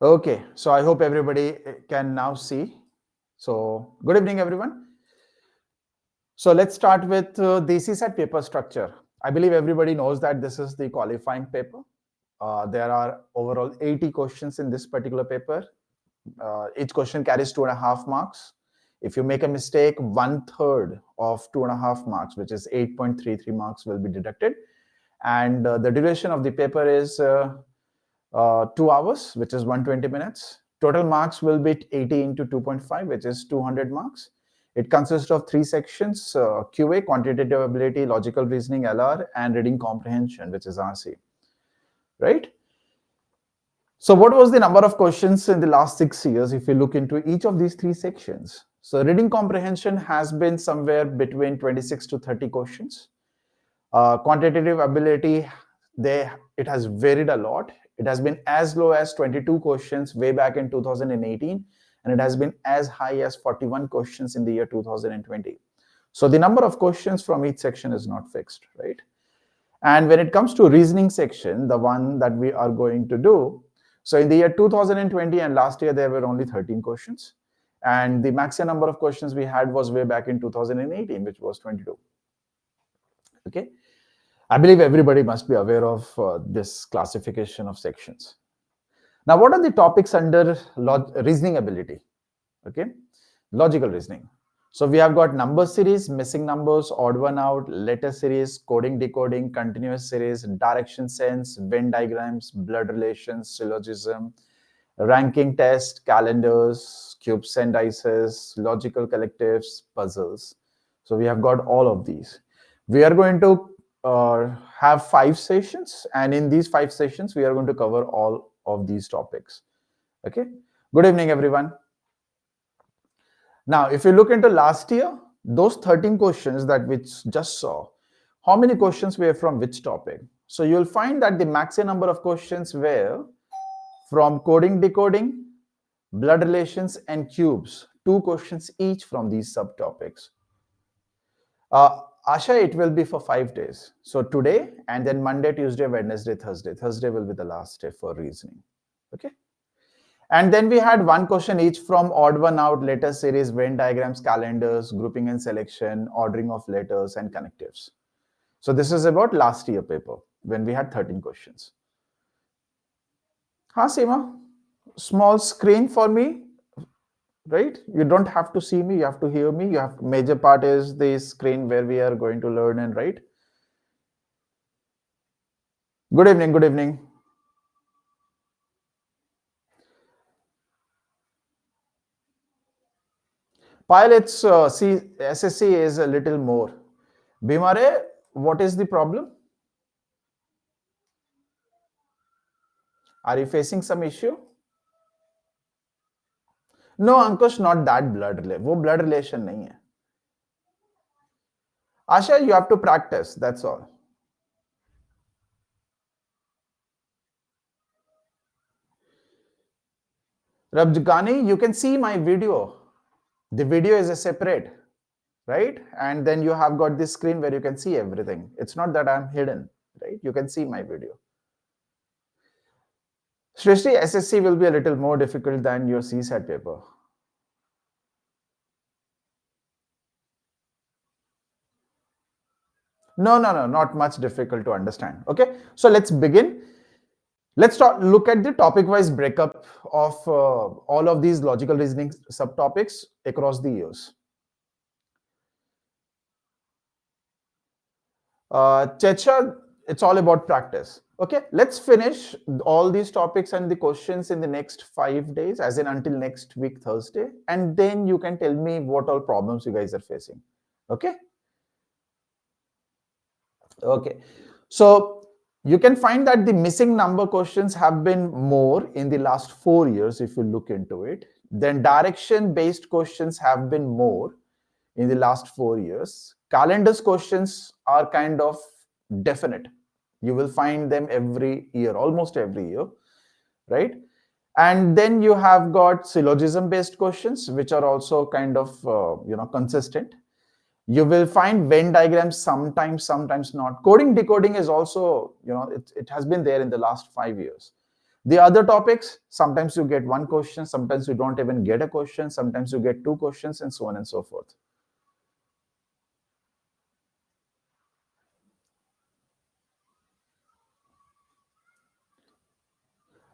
Okay, so I hope everybody can now see. So good evening, everyone. So let's start with the CSAT paper structure. I believe everybody knows that this is the qualifying paper. There are overall 80 questions in this particular paper. Each question carries 2.5 marks. If you make a mistake, 1/3 of 2.5 marks, which is 8.33 marks, will be deducted. And the duration of the paper is 2 hours, which is 120 minutes. Total marks will be 80 into 2.5, which is 200 marks. It consists of 3 sections, QA, quantitative ability, logical reasoning, LR, and reading comprehension, which is RC, right? So what was the number of questions in the last 6 years if you look into each of these 3 sections? So reading comprehension has been somewhere between 26 to 30 questions. Quantitative ability, it has varied a lot. It has been as low as 22 questions way back in 2018, and it has been as high as 41 questions in the year 2020. So the number of questions from each section is not fixed, right? And when it comes to reasoning section, the one that we are going to do, so in the year 2020 and last year, there were only 13 questions. And the maximum number of questions we had was way back in 2018, which was 22. Okay. I believe everybody must be aware of this classification of sections. Now, what are the topics under reasoning ability? Okay, logical reasoning. So we have got number series, missing numbers, odd one out, letter series, coding, decoding, continuous series, direction sense, Venn diagrams, blood relations, syllogism, ranking test, calendars, cubes and dices, logical collectives, puzzles. So we have got all of these. We are going to have 5 sessions, and in these 5 sessions, we are going to cover all of these topics. Okay. Good evening, everyone. Now, if you look into last year, those 13 questions that we just saw, how many questions were from which topic? So you'll find that the maximum number of questions were from coding, decoding, blood relations, and cubes. 2 questions each from these subtopics. Asha, it will be for 5 days. So today, and then Monday, Tuesday, Wednesday, Thursday. Thursday will be the last day for reasoning. Okay. And then we had 1 question each from odd one out, letter series, Venn diagrams, calendars, grouping and selection, ordering of letters, and connectives. So this is about last year paper when we had 13 questions. Ha, Seema, small screen for me, right? You don't have to see me, you have to hear me. You have major part is the screen where we are going to learn and write. Good evening, good evening. Pilots, see, SSC is a little more. Bhimare, what is the problem? Are you facing some issue? No, Ankush, not that blood relation. वो blood relation नहीं है. Asha, you have to practice. That's all. Rabjgani, you can see my video. The video is a separate, right? And then you have got this screen where you can see everything. It's not that I'm hidden, right? You can see my video. Shrishti, SSC will be a little more difficult than your CSAT paper. No, not much difficult to understand. Okay, so let's begin. Let's look at the topic-wise breakup of all of these logical reasoning subtopics across the years. Checha, it's all about practice. Okay, let's finish all these topics and the questions in the next 5 days, as in until next week, Thursday. And then you can tell me what all problems you guys are facing. Okay? Okay. So you can find that the missing number questions have been more in the last 4 years if you look into it. Then direction-based questions have been more in the last 4 years. Calendars questions are kind of definite. You will find them every year, almost every year, right? And then you have got syllogism-based questions, which are also kind of consistent. You will find Venn diagrams sometimes, sometimes not. Coding, decoding is also, it has been there in the last 5 years. The other topics, sometimes you get one question, sometimes you don't even get a question, sometimes you get two questions, and so on and so forth.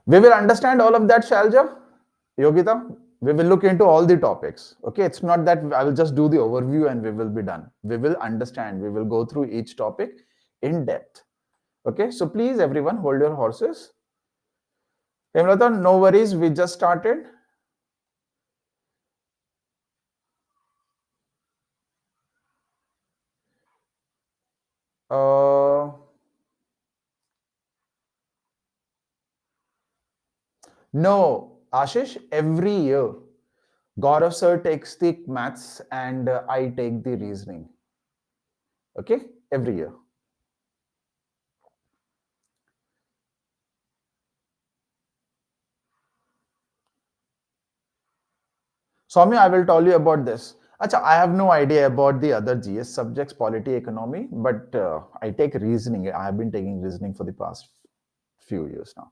We will understand all of that, Shalja, Yogita. We will look into all the topics. Okay, it's not that I will just do the overview and we will be done. We will understand. We will go through each topic in depth. Okay, so please, everyone, hold your horses. Hemlata, no worries. We just started. No, Ashish, every year, Gaurav sir takes the maths and I take the reasoning. Okay, every year. Soumya, I will tell you about this. Acha, I have no idea about the other GS subjects, polity, economy, but I take reasoning. I have been taking reasoning for the past few years now.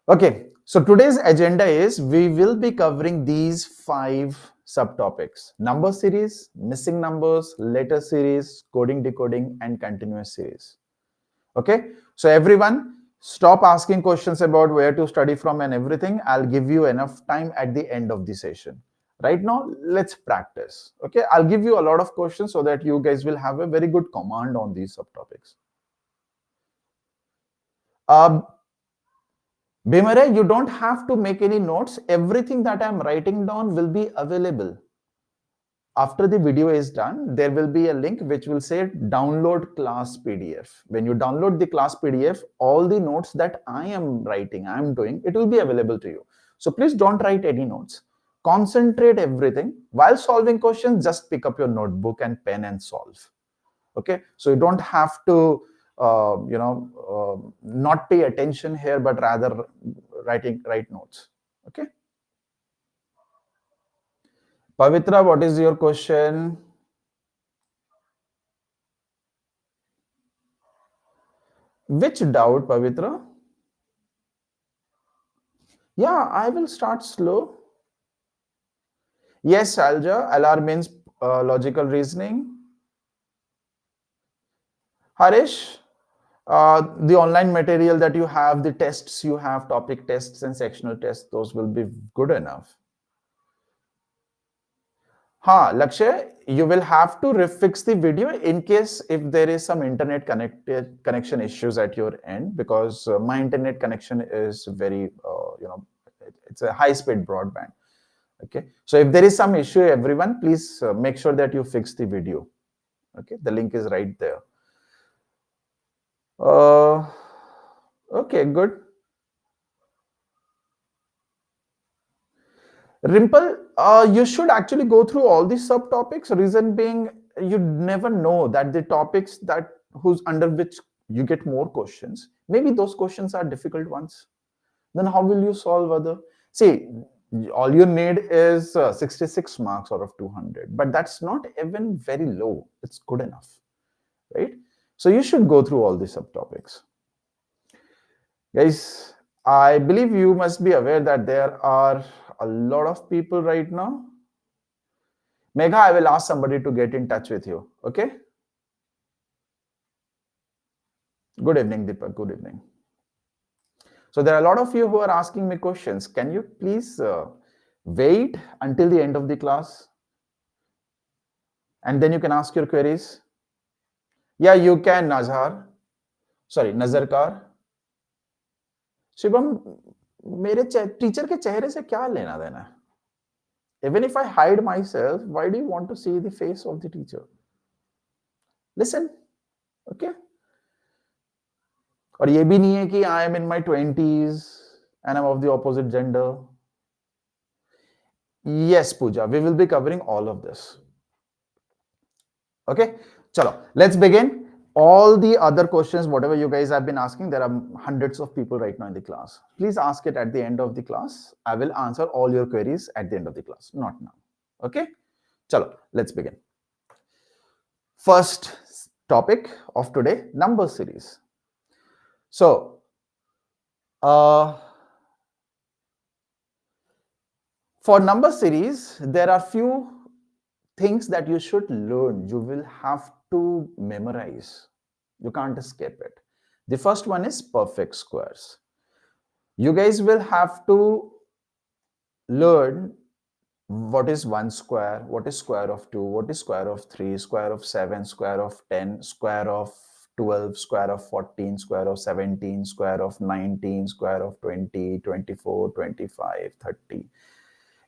Okay, so today's agenda is we will be covering these 5 subtopics: number series, missing numbers, letter series, coding, decoding, and continuous series. Okay, so everyone, stop asking questions about where to study from and everything. I'll give you enough time at the end of the session. Right now, let's practice. Okay, I'll give you a lot of questions so that you guys will have a very good command on these subtopics. Bimare, you don't have to make any notes. Everything that I'm writing down will be available. After the video is done, there will be a link which will say download class PDF. When you download the class PDF, all the notes that I am writing, I am doing, it will be available to you. So please don't write any notes. Concentrate everything. While solving questions, just pick up your notebook and pen and solve. Okay, so you don't have to not pay attention here, but rather write notes. Okay, Pavitra, what is your question? Which doubt, Pavitra? Yeah, I will start slow. Yes, Alja. LR means logical reasoning. Harish, the online material that you have, the tests you have, topic tests and sectional tests, those will be good enough. Lakshay, you will have to refix the video in case if there is some internet connection issues at your end, because my internet connection is very, it's a high-speed broadband. Okay, so if there is some issue, everyone, please make sure that you fix the video. Okay, the link is right there. Okay, good. Rimple, you should actually go through all these subtopics. Reason being, you never know that the topics that who's under which you get more questions, maybe those questions are difficult ones. Then how will you solve other? See, all you need is 66 marks out of 200, but that's not even very low. It's good enough, right? So you should go through all these subtopics. Guys, I believe you must be aware that there are a lot of people right now. Megha, I will ask somebody to get in touch with you. Okay? Good evening, Deepak. Good evening. So there are a lot of you who are asking me questions. Can you please wait until the end of the class? And then you can ask your queries. Yeah, you can, Nazar. Sorry, Nazarkar. Shivam, मेरे teacher के चेहरे से क्या लेना देना? Even if I hide myself, why do you want to see the face of the teacher? Listen, okay? और ये भी नहीं है कि I am in my 20s and I'm of the opposite gender. Yes, Pooja, we will be covering all of this. Okay, chalo, let's begin. All the other questions, whatever you guys have been asking, there are hundreds of people right now in the class. Please ask it at the end of the class. I will answer all your queries at the end of the class, not now. Okay, chalo, let's begin. First topic of today, number series. So, For number series, there are few things that you should learn. You will have to memorize. You can't escape it. The first one is perfect squares. You guys will have to learn what is 1 square, what is square of 2, what is square of 3, square of 7, square of 10, square of 12, square of 14, square of 17, square of 19, square of 20, 24, 25, 30.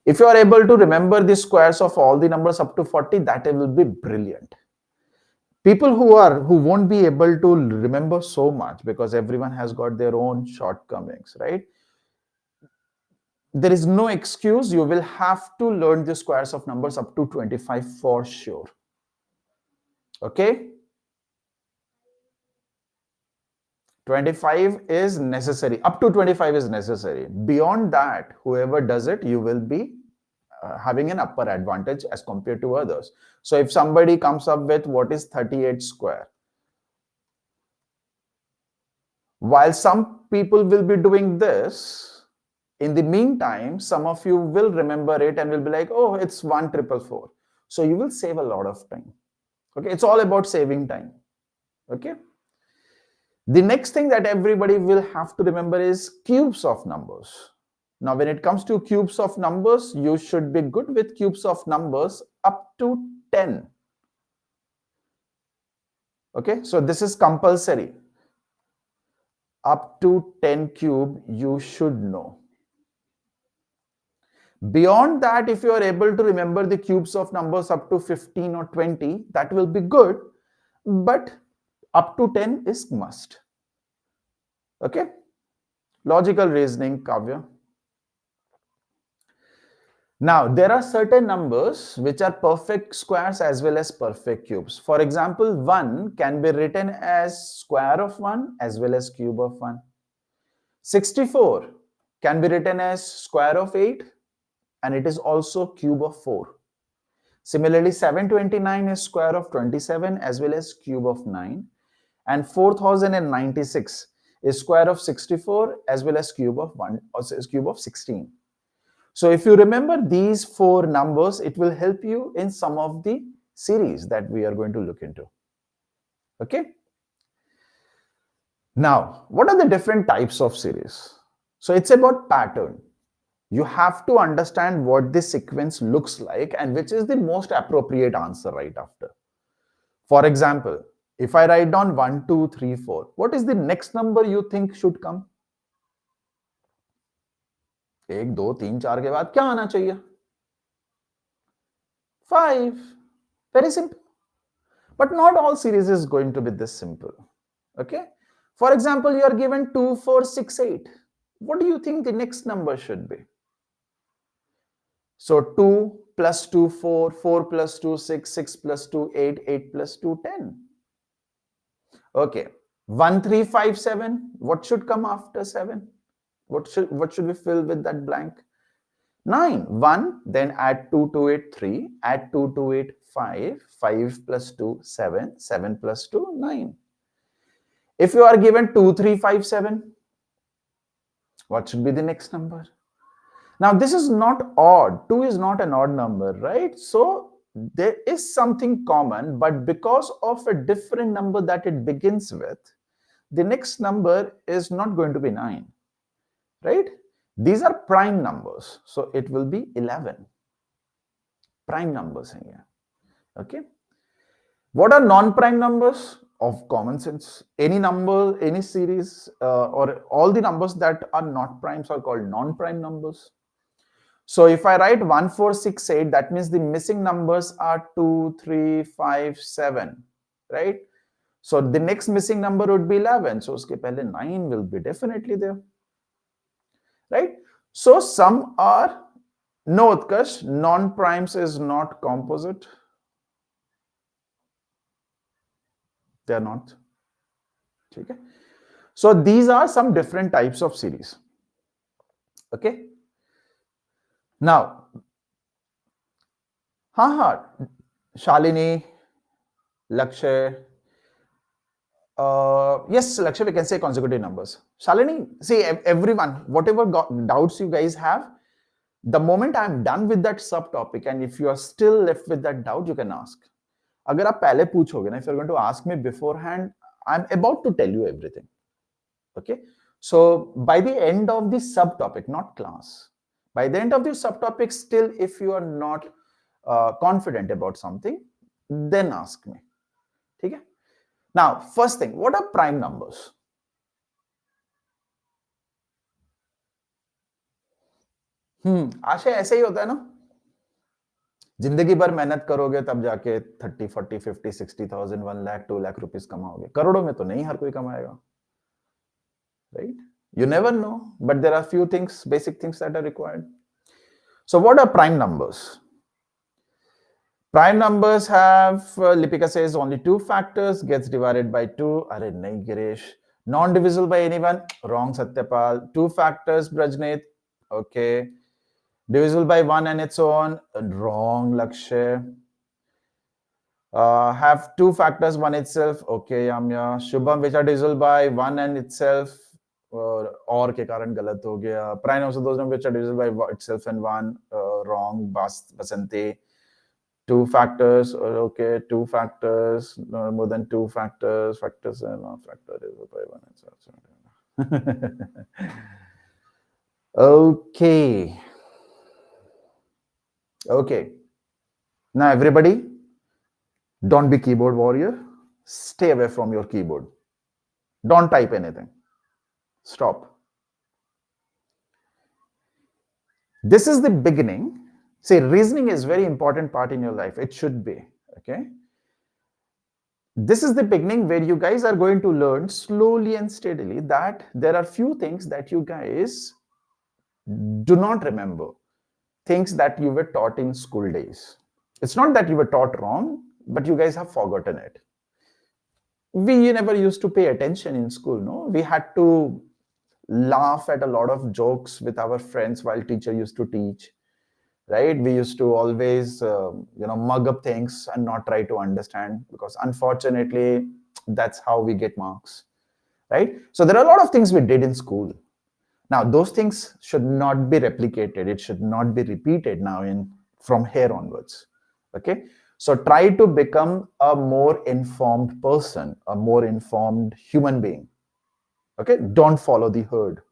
If you are able to remember the squares of all the numbers up to 40, that will be brilliant. People who won't be able to remember so much, because everyone has got their own shortcomings, right? There is no excuse. You will have to learn the squares of numbers up to 25 for sure. Okay? 25 is necessary. Up to 25 is necessary. Beyond that, whoever does it, you will be having an upper advantage as compared to others. So if somebody comes up with what is 38 square, while some people will be doing this, in the meantime, some of you will remember it and will be like, oh, it's 1,444. So you will save a lot of time. Okay, it's all about saving time. Okay. The next thing that everybody will have to remember is cubes of numbers. Now, when it comes to cubes of numbers, you should be good with cubes of numbers up to 10. Okay, so this is compulsory. Up to 10 cube, you should know. Beyond that, if you are able to remember the cubes of numbers up to 15 or 20, that will be good. But up to 10 is must. Okay, logical reasoning, Kavya. Now, there are certain numbers which are perfect squares as well as perfect cubes. For example, 1 can be written as square of 1 as well as cube of 1. 64 can be written as square of 8 and it is also cube of 4. Similarly, 729 is square of 27 as well as cube of 9. And 4096 is square of 64 as well as cube of 1 or cube of 16. So if you remember these four numbers, it will help you in some of the series that we are going to look into. Okay. Now, what are the different types of series? So it's about pattern. You have to understand what this sequence looks like and which is the most appropriate answer right after. For example, if I write down 1, 2, 3, 4, what is the next number you think should come? 1, 2, 3, 4 के बाद क्या आना चाहिए? 5. Very simple. But not all series is going to be this simple. Okay. For example, you are given 2, 4, 6, 8. What do you think the next number should be? So 2 plus 2, 4, 4 plus 2, 6, 6 plus 2, 8, 8 plus 2, 10. Okay. 1, 3, 5, 7. What should come after 7? What should we fill with that blank? 9. 1, then add 2 to it, 3, add 2 to it, 5, 5 plus 2, 7, 7 plus 2, 9. If you are given 2, 3, 5, 7, what should be the next number? Now, this is not odd. 2 is not an odd number, right? So, there is something common, but because of a different number that it begins with, the next number is not going to be 9, right? These are prime numbers. So, it will be 11. Prime numbers here. Okay. What are non-prime numbers? Of common sense. Any number, any series, or all the numbers that are not primes are called non-prime numbers. So if I write 1, 4, 6, 8, that means the missing numbers are 2, 3, 5, 7, right? So the next missing number would be 11. So uske pehle 9 will be definitely there, right? So some are, no Utkarsh, non-primes is not composite. They are not. Okay. So these are some different types of series. Okay. Now, Shalini, Lakshay, yes, Lakshay, we can say consecutive numbers. Shalini, see everyone, whatever doubts you guys have, The moment I'm done with that subtopic, and if you are still left with that doubt, you can ask. अगर आप पहले पूछोगे ना, if you're going to ask me beforehand, I'm about to tell you everything. Okay. So by the end of the subtopic, not class, by the end of the subtopic, still, if you are not confident about something, then ask me. Okay. Now, first thing, what are prime numbers? आशय ऐसे ही होता है ना, जिंदगी भर मेहनत करोगे तब जाके 30, 40, 50, 60,000, 1 लाख 2 लाख रुपीस कमाओगे, करोड़ों में तो नहीं हर कोई कमाएगा, right? You never know, but there are few things, basic things that are required. So what are prime numbers? Prime numbers have, Lipika says, only two factors, gets divided by 2. Arey nahi Girish. Non-divisible by anyone? Wrong, Satyapal. Two factors, Brajneet. Okay. Divisible by 1 and its own? Wrong, Lakshay. Have two factors, one itself? Okay, Yamya. Shubham, which are divisible by 1 and itself? Or के कारण गलत हो गया. Prime numbers, those numbers which are divisible by itself and 1? Wrong, Basanti. Two factors, okay, two factors, more than two factors, factors and factor is by 1. Okay. Okay. Now everybody, don't be keyboard warrior. Stay away from your keyboard. Don't type anything. Stop. This is the beginning. See, reasoning is very important part in your life. It should be, okay? This is the beginning where you guys are going to learn slowly and steadily that there are few things that you guys do not remember, things that you were taught in school days. It's not that you were taught wrong, but you guys have forgotten it. We never used to pay attention in school, no? We had to laugh at a lot of jokes with our friends while teacher used to teach, right? We used to always mug up things and not try to understand, because unfortunately that's how we get marks, right? So there are a lot of things we did in school. Now those things should not be replicated, it should not be repeated now from here onwards. Okay, so try to become a more informed person, a more informed human being. Okay, don't follow the herd.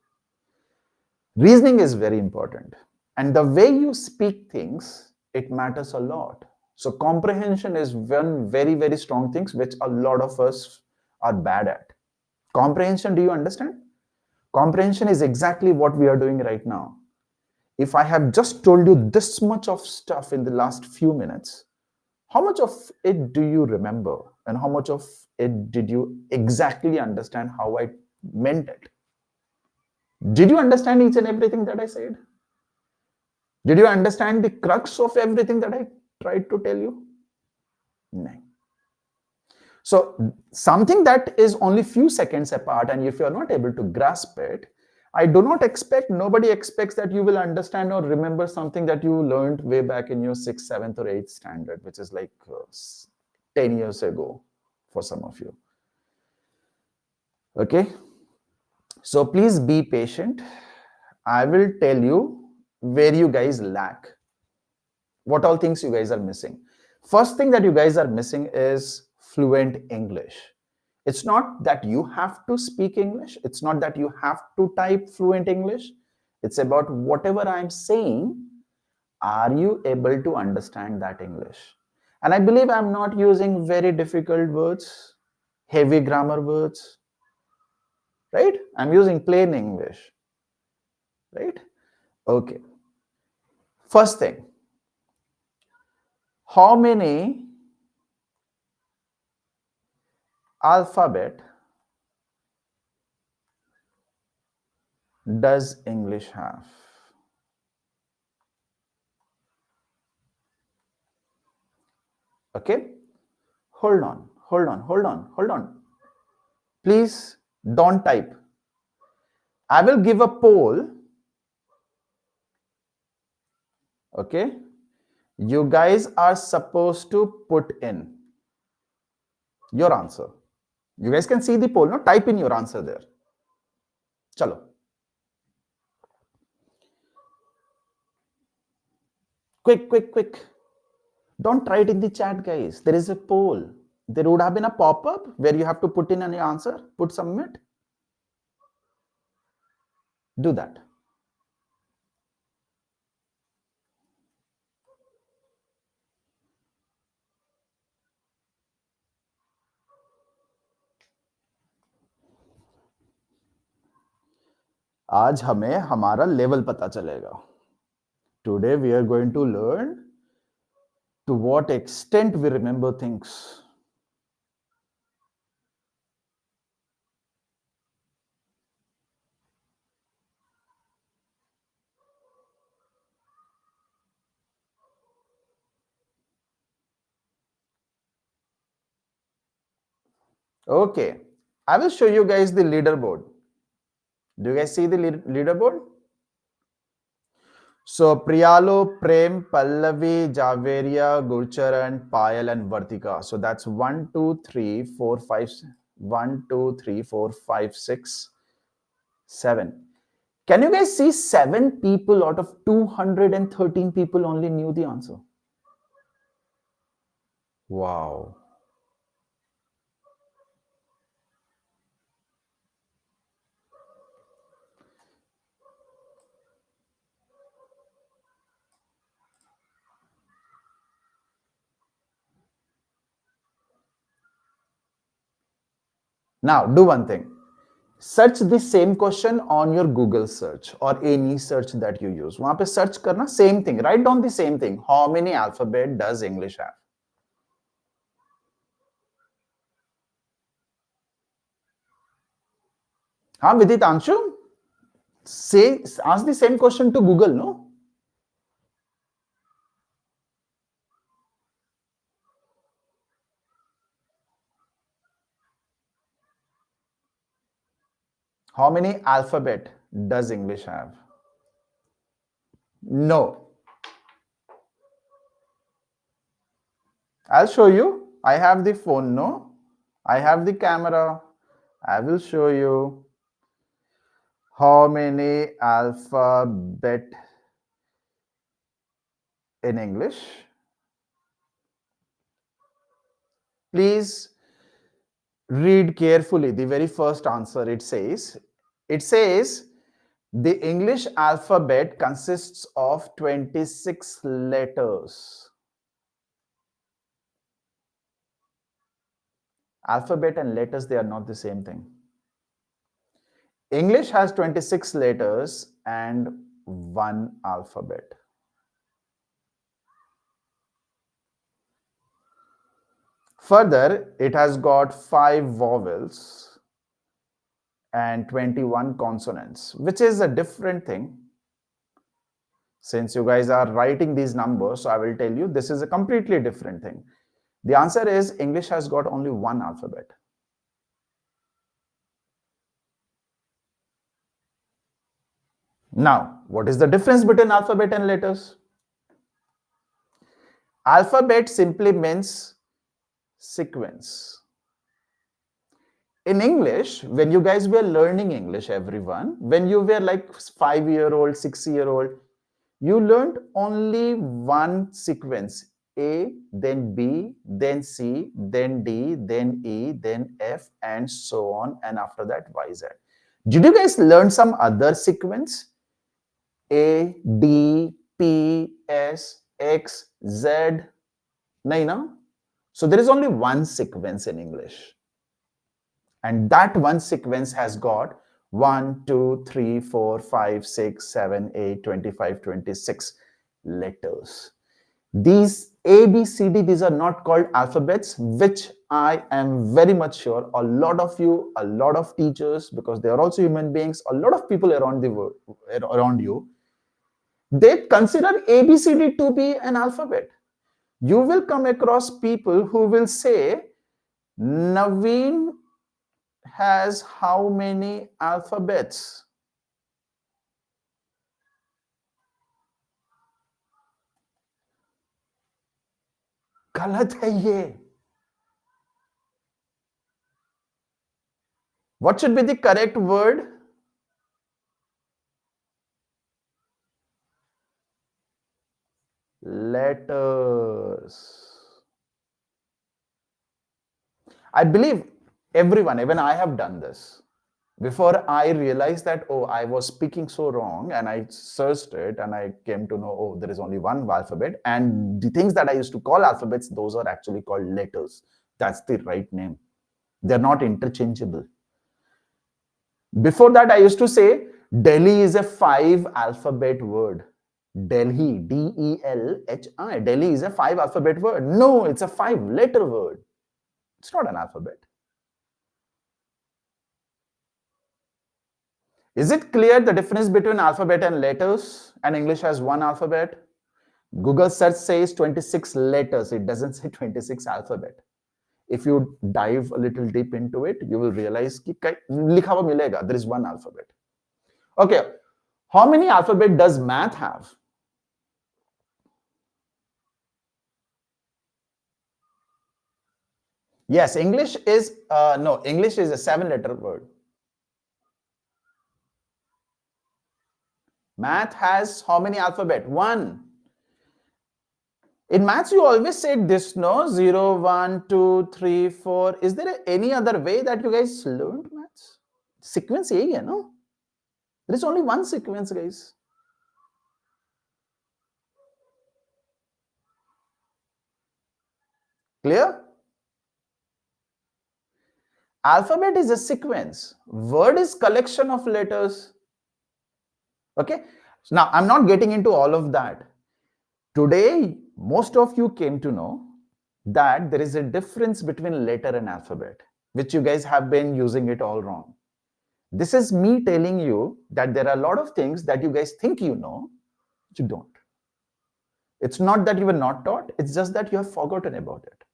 Reasoning is very important, and the way you speak things, it matters a lot. So comprehension is one very, very strong thing which a lot of us are bad at. Comprehension, do you understand? Comprehension is exactly what we are doing right now. If I have just told you this much of stuff in the last few minutes, how much of it do you remember, and how much of it did you exactly understand how I meant it? Did you understand each and everything that I said? Did you understand the crux of everything that I tried to tell you? No. So something that is only few seconds apart, and if you're not able to grasp it, I do not expect, nobody expects that you will understand or remember something that you learned way back in your 6th, 7th or 8th standard, which is like 10 years ago for some of you. Okay, so please be patient. I will tell you where you guys lack, what all things you guys are missing. First thing that you guys are missing is fluent English. It's not that you have to speak English. It's not that you have to type fluent English. It's about whatever I'm saying, are you able to understand that English? And I believe I'm not using very difficult words, heavy grammar words, right? I'm using plain English, right? Okay. First thing, how many alphabet does English have? Okay, hold on. Please don't type. I will give a poll. Okay, you guys are supposed to put in your answer. You guys can see the poll, no? Type in your answer there. Chalo. Quick, quick, quick. Don't try it in the chat, guys. There is a poll. There would have been a pop-up where you have to put in an answer, put submit. Do that. आज हमें हमारा level पता चलेगा. Today we are going to learn to what extent we remember things. Okay, I will show you guys the leaderboard. Do you guys see the leaderboard? So Priyalo, Prem, Pallavi, Javeria, Gurcharan, Payal, and Vartika. So that's 1, 2, 3, 4, 5, 1, 2, 3, 4, 5, 6, 7. Can you guys see 7 people out of 213 people only knew the answer? Wow. Now do one thing. Search the same question on your Google search or any search that you use. वहां पे search करना same thing. Write down the same thing. How many alphabet does English have? हाँ Vidit Anshu, say ask the same question to Google, no? How many alphabet does English have? No. I'll show you. I have the phone, no? I have the camera. I will show you how many alphabet in English. Please read carefully the very first answer. It says the English alphabet consists of 26 letters. Alphabet and letters, they are not the same thing. English has 26 letters and one alphabet. Further, it has got 5 vowels and 21 consonants, which is a different thing. Since you guys are writing these numbers, so I will tell you this is a completely different thing. The answer is English has got only one alphabet. Now, what is the difference between alphabet and letters? Alphabet simply means sequence. In English, when you guys were learning English, everyone, when you were like 5-year-old, 6-year-old, you learned only one sequence: A, then B, then C, then D, then E, then F, and so on, and after that YZ. Did you guys learn some other sequence? A, D, P, S, X, Z? Nahin, na? So there is only one sequence in English. And that one sequence has got 1, 2, 3, 4, 5, 6, 7, 8, 25, 26 letters. These A, B, C, D, these are not called alphabets, which I am very much sure a lot of you, a lot of teachers, because they are also human beings, a lot of people around the world, around you, they consider A, B, C, D to be an alphabet. You will come across people who will say, Naveen has how many alphabets? गलत है ये. What should be the correct word? Letters. I believe everyone, even I have done this. Before I realized that, oh, I was speaking so wrong, and I searched it and I came to know, oh, there is only one alphabet. And the things that I used to call alphabets, those are actually called letters. That's the right name. They're not interchangeable. Before that, I used to say Delhi is a 5 alphabet word. Delhi, Delhi. Delhi is a 5 alphabet word. No, it's a 5 letter word. It's not an alphabet. Is it clear the difference between alphabet and letters? And English has one alphabet. Google search says 26 letters. It doesn't say 26 alphabet. If you dive a little deep into it, you will realize that there is one alphabet. Okay, how many alphabet does math have? Yes, English is no, English is a 7-letter word. Math has how many alphabet? One. In maths, you always said this, no? 0, 1, 2, 3, 4. Is there any other way that you guys learned maths? Sequence यही है, no? There is only one sequence, guys. Clear? Alphabet is a sequence. Word is collection of letters. Okay? Now, I'm not getting into all of that. Today, most of you came to know that there is a difference between letter and alphabet, which you guys have been using it all wrong. This is me telling you that there are a lot of things that you guys think you know, but you don't. It's not that you were not taught, it's just that you have forgotten about it.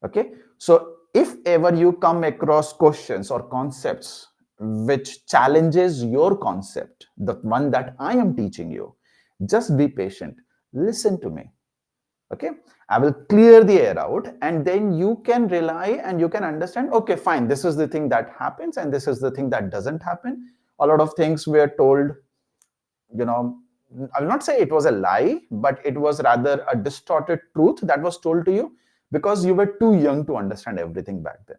Okay? So if ever you come across questions or concepts which challenges your concept, the one that I am teaching you, just be patient. Listen to me. Okay, I will clear the air out, and then you can rely and you can understand, okay, fine, this is the thing that happens and this is the thing that doesn't happen. A lot of things were told, you know, I will not say it was a lie, but it was rather a distorted truth that was told to you because you were too young to understand everything back then.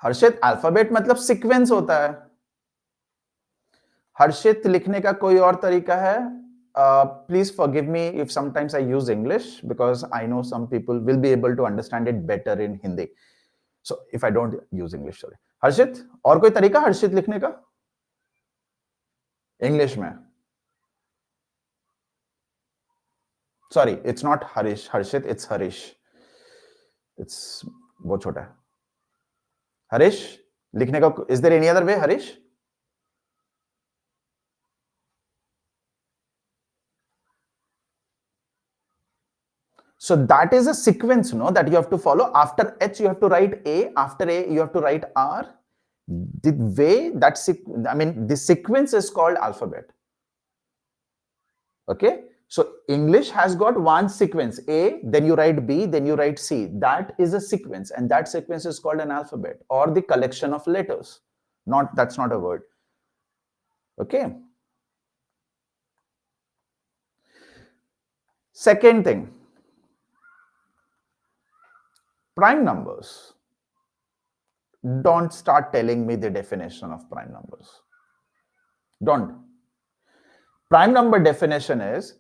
Harshit, alphabet मतलब sequence होता है. हर्षित लिखने का कोई और तरीका है? Please forgive me if sometimes I use English because I know some people will be able to understand it better in Hindi. So if I don't use English, sorry. हर्षित, और कोई तरीका हर्षित लिखने का? English में. Sorry, it's not Harish, Harshit, it's Harish. It's बहुत छोटा है. Harish, लिखने का, is there any other way, Harish? So that is a sequence, no, that you have to follow. After H, you have to write A. After A, you have to write R. The way that, I mean, the sequence is called alphabet. Okay. So English has got one sequence, A, then you write B, then you write C. That is a sequence, and that sequence is called an alphabet or the collection of letters. That's not a word. Okay. Second thing, prime numbers. Don't start telling me the definition of prime numbers. Don't. Prime number definition is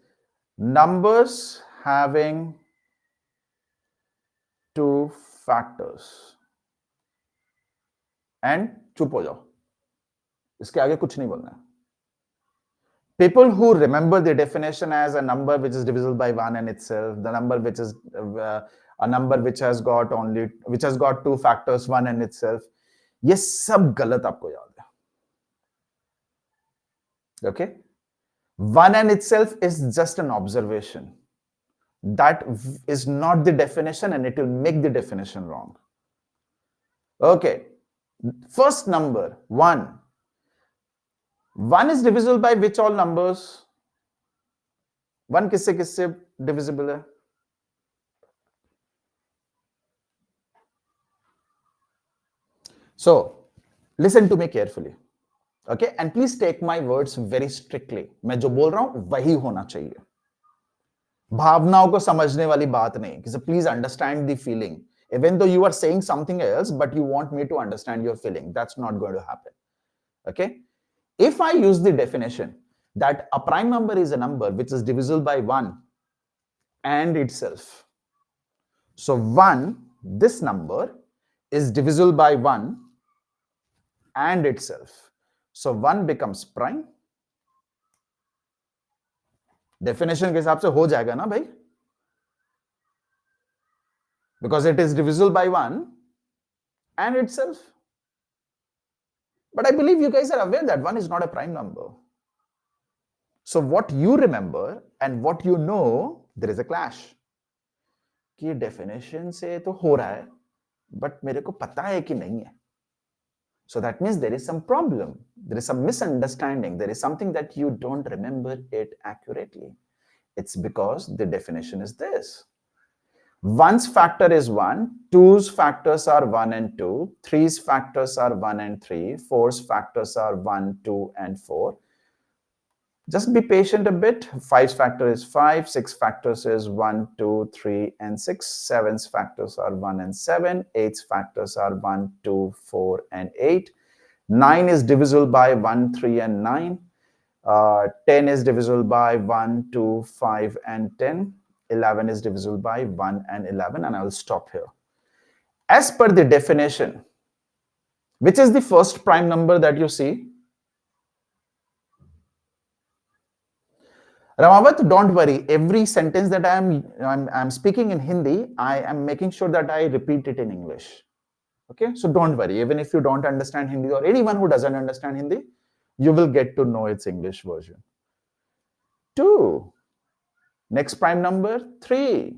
numbers having two factors. And चुप हो जाओ, इसके आगे कुछ नहीं बोलना है. People who remember the definition as a number which is divisible by 1 and itself, the number which is a number which has got two factors, 1 and itself, ये सब गलत आपको याद है. Okay? 1 and itself is just an observation. That is not the definition, and it will make the definition wrong. Okay. First number, 1. 1 is divisible by which all numbers? 1 किससे किससे divisible है? So, listen to me carefully. Okay, and please take my words very strictly. मैं जो बोल रहा हूं वही होना चाहिए, भावनाओं को समझने वाली बात नहीं. कि please understand the feeling. Even though you are saying something else, but you want me to understand your feeling, that's not going to happen. Okay, if I use the definition that a prime number is a number which is divisible by 1 and itself. So 1, this number is divisible by 1 and itself. So 1 becomes prime. Definition के हिसाब से हो जाएगा ना भाई, because it is divisible by 1 and itself. But I believe you guys are aware that 1 is not a prime number. So what you remember and what you know, there is a clash. कि definition से तो हो रहा है, but मेरे को पता है कि नहीं है. So that means there is some problem. There is some misunderstanding. There is something that you don't remember it accurately. It's because the definition is this. 1's factor is 1, 2's factors are 1 and 2, 3's factors are 1 and 3, 4's factors are 1, 2 and 4. Just be patient a bit. 5's factor is 5, 6 factors is 1, 2, 3 and 6, 7's factors are 1 and 7, 8's factors are 1, 2, 4 and 8. 9 is divisible by 1, 3 and 9. 10 is divisible by 1, 2, 5 and 10. 11 is divisible by 1 and 11, and I will stop here. As per the definition, which is the first prime number that you see? Ramavat, don't worry. Every sentence that I'm speaking in Hindi, I am making sure that I repeat it in English. Okay, so don't worry. Even if you don't understand Hindi, or anyone who doesn't understand Hindi, you will get to know its English version. 2. Next prime number 3.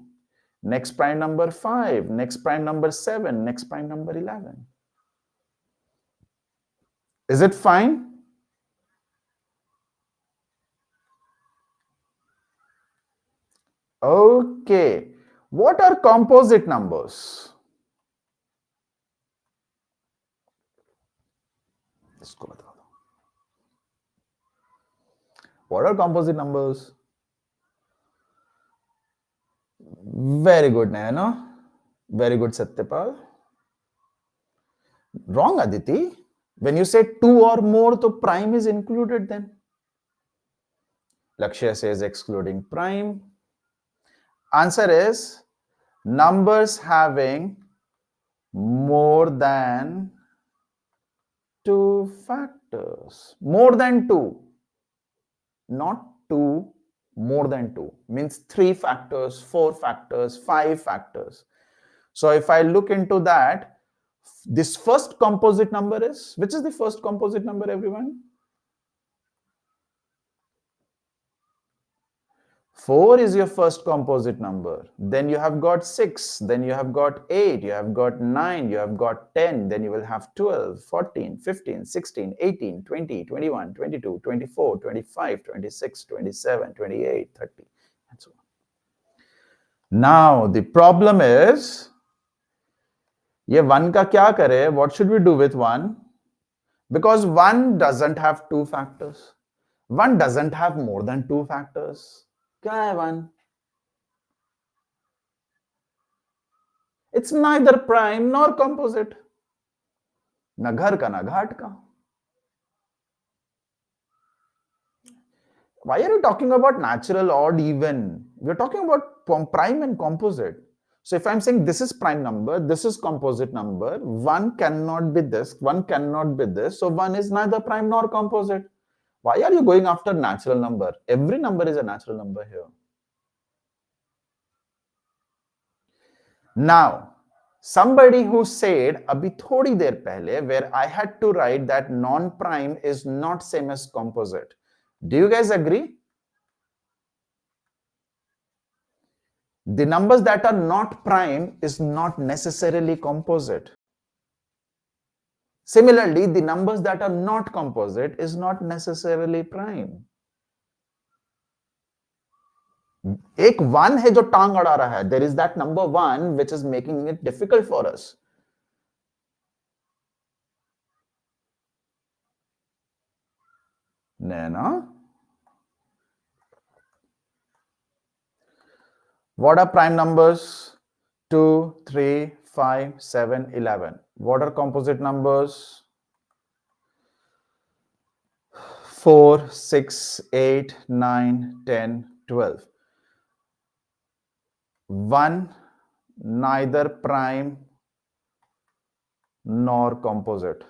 Next prime number 5. Next prime number 7. Next prime number 11. Is it fine? Okay. What are composite numbers? What are composite numbers? Very good, Nayana. Very good, Satyapal. Wrong, Aditi. When you say 2 or more, the prime is included then. Lakshya says excluding prime. Answer is numbers having more than 2 factors. More than 2. Not 2, more than 2. Means 3 factors, 4 factors, 5 factors. So if I look into that, this first composite number is, which is the first composite number, everyone? 4 is your first composite number. Then you have got 6, then you have got 8, you have got 9, you have got 10, then you will have 12, 14, 15, 16, 18, 20, 21, 22, 24, 25, 26, 27, 28, 30, and so on. Now, the problem is, ये 1 का क्या करे? What should we do with 1? Because 1 doesn't have 2 factors. 1 doesn't have more than 2 factors. क्या है 1? It's neither prime nor composite. ना घर का ना घाट का. Why are you talking about natural, odd, even? We're talking about prime and composite. So if I'm saying this is prime number, this is composite number, 1 cannot be this, 1 cannot be this, so 1 is neither prime nor composite. Why are you going after natural number? Every number is a natural number here. Now, somebody who said abhi thodi der pehle, where I had to write that non-prime is not same as composite. Do you guys agree? The numbers that are not prime is not necessarily composite. Similarly, the numbers that are not composite is not necessarily prime. एक 1 है जो टांग अड़ा रहा है. There is that number 1 which is making it difficult for us. Nena. What are prime numbers? 2, 3, 5, 7, 11. What are composite numbers? 4, 6, 8, 9, 10, 12. 1, neither prime nor composite.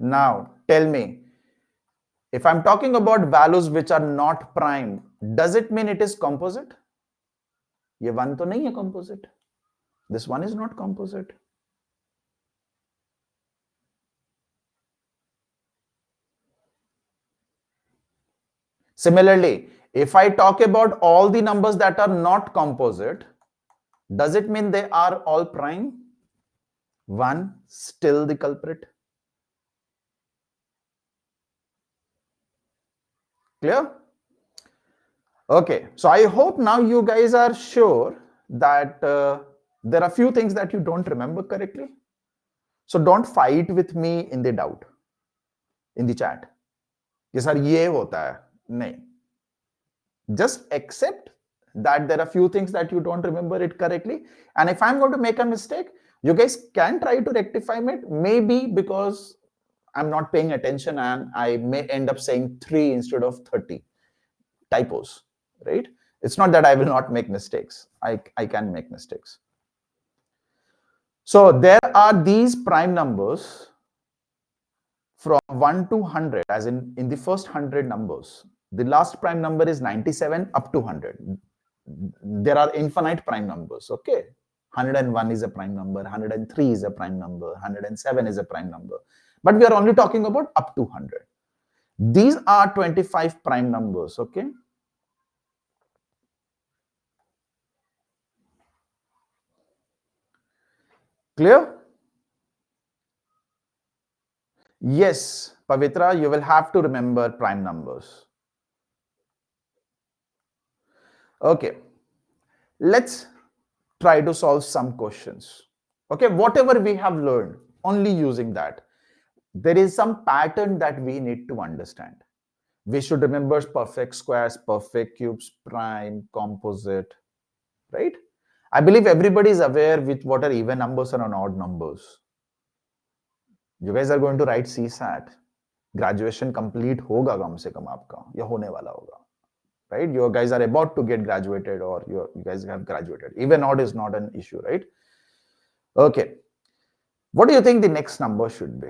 Now, tell me, if I'm talking about values which are not prime, does it mean it is composite? ये 1 तो नहीं है composite. This one is not composite. Similarly, if I talk about all the numbers that are not composite, does it mean they are all prime? 1 still the culprit. Clear? Okay, so I hope now you guys are sure that there are few things that you don't remember correctly. So don't fight with me in the doubt, in the chat. कि sir ये होता है नहीं. Just accept that there are few things that you don't remember it correctly, and if I'm going to make a mistake, you guys can try to rectify it, maybe because I'm not paying attention and I may end up saying 3 instead of 30 typos, right? It's not that I will not make mistakes. I can make mistakes. So there are these prime numbers from 1 to 100, as in the first 100 numbers. The last prime number is 97 up to 100. There are infinite prime numbers, okay? 101 is a prime number, 103 is a prime number, 107 is a prime number. But we are only talking about up to 100. These are 25 prime numbers, okay? Clear? Yes, Pavitra, you will have to remember prime numbers. Okay, let's try to solve some questions. Okay, whatever we have learned, only using that. There is some pattern that we need to understand. We should remember perfect squares, perfect cubes, prime, composite, right? I believe everybody is aware with what are even numbers and odd numbers. You guys are going to write CSAT. Graduation complete होगा कम से कम आपका या होने वाला होगा, right? You guys are about to get graduated, or you guys have graduated. Even odd is not an issue, right? Okay. What do you think the next number should be?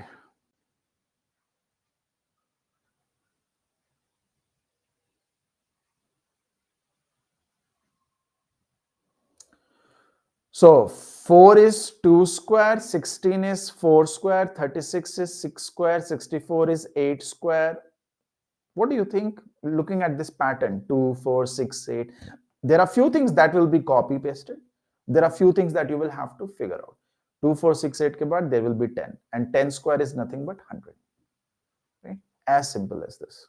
So 4 is 2 square, 16 is 4 square, 36 is 6 square, 64 is 8 square. What do you think, looking at this pattern, 2, 4, 6, 8? There are few things that will be copy pasted. There are few things that you will have to figure out. 2, 4, 6, 8 ke baad there will be 10. And 10 square is nothing but 100. Right? As simple as this.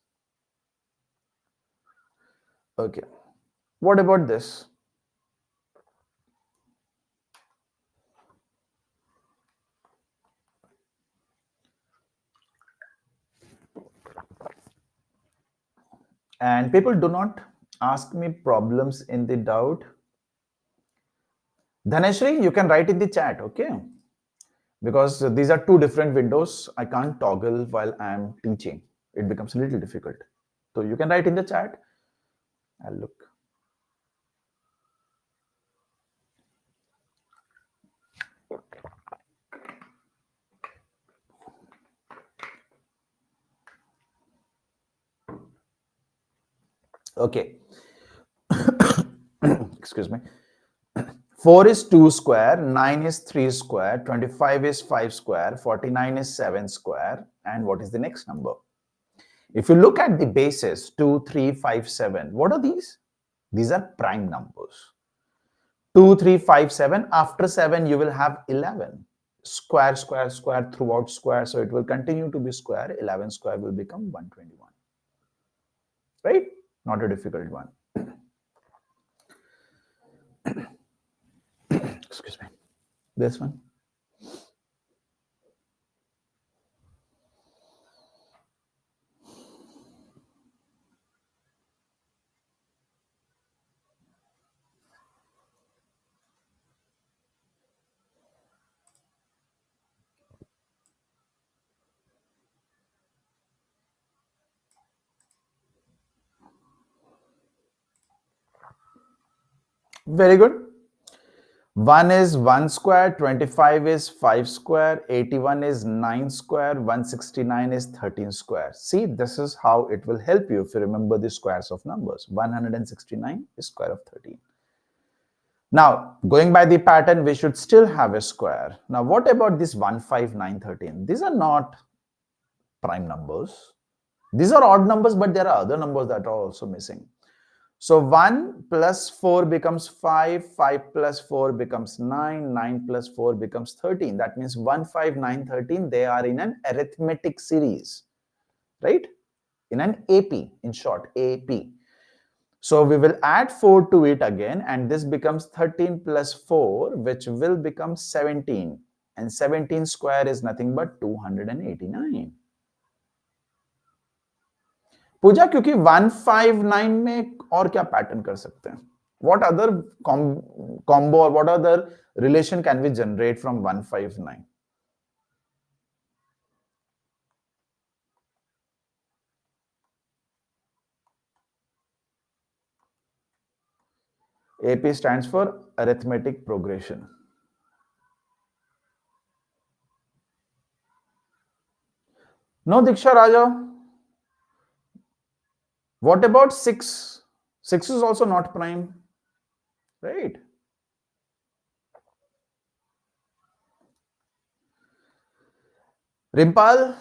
Okay. What about this? And people do not ask me problems in the doubt. Dhaneshri, you can write in the chat, okay? Because these are two different windows. I can't toggle while I'm teaching. It becomes a little difficult. So you can write in the chat. I'll look. Okay. Excuse me. 4 is 2 square, 9 is 3 square, 25 is 5 square, 49 is 7 square. And what is the next number? If you look at the bases, 2, 3, 5, 7, what are these? These are prime numbers. 2, 3, 5, 7. After 7, you will have 11. Square, square, square throughout square. So it will continue to be square. 11 square will become 121. Right? Not a difficult one. Excuse me. This one. Very good. 1 is 1 square, 25 is 5 square, 81 is 9 square, 169 is 13 square. See, this is how it will help you if you remember the squares of numbers. 169 is square of 13. Now, going by the pattern, we should still have a square. Now, what about this 1, 5, 9, 13? These are not prime numbers. These are odd numbers, but there are other numbers that are also missing. So 1 plus 4 becomes 5, 5 plus 4 becomes 9, 9 plus 4 becomes 13. That means 1, 5, 9, 13, they are in an arithmetic series, right? In an AP, in short, AP. So we will add 4 to it again, and this becomes 13 plus 4, which will become 17. And 17 square is nothing but 289. पूजा क्योंकि 159 में और क्या pattern कर सकते हैं what other combo or what other relation can we generate from 159 AP stands for arithmetic progression. No, Diksha Raja. What about 6? 6 is also not prime, right? Rimpal,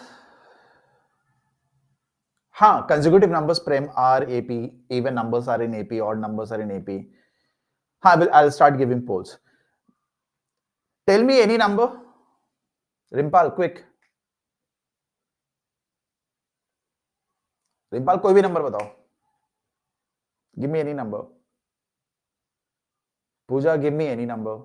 consecutive numbers prime are AP, even numbers are in AP, odd numbers are in AP. I'll start giving polls. Tell me any number. Rimpal, quick. Rimpal, कोई भी number बताओ. Give me any number. Pooja, give me any number.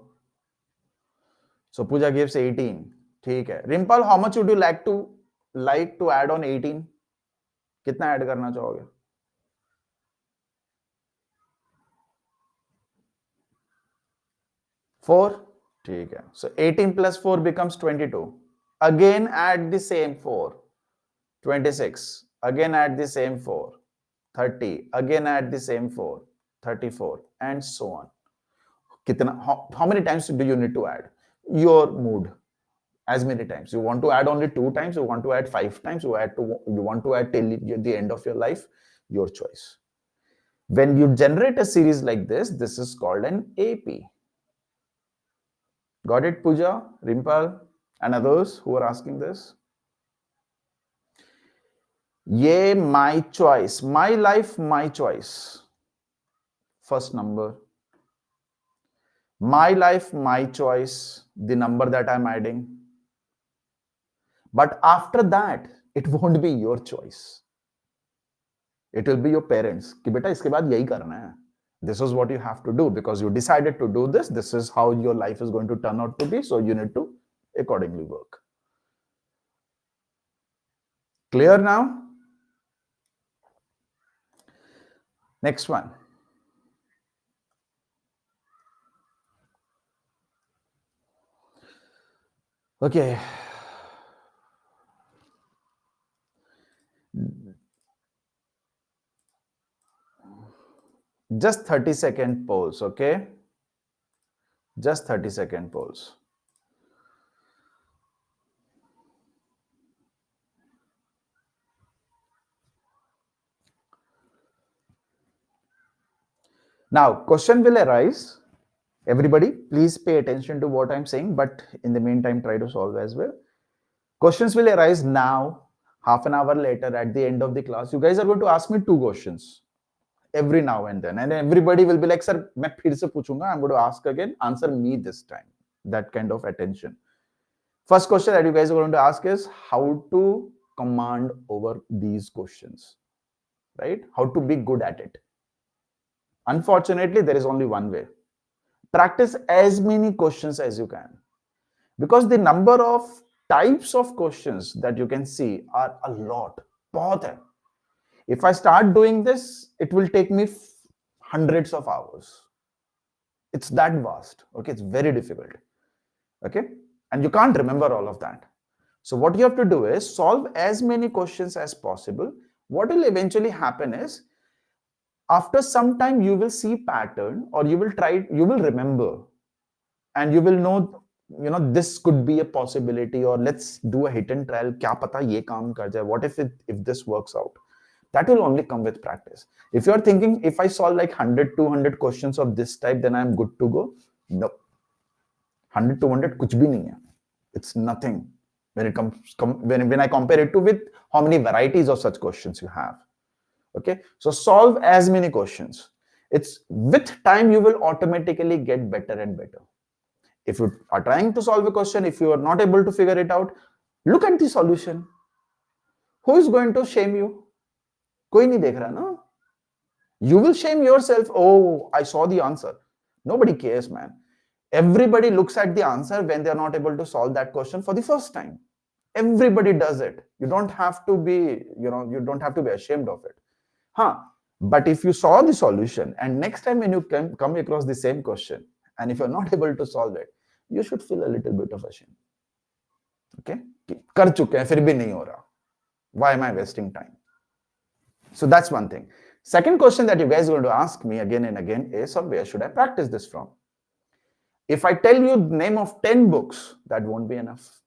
So Pooja gives 18. ठीक है. Rimpal, how much would you like to add on 18? कितना add करना चाहोगे? 4. ठीक है. So 18 plus 4 becomes 22. Again add the same 4. 26. Again add the same 4. 30. Again add the same 4. 34. And so on. How many times do you need to add? Your mood. As many times. You want to add only 2 times, you want to add 5 times, you want to add till the end of your life, your choice. When you generate a series like this is called an AP. Got it, Pooja, Rimpal, and others who are asking this? Yeah, my choice. My life, my choice. First number. My life, my choice. The number that I'm adding. But after that, it won't be your choice. It will be your parents. कि बेटा इसके बाद यही करना है. This is what you have to do because you decided to do this. This is how your life is going to turn out to be. So you need to accordingly work. Clear now? Next one. Okay. Just 30-second polls, okay? Just 30-second polls. Now, question will arise. Everybody, please pay attention to what I'm saying, but in the meantime, try to solve as well. Questions will arise now, half an hour later, at the end of the class. You guys are going to ask me 2 questions every now and then. And everybody will be like, sir, मैं फिर से पूछूंगा. I'm going to ask again. Answer me this time. That kind of attention. First question that you guys are going to ask is how to command over these questions, right? How to be good at it. Unfortunately, there is only one way. Practice as many questions as you can. Because the number of types of questions that you can see are a lot. बहुत है. If I start doing this, it will take me hundreds of hours. It's that vast. Okay, it's very difficult. Okay, and you can't remember all of that. So what you have to do is solve as many questions as possible. What will eventually happen is After some time, you will see pattern, or you will remember, and you will know, this could be a possibility, or let's do a hit and trial. Kya pata ye kaam kar jaye? What if this works out? That will only come with practice. If you're thinking, if I solve like 100, 200 questions of this type, then I'm good to go. No. 100, 200, kuch bhi nahi hai. It's nothing when it comes, when I compare it to with how many varieties of such questions you have. Okay. So solve as many questions. It's with time, you will automatically get better and better. If you are trying to solve a question, if you are not able to figure it out, look at the solution. Who is going to shame you? Koi nahi dekh raha na. You will shame yourself. Oh, I saw the answer. Nobody cares, man. Everybody looks at the answer when they are not able to solve that question for the first time. Everybody does it. You don't have to be, you don't have to be ashamed of it. But if you saw the solution, and next time when you come across the same question, and if you're not able to solve it, you should feel a little bit of shame. Okay? Kar chuke hain, fir bhi nahi ho raha. Why am I wasting time? So that's one thing. Second question that you guys are going to ask me again and again is, or where should I practice this from? If I tell you the name of 10 books, that won't be enough,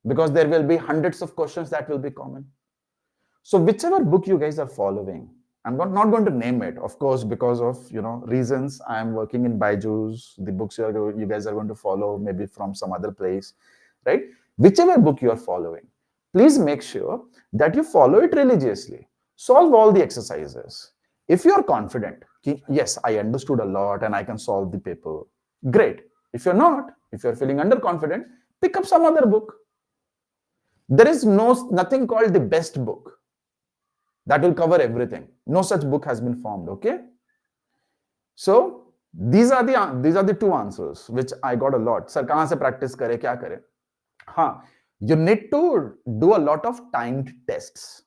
because there will be hundreds of questions that will be common. So whichever book you guys are following, I'm not going to name it, of course, because of reasons. I'm working in Byju's. The books you guys are going to follow maybe from some other place, right? Whichever book you are following, please make sure that you follow it religiously. Solve all the exercises. If you are confident, yes, I understood a lot and I can solve the paper, great. If you're not, if you're feeling underconfident, pick up some other book. There is nothing called the best book that will cover everything. No such book has been formed. Okay. So these are the two answers which I got a lot. Sir, kahan se practice kare, kya kare? You need to do a lot of timed tests.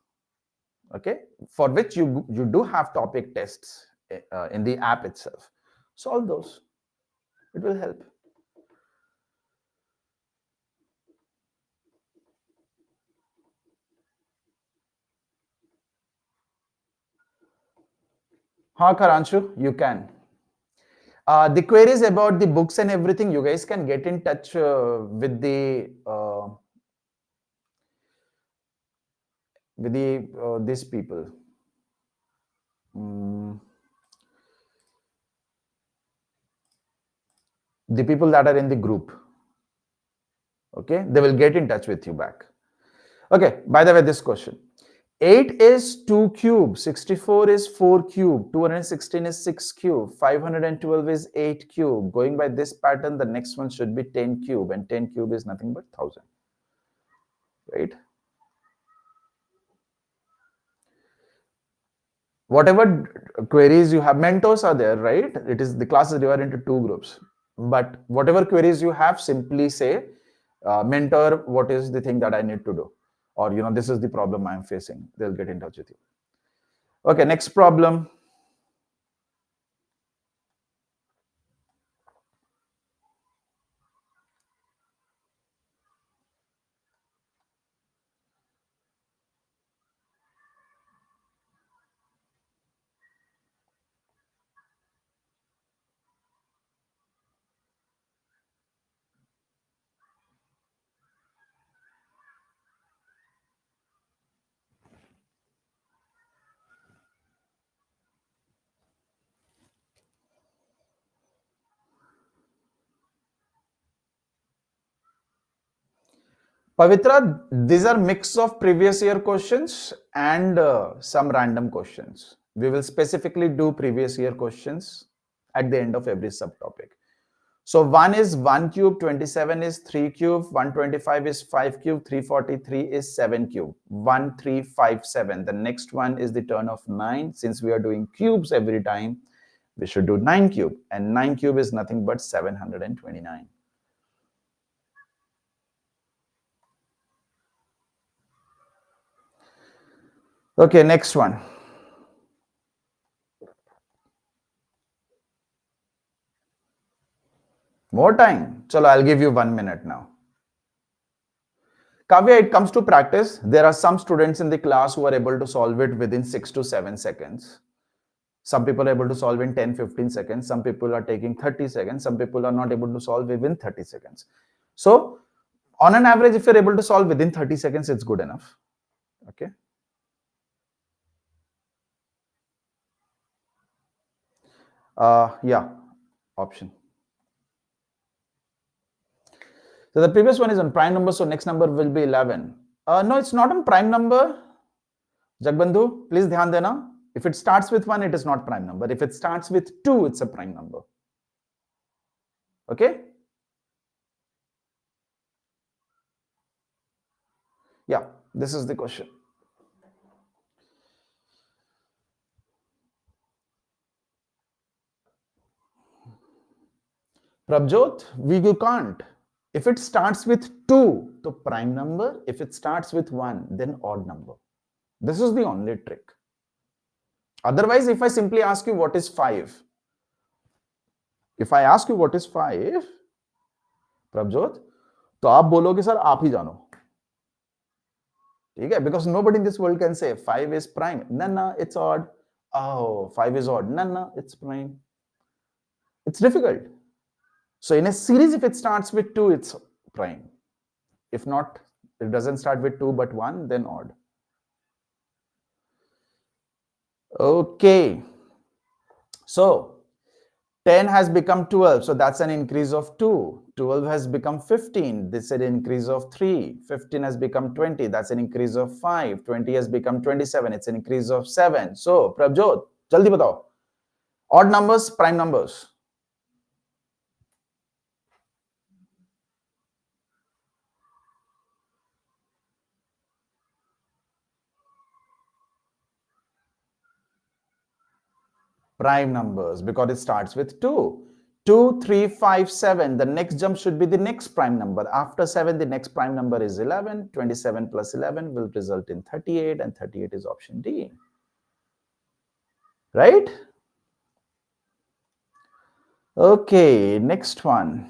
Okay, for which you do have topic tests in the app itself. Solve those. It will help. Karanshu, you can. The queries about the books and everything, you guys can get in touch with these people. The people that are in the group. Okay, they will get in touch with you back. Okay, by the way, this question. 8 is 2 cube, 64 is 4 cube, 216 is 6 cube, 512 is 8 cube. Going by this pattern, the next one should be 10 cube, and 10 cube is nothing but 1000. Right? Whatever queries you have, mentors are there, right? It is the class is divided into 2 groups. But whatever queries you have, simply say, mentor, what is the thing that I need to do? Or, this is the problem I'm facing. They'll get in touch with you. Okay, next problem. Pavitra, these are mix of previous year questions and some random questions. We will specifically do previous year questions at the end of every subtopic. So 1 is 1 cube, 27 is 3 cube, 125 is 5 cube, 343 is 7 cube, 1357. The next one is the turn of 9. Since we are doing cubes every time, we should do 9 cube, and 9 cube is nothing but 729. Okay, next one. More time? Chalo, I'll give you 1 minute now. Kavya, it comes to practice. There are some students in the class who are able to solve it within 6 to 7 seconds. Some people are able to solve in 10-15 seconds. Some people are taking 30 seconds. Some people are not able to solve within 30 seconds. So on an average, if you're able to solve within 30 seconds, it's good enough. Okay. Yeah, option. So the previous one is on prime number, so next number will be 11. No, it's not on prime number. Jagbandhu, please dhyan dena. If it starts with 1, it is not prime number. If it starts with 2, it's a prime number. Okay? Yeah, this is the question. Prabjot, you can't. If it starts with 2, the prime number. If it starts with 1, then odd number. This is the only trick. Otherwise, if I simply ask you what is 5, if I ask you what is 5, Prabjot, तो आप बोलोगे sir आप ही जानो. ठीक है? Because nobody in this world can say 5 is prime. No, it's odd. Oh, 5 is odd. No, it's prime. It's difficult. So in a series, if it starts with 2, it's prime. If not, it doesn't start with 2 but 1, then odd. Okay. So 10 has become 12. So that's an increase of 2. 12 has become 15. This is an increase of 3. 15 has become 20. That's an increase of 5. 20 has become 27. It's an increase of 7. So, Prabjot, jaldi batao. Odd numbers, prime numbers. Prime numbers, because it starts with 2. 2, 3, 5, 7. The next jump should be the next prime number. After 7, the next prime number is 11. 27 plus 11 will result in 38, and 38 is option D. Right? Okay, next one.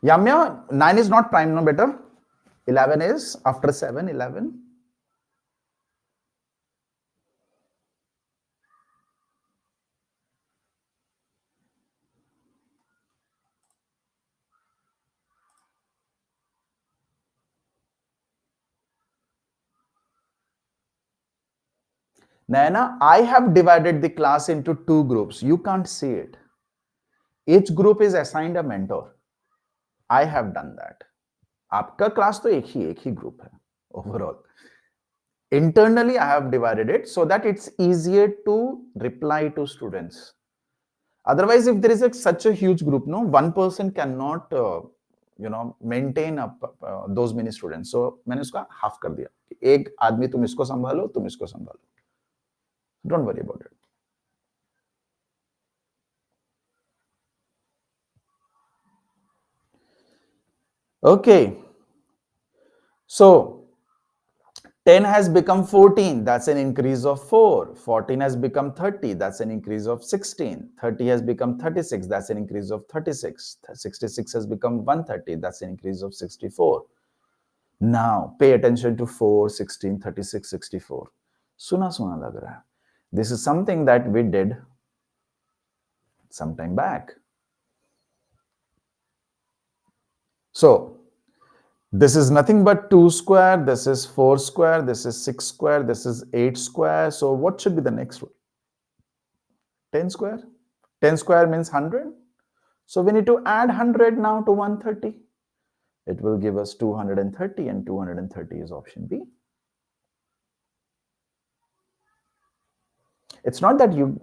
Yamya, 9 is not prime, no better. 11 is after 7, 11. Naina, I have divided the class into 2 groups. You can't see it. Each group is assigned a mentor. I have done that. आपका class तो एक ही group है overall. Internally, I have divided it so that it's easier to reply to students. Otherwise, if there is such a huge group, no, one person cannot, maintain those many students. So मैंने उसका half कर दिया. एक आदमी तुम इसको संभालो, तुम इसको संभालो. Don't worry about it. Okay. So 10 has become 14. That's an increase of 4. 14 has become 30. That's an increase of 16. 30 has become 36. That's an increase of 36. 66 has become 130. That's an increase of 64. Now, pay attention to 4, 16, 36, 64. Suna lag raha hai. This is something that we did some time back. So, this is nothing but 2 square, this is 4 square, this is 6 square, this is 8 square. So, what should be the next one? 10 square? 10 square means 100. So, we need to add 100 now to 130. It will give us 230, and 230 is option B. It's not that you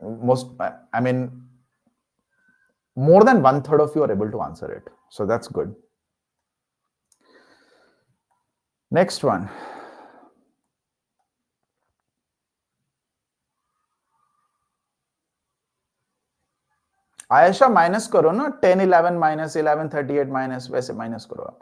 more than 1/3 of you are able to answer it. So that's good. Next one. Ayesha minus करो ना 10 11 minus 11 38 minus वैसे minus करो आप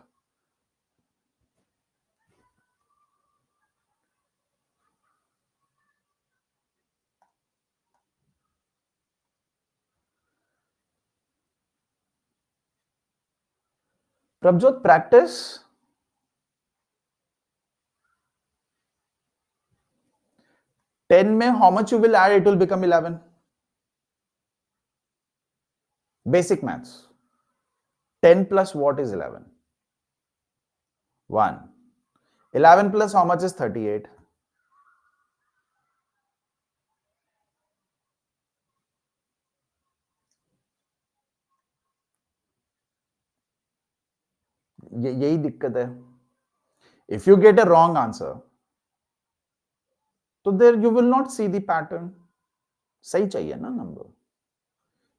Prabjot, practice. 10 mein how much you will add, it will become 11. Basic maths. 10 plus what is 11? 1. 11 plus how much is 38? यही दिक्कत है. If you get a wrong answer, तो there you will not see the pattern. सही चाहिए ना number.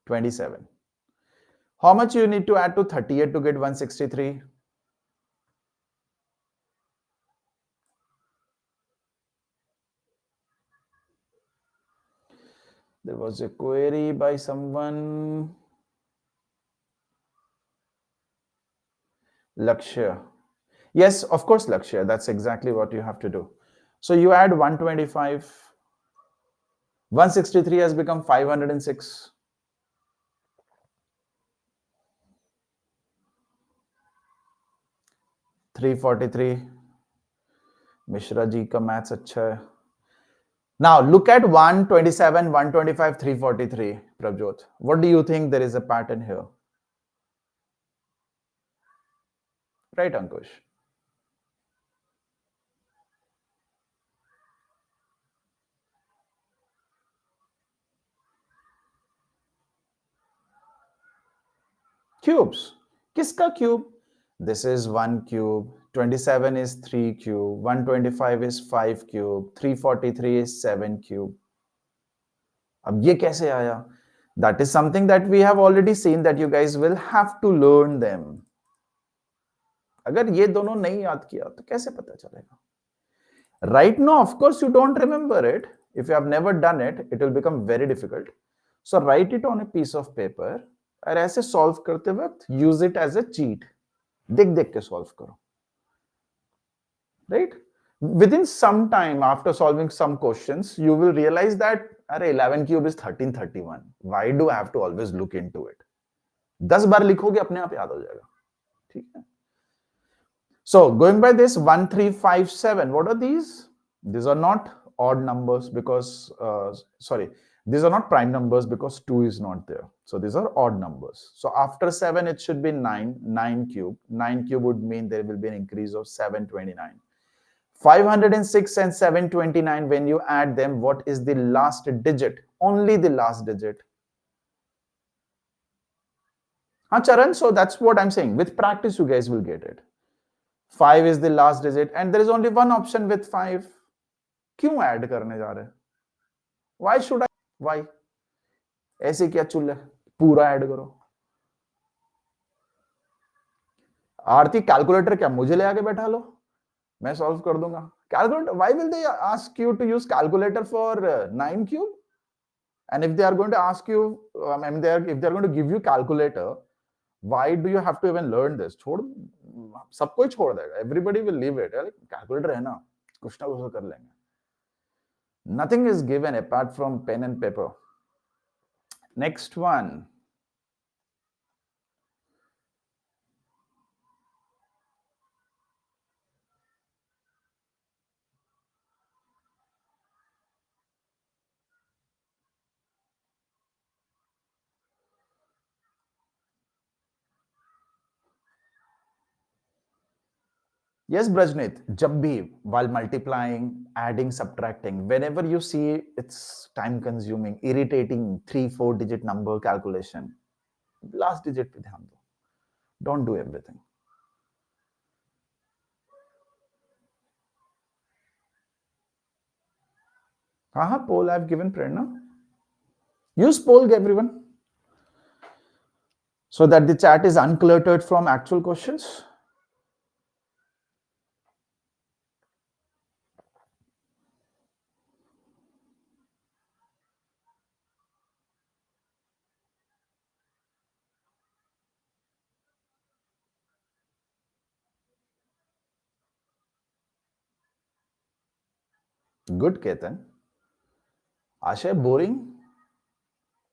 27. How much you need to add to 38 to get 163? There was a query by someone. Lakshya. Yes, of course, Lakshya. That's exactly what you have to do. So you add 125. 163 has become 506. 343. Mishra ji ka maths अच्छा है. Now look at 127, 125, 343. Prabjot, what do you think there is a pattern here? Right, Ankush? Cubes. Kiska cube? This is 1 cube. 27 is 3 cube. 125 is 5 cube. 343 is 7 cube. अब ये कैसे आया? That is something that we have already seen that you guys will have to learn them. अगर ये दोनों नहीं याद किया तो कैसे पता चलेगा? Right now, of course, you don't remember it. If you have never done it, it will become very difficult. So write it on a piece of paper और ऐसे solve करते वक्त use it as a cheat. देख देख के solve करो. Right? Within some time after solving some questions, you will realize that 11 cube is 1331. Why do I have to always look into it? 10 बार लिखोगे अपने आप याद हो जाएगा. ठीक है? So going by this 1357, what are these? These are not odd numbers because, these are not prime numbers because 2 is not there. So these are odd numbers. So after 7, it should be 9 cube. 9 cube would mean there will be an increase of 729. 506 and 729, when you add them, what is the last digit? Only the last digit. Charan, so that's what I'm saying. With practice, you guys will get it. 5 is the last digit and there is only one option with 5. क्यों add करने जा रहे? Why should I? Why? ऐसे क्या चुल है? पूरा add करो. आरती कैलकुलेटर क्या मुझे ले आके बैठा लो, मैं सॉल्व कर दूंगा. Calculator, why will they ask you to use calculator for 9 cube? And if they are going to ask you, if they are going to give you calculator, why do you have to even learn this? छोड़, सब कोई छोड़ देगा. Everybody will leave it. Calculator है ना, कुछ ना कुछ कर लेंगे. Nothing is given apart from pen and paper. Next one. Yes, Brajnit, jab bhi, while multiplying, adding, subtracting, whenever you see it's time consuming, irritating 3-4 digit number calculation, last digit pe dhyan do. Don't do everything. Poll I've given Prerna. Use poll, everyone, so that the chat is uncluttered from actual questions. Good, Ketan. Ashay, boring?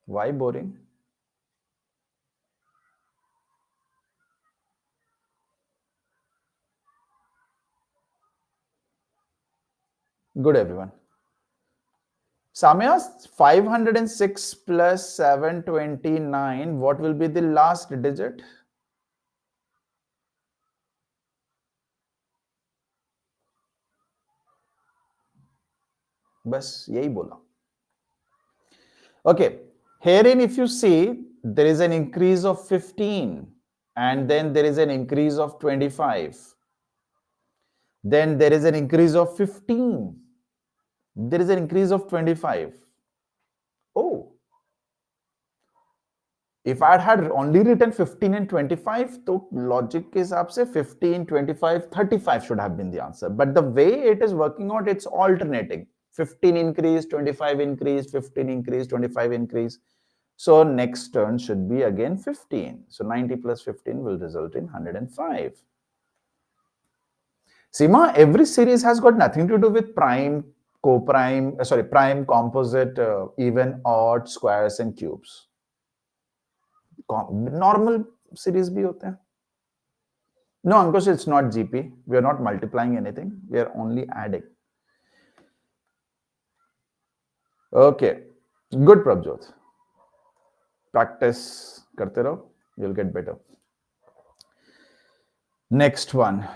Why boring? Good, everyone. Samya, 506 plus 729. What will be the last digit? बस यही बोला. Okay. Herein, if you see, there is an increase of 15, and then there is an increase of 25. Then there is an increase of 15. There is an increase of 25. Oh, if I had only written 15 and 25, so logic के हिसाब से 15, 25, 35 should have been the answer. But the way it is working out, it's alternating. 15 increase, 25 increase, 15 increase, 25 increase. So next turn should be again 15. So 90 plus 15 will result in 105. Seema, every series has got nothing to do with prime, co-prime, prime, composite, even, odd, squares and cubes. Normal series bhi hote hain. No, Ankush, it's not GP. We are not multiplying anything. We are only adding. Okay. Good, Prabjot. Practice karte raho. You'll get better. Next one.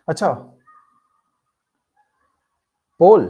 अच्छा, पोल.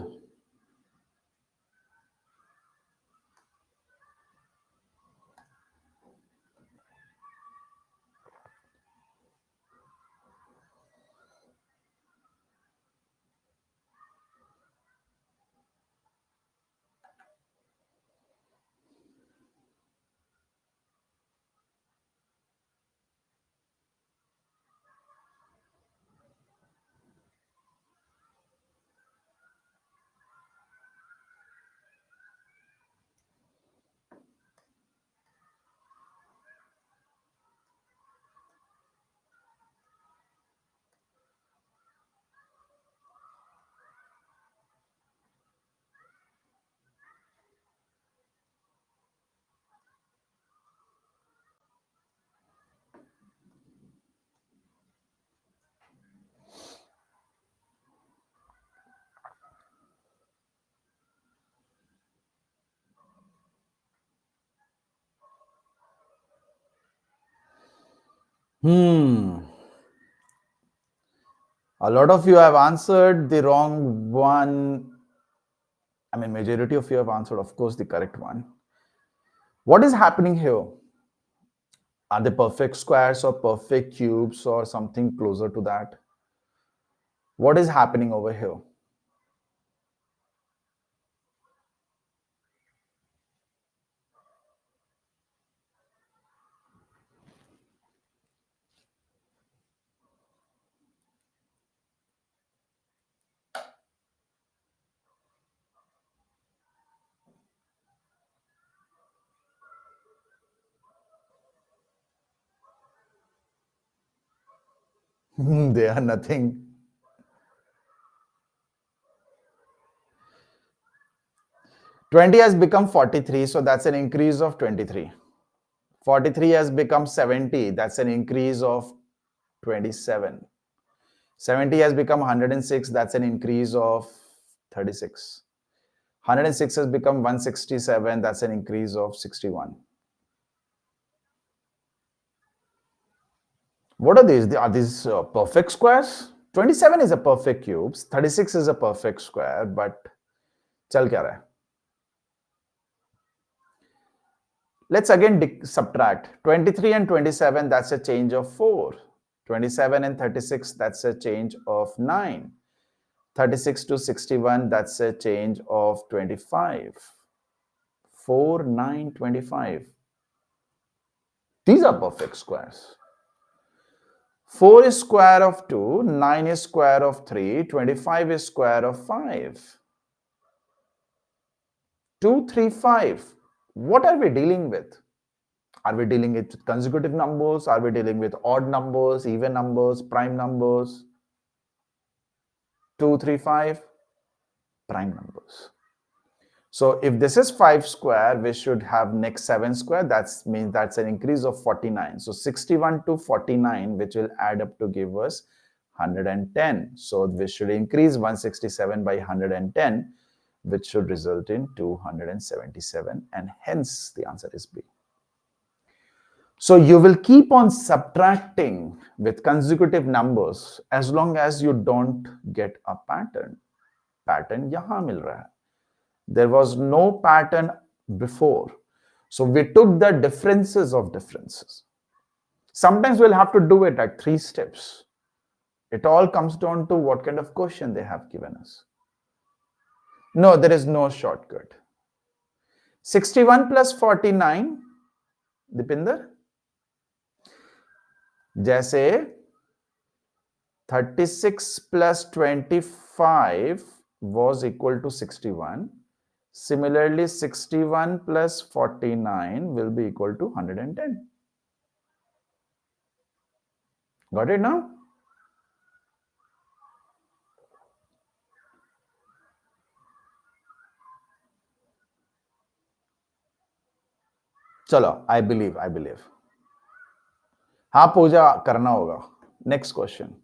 A lot of you have answered the wrong one. I mean, majority of you have answered, of course, the correct one. What is happening here? Are they perfect squares or perfect cubes or something closer to that? What is happening over here? They are nothing. $20 has become 43, so that's an increase of 23. 43 has become 70, that's an increase of 27. 70 has become 106. That's an increase of 36. 106 has become 167. That's an increase of 61. What are these? Are these perfect squares? 27 is a perfect cube. 36 is a perfect square. But chal kya raha hai? Let's again subtract. 23 and 27, that's a change of 4. 27 and 36, that's a change of 9. 36 to 61, that's a change of 25. 4, 9, 25. These are perfect squares. 4 is square of 2, 9 is square of 3, 25 is square of 5. 2, 3, 5. What are we dealing with? Are we dealing with consecutive numbers? Are we dealing with odd numbers, even numbers, prime numbers? 2, 3, 5, prime numbers. So if this is 5 square, we should have next 7 square. That means that's an increase of 49. So 61 to 49, which will add up to give us 110. So we should increase 167 by 110, which should result in 277. And hence the answer is B. So you will keep on subtracting with consecutive numbers as long as you don't get a pattern. Pattern yahan mil raha hai. There was no pattern before. So we took the differences of differences. Sometimes we'll have to do it at 3 steps. It all comes down to what kind of question they have given us. No, there is no shortcut. 61 plus 49, Dipinder? जैसे 36 plus 25 was equal to 61. Similarly, 61 plus 49 will be equal to 110. Got it now? Chalo, I believe. हाँ पूजा करना होगा. Next question.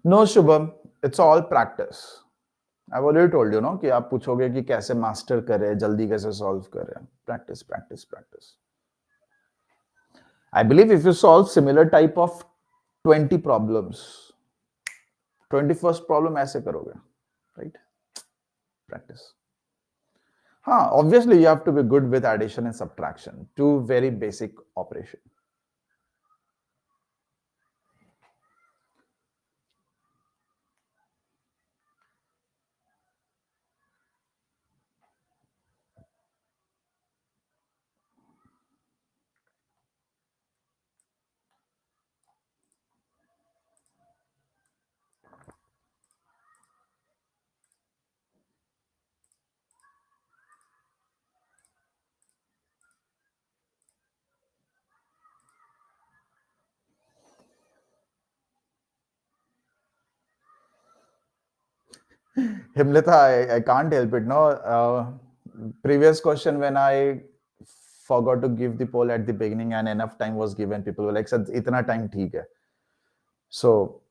No, Shubham, it's all practice. I've already told you, no, कि आप पूछोगे कि कैसे master करे, जल्दी कैसे solve करे. Practice. I believe if you solve similar type of 20 problems, 21st problem ऐसे करोगे, right? Practice. Obviously you have to be good with addition and subtraction, two very basic operations. Himlita, I can't help it. No, previous question when I forgot to give the poll at the beginning and enough time was given, people were like, "Sir, itna time theek hai." So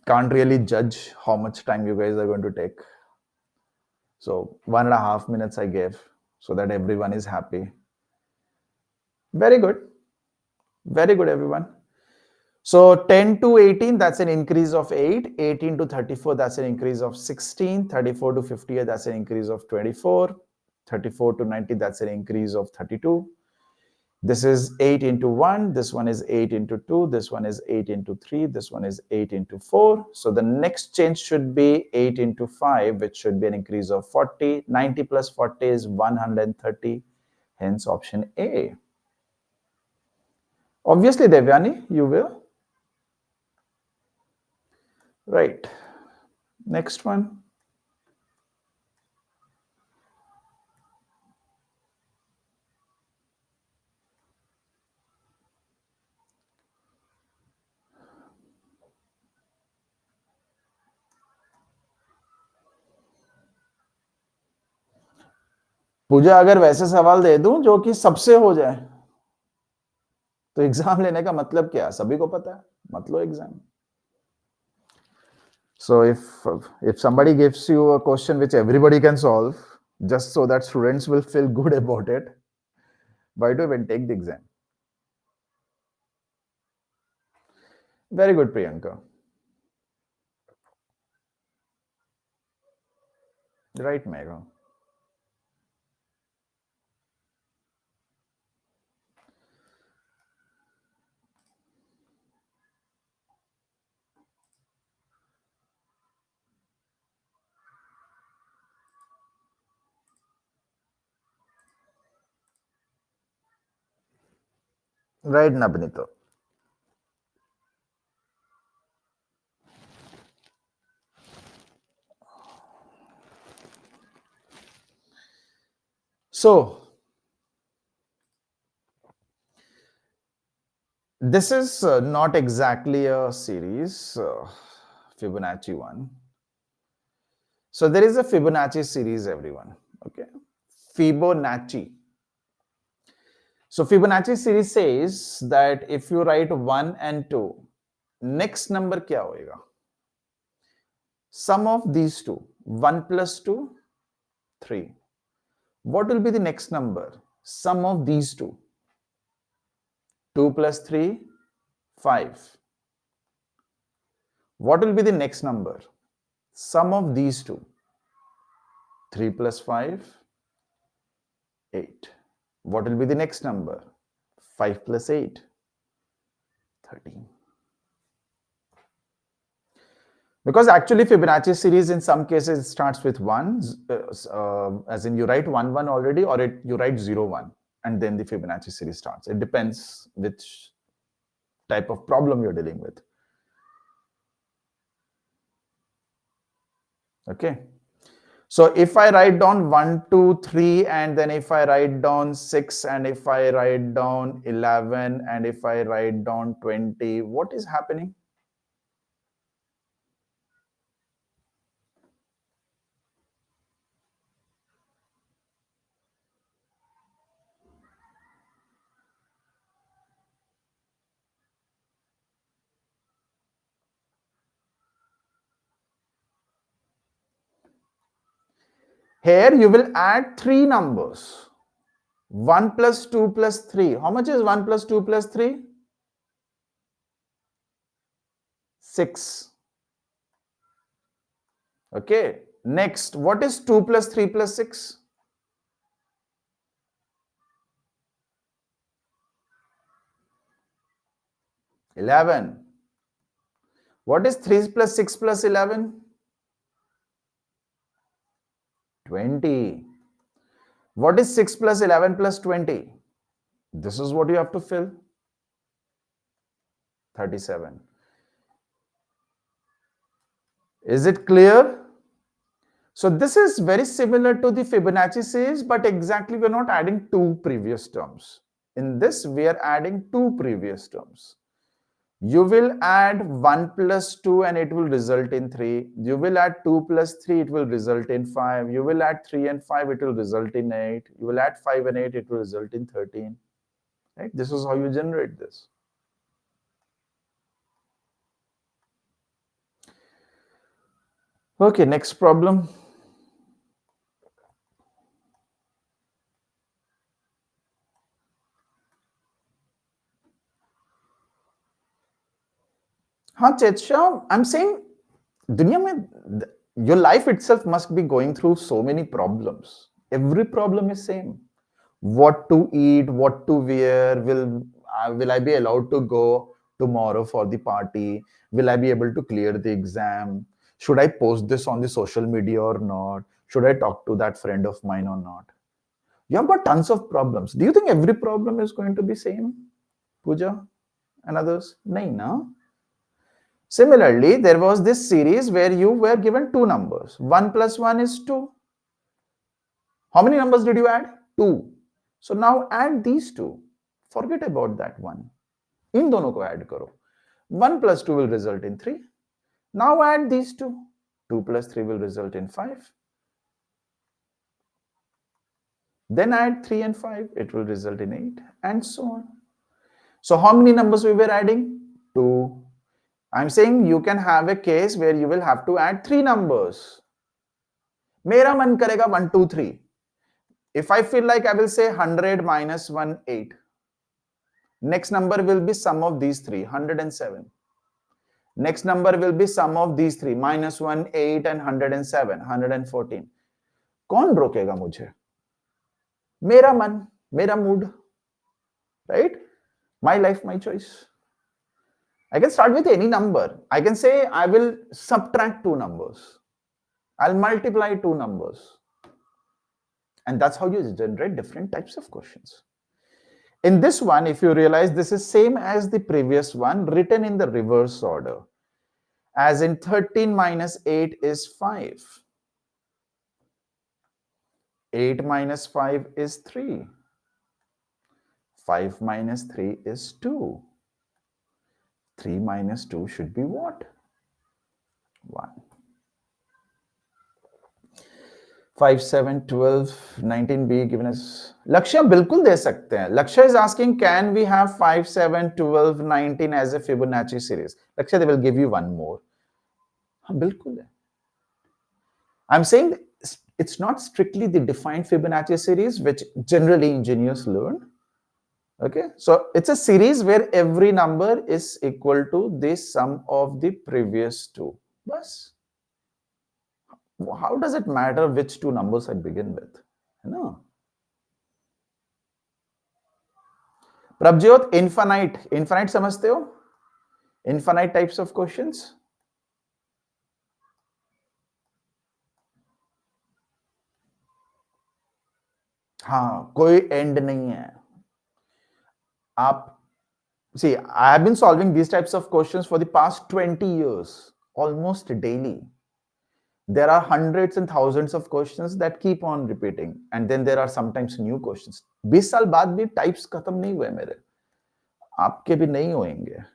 can't really judge how much time you guys are going to take. So 1.5 minutes I gave so that everyone is happy. Very good, everyone. So 10 to 18, that's an increase of 8. 18 to 34, that's an increase of 16. 34 to 58, that's an increase of 24. 34 to 90, that's an increase of 32. This is 8 into 1. This one is 8 into 2. This one is 8 into 3. This one is 8 into 4. So the next change should be 8 into 5, which should be an increase of 40. 90 plus 40 is 130. Hence option A. Obviously, Devyani, you will. Right. Next one. पूजा अगर वैसे सवाल दे दूं जो कि सबसे हो जाए तो एग्जाम लेने का मतलब क्या? सभी को पता है, मत लो exam. So if somebody gives you a question which everybody can solve, just so that students will feel good about it, why do you even take the exam? Very good, Priyanka. Right, Megha. Right, Nabnito. So this is not exactly a series, Fibonacci one. So there is a Fibonacci series, everyone. Okay, Fibonacci. So Fibonacci series says that if you write 1 and 2, next number क्या होएगा? Sum of these two, 1 plus 2, 3. What will be the next number? Sum of these two, 2 plus 3, 5. What will be the next number? Sum of these two, 3 plus 5, 8. What will be the next number? 5 plus 8, 13. Because actually Fibonacci series in some cases starts with 1, as in you write 1, 1 already, or you write 0, 1, and then the Fibonacci series starts. It depends which type of problem you're dealing with. Okay. So if I write down 1, 2, 3, and then if I write down 6, and if I write down 11, and if I write down 20, what is happening? Here you will add 3 numbers. 1 plus 2 plus 3. How much is 1 plus 2 plus 3? 6. Okay. Next, what is 2 plus 3 plus 6? 11. What is 3 plus 6 plus 11? 20. What is 6 plus 11 plus 20? This is what you have to fill. 37. Is it clear? So this is very similar to the Fibonacci series, but exactly we're not adding 2 previous terms. In this, we are adding 2 previous terms. You will add 1 plus 2 and it will result in 3. You will add 2 plus 3, it will result in 5. You will add 3 and 5, it will result in 8. You will add 5 and 8, it will result in 13. Right? This is how you generate this. Okay, next problem. हाँ चेतशा, I'm saying दुनिया में your life itself must be going through so many problems. Every problem is same. What to eat, what to wear, will I be allowed to go tomorrow for the party? Will I be able to clear the exam? Should I post this on the social media or not? Should I talk to that friend of mine or not? You have got tons of problems. Do you think every problem is going to be same, Pooja? and others? Nahi na. Similarly, there was this series where you were given two numbers. 1 plus 1 is 2. How many numbers did you add? 2. So now add these two. Forget about that one. In dono ko add karo. 1 plus 2 will result in 3. Now add these two. 2 plus 3 will result in 5. Then add 3 and 5. It will result in 8 and so on. So how many numbers we were adding? 2. I'm saying you can have a case where you will have to add 3 numbers. Mera man karega 1, 2, 3. If I feel like I will say 100 minus 1, 8. Next number will be sum of these three, 107. Next number will be sum of these three, minus 1, 8 and 107, 114. कौन रोकेगा मुझे? मेरा मन, मेरा mood, right? My life, my choice. I can start with any number. I can say I will subtract 2 numbers. I'll multiply 2 numbers. And that's how you generate different types of questions. In this one, if you realize, this is same as the previous one, written in the reverse order. As in 13 minus 8 is 5. 8 minus 5 is 3. 5 minus 3 is 2. 3 minus 2 should be what? 1. 5, 7, 12, 19b given as Lakshya bilkul de sakte hain. Lakshya is asking, can we have 5, 7, 12, 19 as a Fibonacci series? Lakshya, they will give you one more. Bilkul hai. I'm saying it's not strictly the defined Fibonacci series, which generally engineers learn. Okay, so it's a series where every number is equal to the sum of the previous two. Bas. How does it matter which two numbers I begin with? No. Prabjyot, infinite समझते हो? Infinite types of questions? हाँ, कोई end नहीं है. See, I have been solving these types of questions for the past 20 years, almost daily. There are hundreds and thousands of questions that keep on repeating, and then there are sometimes new questions. 20 साल बाद भी types खत्म नहीं हुए मेरे, आपके भी नहीं होंगे.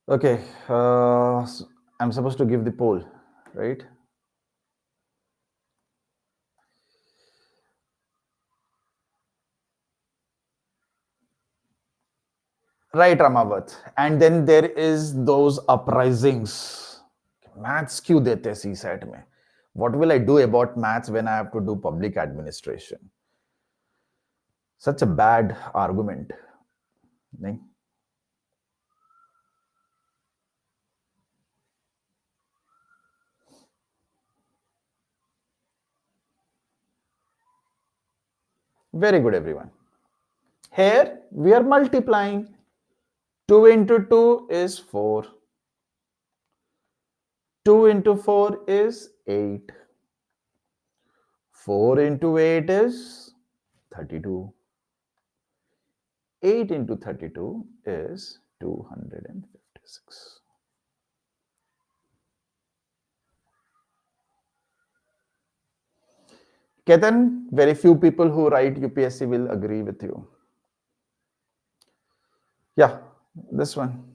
Okay, I'm supposed to give the poll, right? Right, Ramavat. And then there is those uprisings. Maths क्यों देते CSAT में? What will I do about maths when I have to do public administration? Such a bad argument. नहीं? Very good, everyone. Here we are multiplying. 2 into 2 is 4. 2 into 4 is 8. 4 into 8 is 32. 8 into 32 is 256. Ketan, very few people who write UPSC will agree with you. Yeah, this one.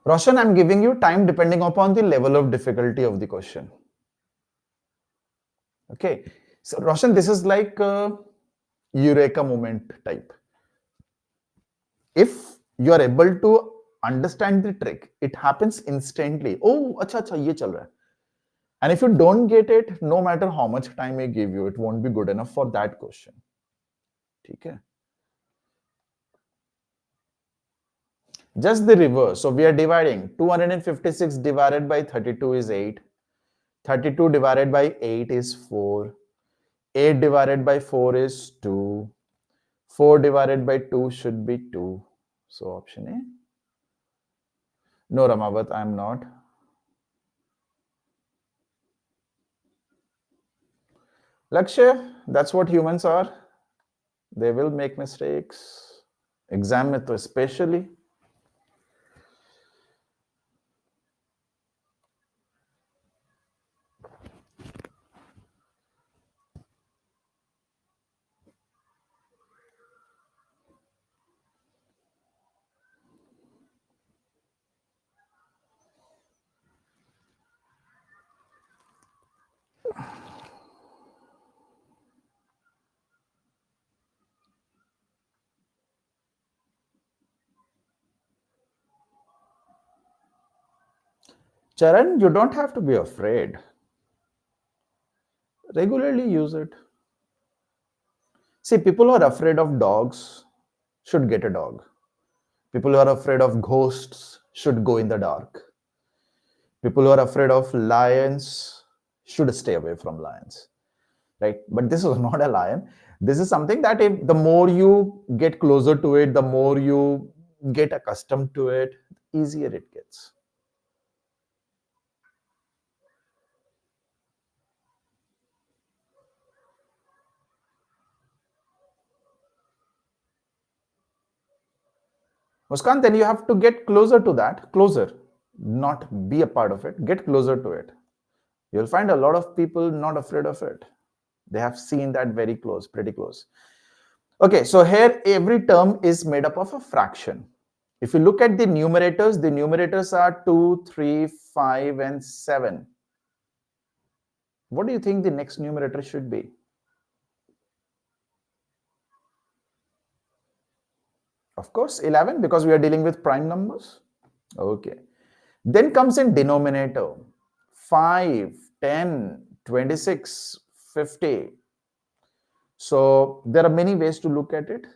Roshan, I'm giving you time depending upon the level of difficulty of the question. Okay, so Roshan, this is like a eureka moment type. If you are able to understand the trick, it happens instantly. Oh, acha, ye chal raha hai. And if you don't get it, no matter how much time I give you, it won't be good enough for that question. Okay. Just the reverse. So we are dividing. 256 divided by 32 is 8. 32 divided by 8 is 4. 8 divided by 4 is 2. 4 divided by 2 should be 2. So option A. No, Ramavat, I am not. Lakshya, that's what humans are. They will make mistakes. Exam में तो especially. Charan, you don't have to be afraid. Regularly use it. See, people who are afraid of dogs should get a dog. People who are afraid of ghosts should go in the dark. People who are afraid of lions should stay away from lions. Right? But this is not a lion. This is something that if the more you get closer to it, the more you get accustomed to it, the easier it gets. Muskan, then you have to get closer to that, closer, not be a part of it, get closer to it. You'll find a lot of people not afraid of it. They have seen that very close, pretty close. Okay, so here every term is made up of a fraction. If you look at the numerators are 2, 3, 5, and 7. What do you think the next numerator should be? Of course, 11, because we are dealing with prime numbers. Okay. Then comes in denominator 5, 10, 26, 50. So there are many ways to look at it.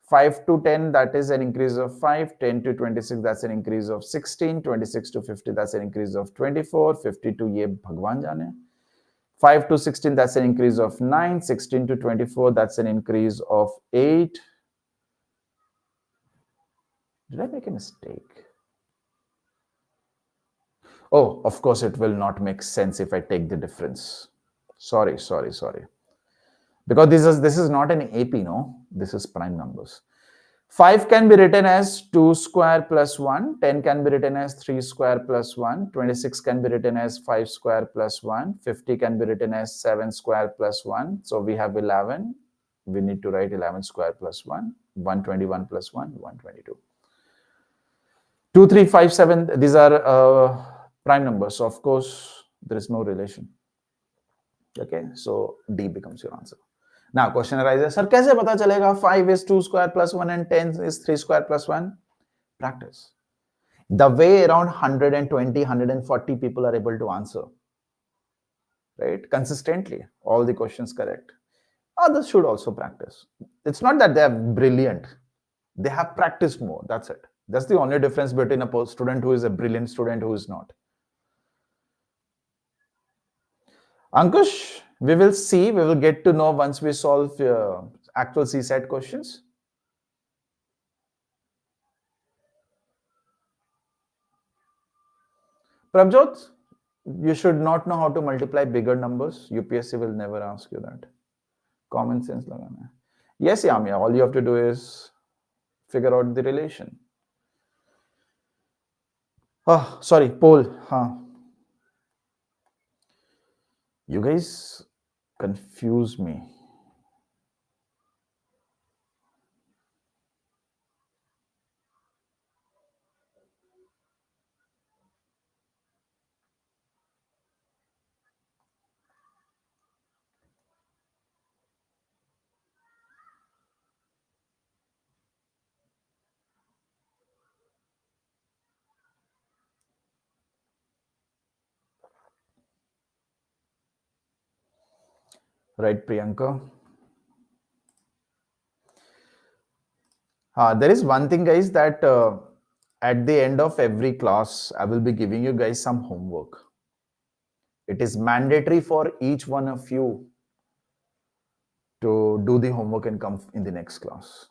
5 to 10, that is an increase of 5. 10 to 26, that's an increase of 16. 26 to 50, that's an increase of 24. 50 to ye Bhagwan jane. 5 to 16, that's an increase of 9. 16 to 24, that's an increase of 8. Did I make a mistake? Oh, of course, it will not make sense if I take the difference. Sorry. Because this is not an AP, no? This is prime numbers. 5 can be written as 2 square plus 1. 10 can be written as 3 square plus 1. 26 can be written as 5 square plus 1. 50 can be written as 7 square plus 1. So we have 11. We need to write 11 square plus 1. 121 plus 1, 122. 2, 3, 5, 7, these are prime numbers. So of course, there is no relation. Okay, so D becomes your answer. Now, question arises, sir, कैसे पता चलेगा 5 is 2 square plus 1 and 10 is 3 square plus 1? Practice. The way around 120, 140 people are able to answer, right? Consistently, all the questions correct. Others should also practice. It's not that they are brilliant. They have practiced more. That's it. That's the only difference between a student who is a brilliant student who is not. Ankush, we will see. We will get to know once we solve actual CSAT questions. Prabjot, you should not know how to multiply bigger numbers. UPSC will never ask you that. Common sense lagana hai. Yes, Yamya, all you have to do is figure out the relation. Oh, sorry, Paul. Huh. You guys confuse me. Right, Priyanka? There is one thing, guys, that at the end of every class, I will be giving you guys some homework. It is mandatory for each one of you. to do the homework and come in the next class.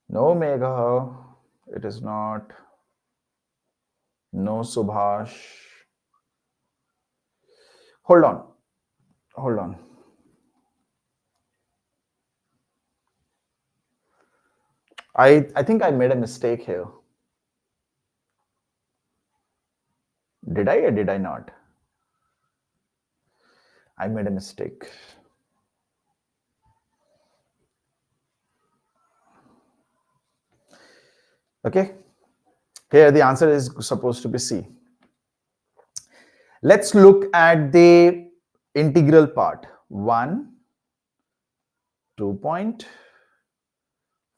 No Megha, it is not. No Subhash. Hold on, hold on. I think I made a mistake here. Did I or did I not? I made a mistake. Okay. Here the answer is supposed to be C. Let's look at the integral part. 1, 2 point,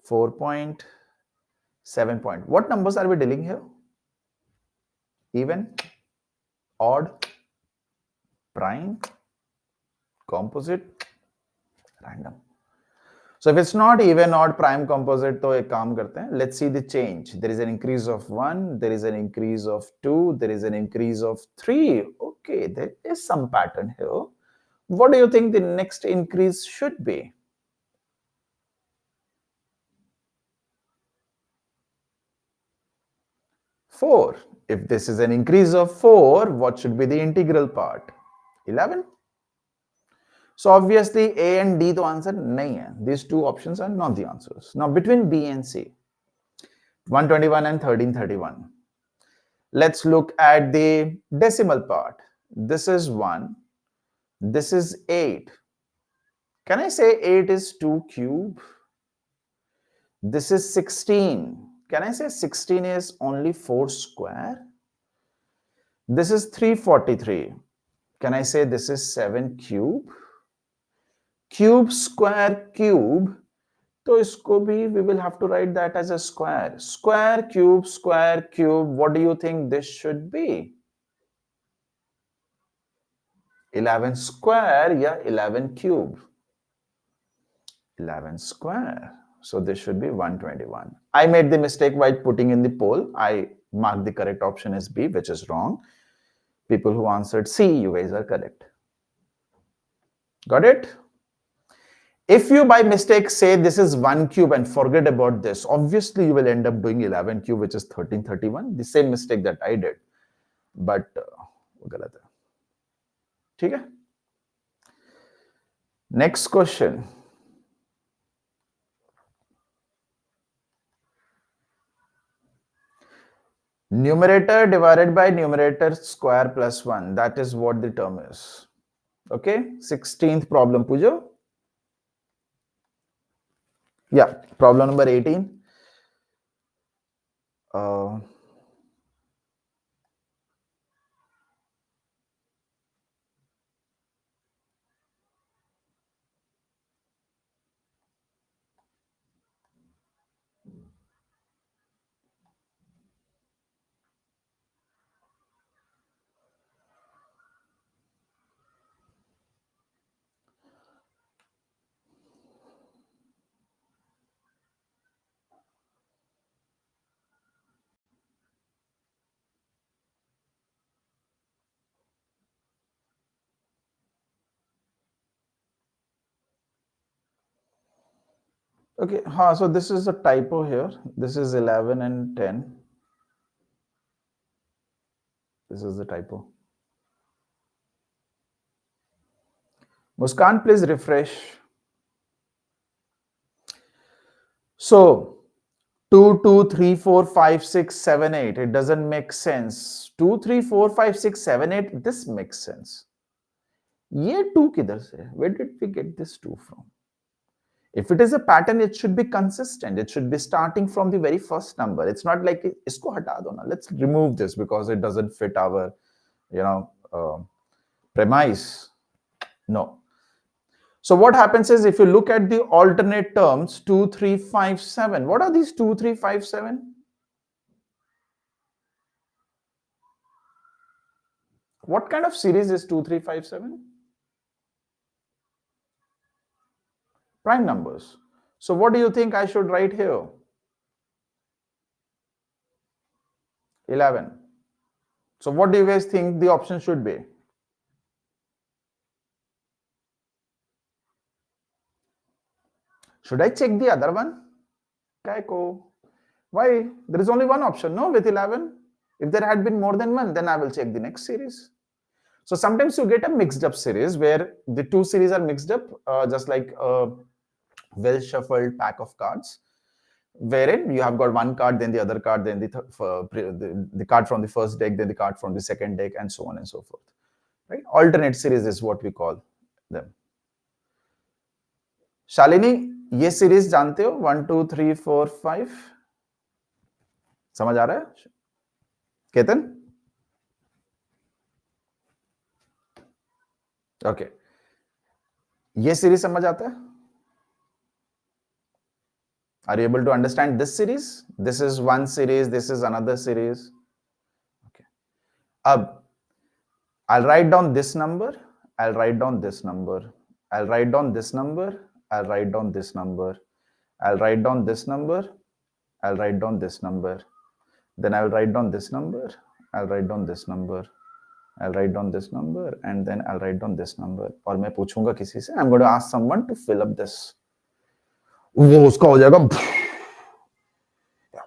4 point, 7 point. What numbers are we dealing here? Even, odd, prime, composite, random. So if it's not even, odd, prime, composite, तो एक काम करते हैं. Let's see the change. There is an increase of 1, there is an increase of 2, there is an increase of 3. Okay, there is some pattern here. What do you think the next increase should be? 4. If this is an increase of 4, what should be the integral part? 11. So obviously A and D the answer nahi hai. These two options are not the answers. Now between B and C, 121 and 1331. Let's look at the decimal part. This is 1. This is 8. Can I say 8 is 2 cube? This is 16. Can I say 16 is only 4 square? This is 343. Can I say this is 7 cube? Cube, square, cube. So isko bhi, we will have to write that as a square. Square, cube, what do you think this should be? 11 square, yeah, 11 cube. 11 square. So this should be 121. I made the mistake while putting in the poll. I marked the correct option as B, which is wrong. People who answered C, you guys are correct. Got it? If you by mistake say this is 1 cube and forget about this, obviously you will end up doing 11 cube, which is 1331. The same mistake that I did. But galat hai. ठीक है? Next question. Numerator divided by numerator square plus 1. That is what the term is. Okay? 16th problem, Pujo. Yeah, problem number 18. Okay, so this is a typo here. This is 11 and 10. This is the typo. Muskan, please refresh. So 2, 2, 3, 4, 5, 6, 7, 8. It doesn't make sense. 2, 3, 4, 5, 6, 7, 8. This makes sense. ये 2 किधर से? Where did we get this 2 from? If it is a pattern, it should be consistent. It should be starting from the very first number. It's not like isko hata do na. Let's remove this because it doesn't fit our, premise. No. So what happens is if you look at the alternate terms, 2, 3, 5, 7. What are these 2, 3, 5, 7? What kind of series is 2, 3, 5, 7? Prime numbers. So what do you think I should write here? 11. So what do you guys think the option should be? Should I check the other one? Kaiko. Why? There is only one option, no, with 11. If there had been more than one, then I will check the next series. So sometimes you get a mixed up series where the two series are mixed up, just like a well shuffled pack of cards, wherein you have got one card, then the other card, then the card from the first deck, then the card from the second deck, and so on and so forth. Right? Alternate series is what we call them. Shalini, ये series जानते हो? 1 2 3 4 5 समझ आ रहा है? Ketan? Okay, ये series समझ आता है? Are you able to understand this series? This is one series, this is another series. Okay. I'll write down this number, I'll write down this number, I'll write down this number, I'll write down this number, I'll write down this number, I'll write down this number, then I'll write down this number, I'll write down this number, I'll write down this number, and then I'll write down this number. और मैं पूछूंगा किसी से, I'm going to ask someone to fill up this. वो उसका हो जाएगा.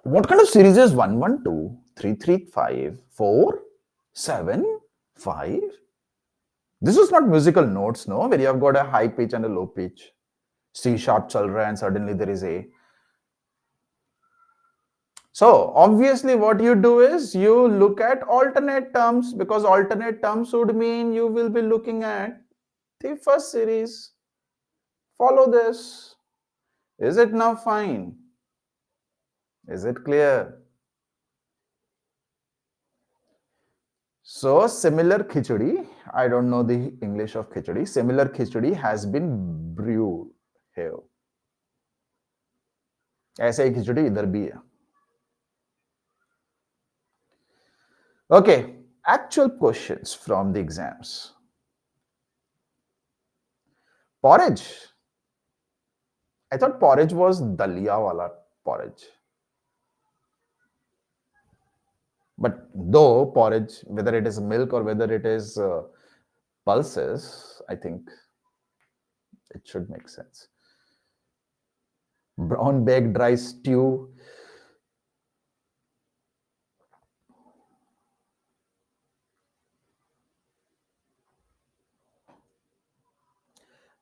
What kind of series is 1 1 2 3 3 5 4 7 5? This is not musical notes, no, where you have got a high pitch and a low pitch. C sharp chal raha and suddenly there is A. So obviously what you do is you look at alternate terms, because alternate terms would mean you will be looking at the first series. Follow this. Is it now fine? Is it clear? So similar khichdi, I don't know the English of khichdi, similar khichdi has been brewed here. ऐसे ही खिचड़ी इधर भी है. Okay, actual questions from the exams. Porridge. I thought porridge was dalia wala porridge. But though porridge, whether it is milk or whether it is pulses, I think it should make sense. Brown baked rice stew.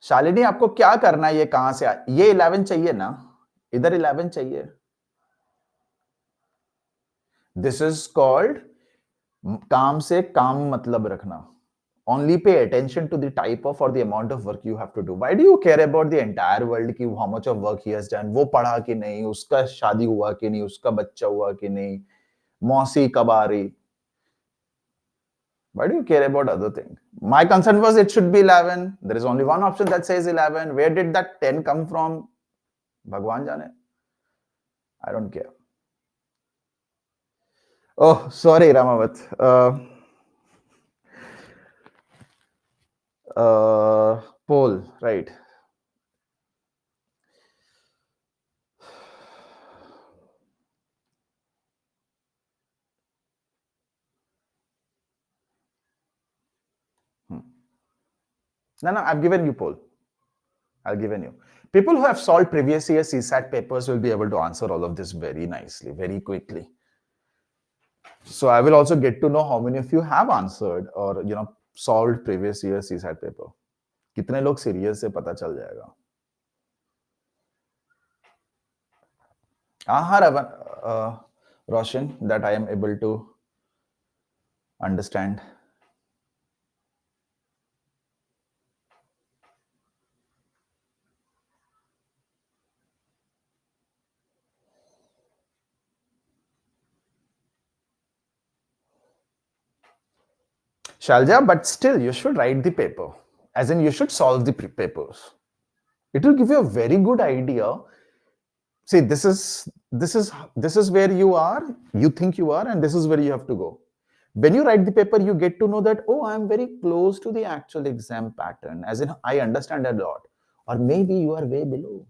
Shalini, आपको क्या करना है? ये कहां से ये 11 चाहिए ना? इधर 11 चाहिए. दिस इज कॉल्ड काम से काम मतलब रखना. Only pay attention to the type of or the amount of work you have to do. Why do you care about the entire world ki how much of work he has done? वो पढ़ा कि नहीं, उसका शादी हुआ कि नहीं, उसका बच्चा हुआ कि नहीं, मौसी कब आ रही? Why do you care about other things? My concern was it should be 11. There is only one option that says 11. Where did that 10 come from? Bhagwan jane. I don't care. Oh, sorry, Ramavat. Poll, right. No, I've given you poll. I've given you. People who have solved previous year CSAT papers will be able to answer all of this very nicely, very quickly. So I will also get to know how many of you have answered or solved previous year CSAT paper. कितने लोग serious से पता चल जाएगा. हाँ, Roshan, that I am able to understand. Shalja, but still you should write the paper. As in you should solve the papers. It will give you a very good idea. See, this is where you are, you think you are, and this is where you have to go. When you write the paper, you get to know that, oh, I'm very close to the actual exam pattern, as in I understand a lot. Or maybe you are way below.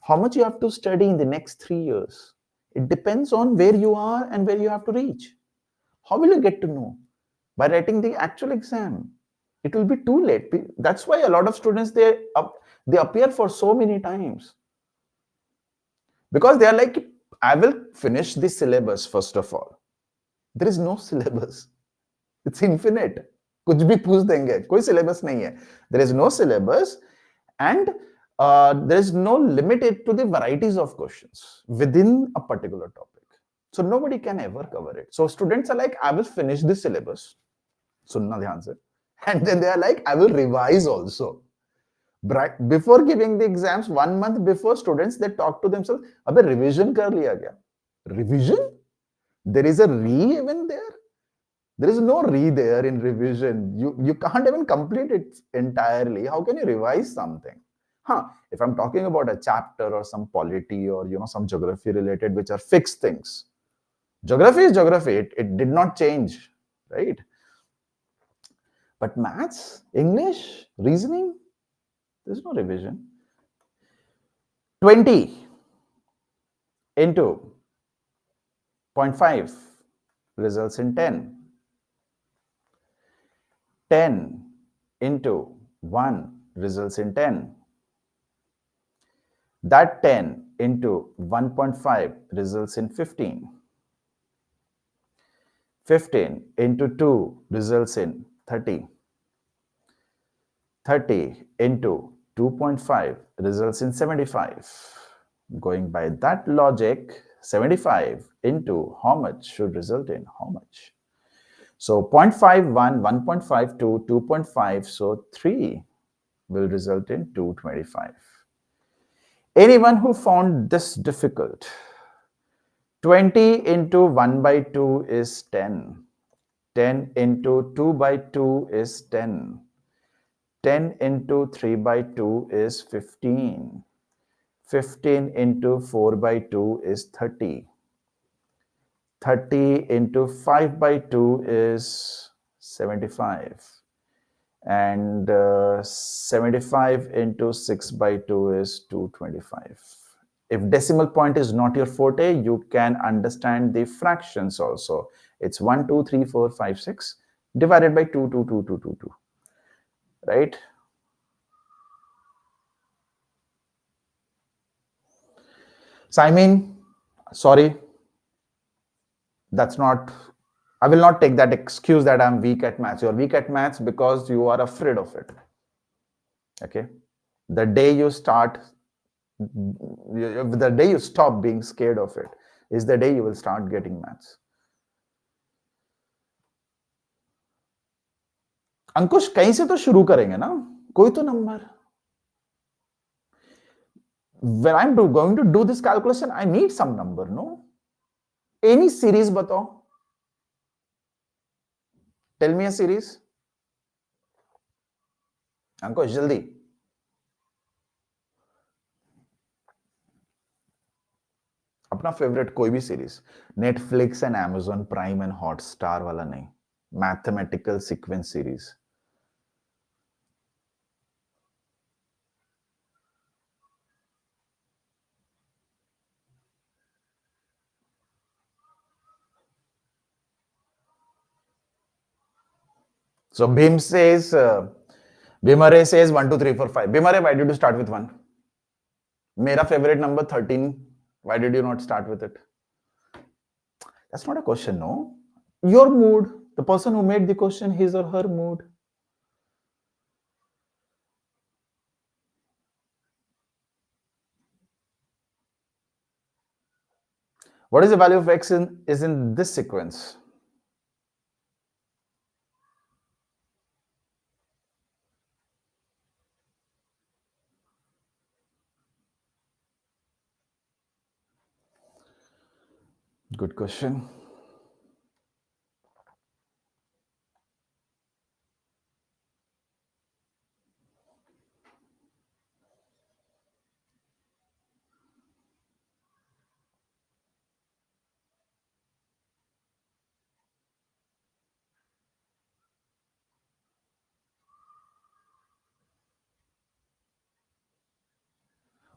How much you have to study in the next 3 years? It depends on where you are and where you have to reach. How will you get to know? By writing the actual exam. It will be too late. That's why a lot of students they appear for so many times, because they are like, I will finish the syllabus first of all. There is no syllabus. It's infinite. कुछ भी पूछ देंगे, कोई syllabus नहीं है. There is no syllabus, and there is no limit to the varieties of questions within a particular topic. So nobody can ever cover it. So students are like, I will finish this syllabus. सुनना ध्यान से. And then they are like, I will revise also. Before giving the exams, 1 month before, students they talk to themselves, अबे revision कर लिया क्या? Revision? There is a re even there? There is no re there in revision. You can't even complete it entirely. How can you revise something? Huh? If I'm talking about a chapter or some polity or some geography related, which are fixed things. Geography is geography. It did not change, right? But maths, English, reasoning, there's no revision. 20 into 0.5 results in 10. 10 into 1 results in 10. That 10 into 1.5 results in 15. 15 into 2 results in 30. 30 into 2.5 results in 75. Going by that logic, 75 into how much should result in how much? So 0.51, 1.52, 2.5, so 3 will result in 225. Anyone who found this difficult, 20 into 1 by 2 is 10. 10 into 2 by 2 is 10. 10 into 3 by 2 is 15. 15 into 4 by 2 is 30. 30 into 5 by 2 is 75. And 75 into 6 by 2 is 225. If decimal point is not your forte, you can understand the fractions also. It's 1, 2, 3, 4, 5, 6 divided by 2, 2, 2, 2, 2, 2. Right? So I mean, sorry, that's not, I will not take that excuse that I'm weak at maths. You're weak at maths because you are afraid of it. Okay? The day you start, the day you stop being scared of it is the day you will start getting maths. अंकुश कहीं से तो शुरू करेंगे ना, कोई तो number. When I'm going to do this calculation, I need some number, no? Any series बताओ. Tell me a series. अंकुश जल्दी. अपना फेवरेट कोई भी series. Netflix and Amazon prime and Hotstar वाला नहीं. Mathematical sequence series. So Bhimare says 1, 2, 3, 4, 5. Bhimare, why did you start with 1? Mera favorite number 13. Why did you not start with it? That's not a question, no. Your mood. The person who made the question, his or her mood. What is the value of x is in this sequence? Good question.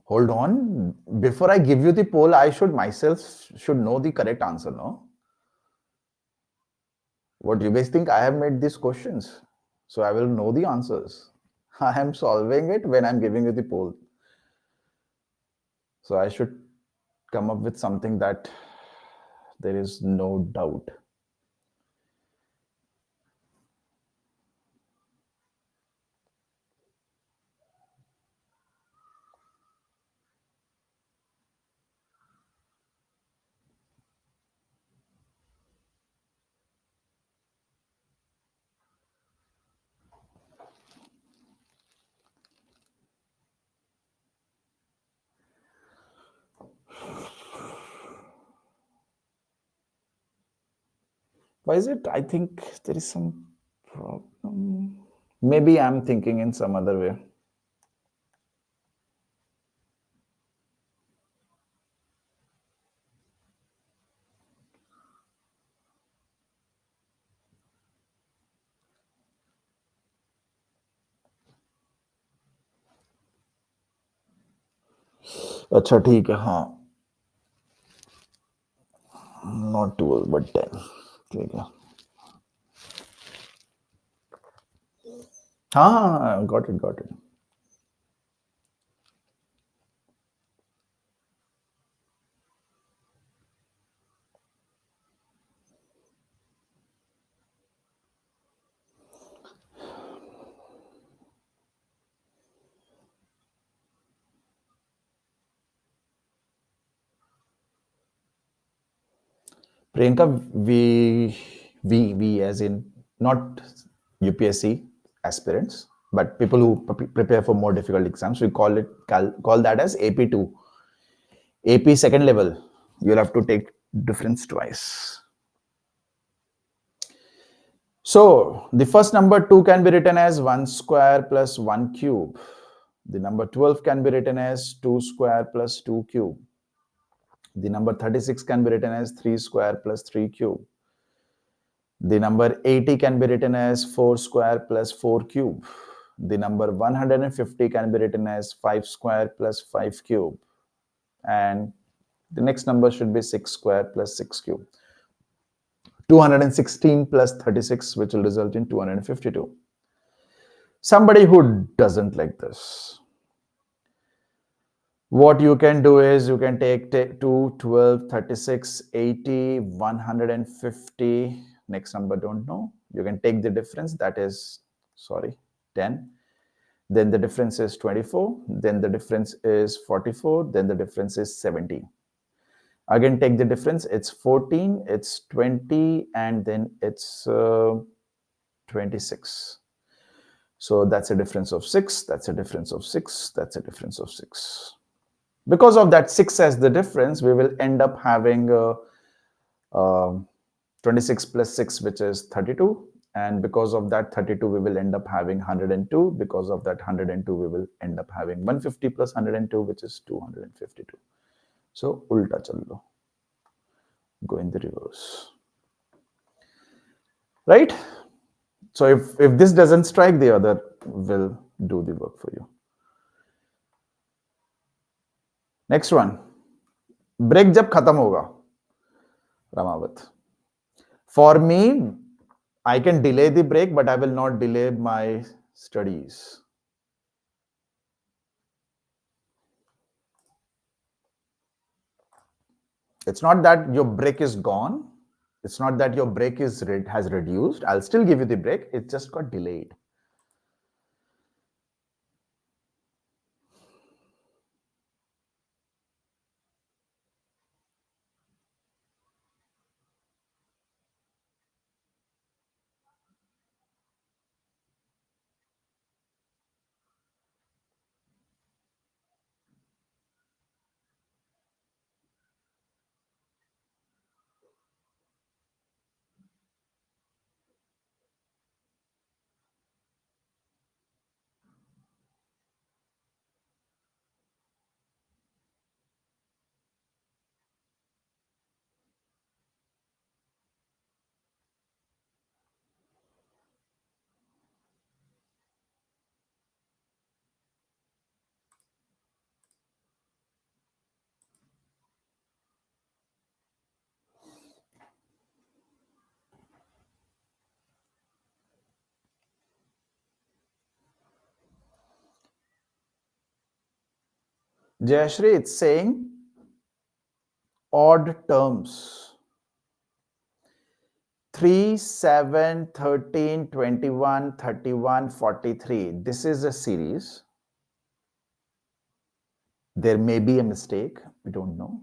Hold on. Before I give you the poll, I should myself should know the correct answer, no? What you guys think? I have made these questions, so I will know the answers. I am solving it when I'm giving you the poll. So I should come up with something that there is no doubt. Why is it? I think there is some problem. Maybe I'm thinking in some other way. अच्छा ठीक है हाँ not 12 but 10 ठीक है हाँ हाँ got it Priyanka, we as in not UPSC aspirants, but people who prepare for more difficult exams, we call that as AP2, AP second level. You'll have to take difference twice. So the first number 2 can be written as 1 square plus 1 cube. The number 12 can be written as 2 square plus 2 cube. The number 36 can be written as 3 square plus 3 cube. The number 80 can be written as 4 square plus 4 cube. The number 150 can be written as 5 square plus 5 cube. And the next number should be 6 square plus 6 cube. 216 plus 36, which will result in 252. Somebody who doesn't like this, what you can do is you can take 2, 12, 36, 80, 150. Next number, don't know. You can take the difference, that is, sorry, 10. Then the difference is 24. Then the difference is 44. Then the difference is 70. Again, take the difference. It's 14, it's 20, and then it's 26. So that's a difference of 6. That's a difference of 6. That's a difference of 6. Because of that 6 as the difference, we will end up having 26 plus 6, which is 32. And because of that 32, we will end up having 102. Because of that 102, we will end up having 150 plus 102, which is 252. So, ulta challo. Go in the reverse. Right? So, if this doesn't strike, the other will do the work for you. Next one. Break jab khatam hoga. Ramawat. For me, I can delay the break, but I will not delay my studies. It's not that your break is gone. It's not that your break has reduced. I'll still give you the break. It just got delayed. Jayashri, it's saying odd terms. 3, 7, 13, 21, 31, 43. This is a series. There may be a mistake. We don't know.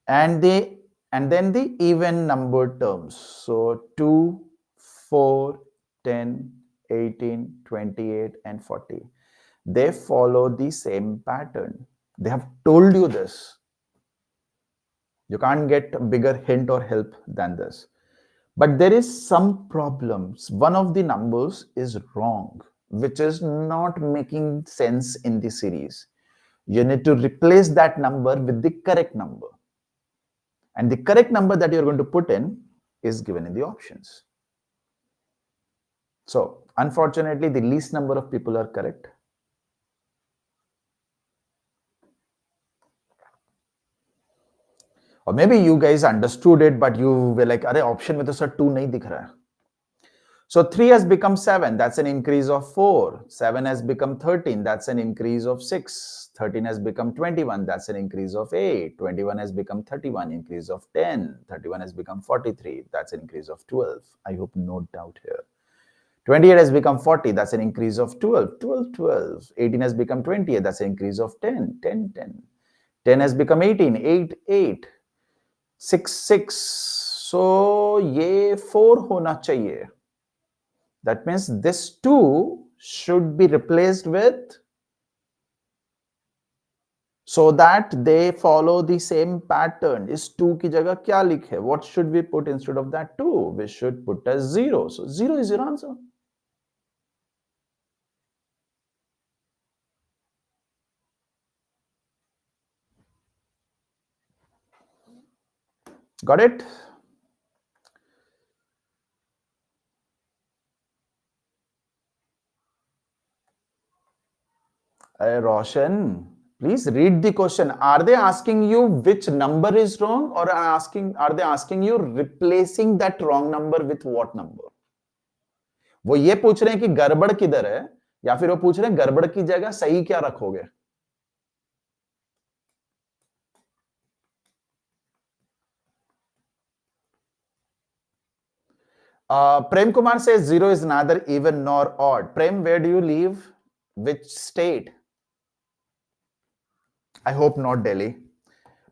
And then the even number terms. So 2, 4, 10, 18, 28, and 40. They follow the same pattern. They have told you this. You can't get a bigger hint or help than this. But there is some problems. One of the numbers is wrong, which is not making sense in the series. You need to replace that number with the correct number. And the correct number that you're going to put in is given in the options. So, unfortunately, the least number of people are correct. Or maybe you guys understood it, but you were like, "Arey, option mein to sir 2 nahi dikh raha hai." So 3 has become 7, that's an increase of 4. 7 has become 13, that's an increase of 6. 13 has become 21, that's an increase of 8. 21 has become 31, increase of 10. 31 has become 43, that's an increase of 12. I hope no doubt here. 28 has become 40, that's an increase of 12. 12, 12. 18 has become 20, that's an increase of 10. 10, 10. 10 has become 18, 8, 8. 6, 6. So ये 4 होना चाहिए. That means this 2 should be replaced with, so that they follow the same pattern. Is 2 की जगह क्या लिखे? What should we put instead of that 2? We should put a 0. So 0 is your answer. Got it? Roshan, please read the question. Are they asking you which number is wrong, or are they asking you replacing that wrong number with what number? वो ये पूछ रहे हैं कि गड़बड़ किधर है, या फिर वो पूछ रहे हैं गड़बड़ की जगह सही क्या रखोगे? Prem Kumar says 0 is neither even nor odd. Prem, where do you live? Which state? I hope not Delhi.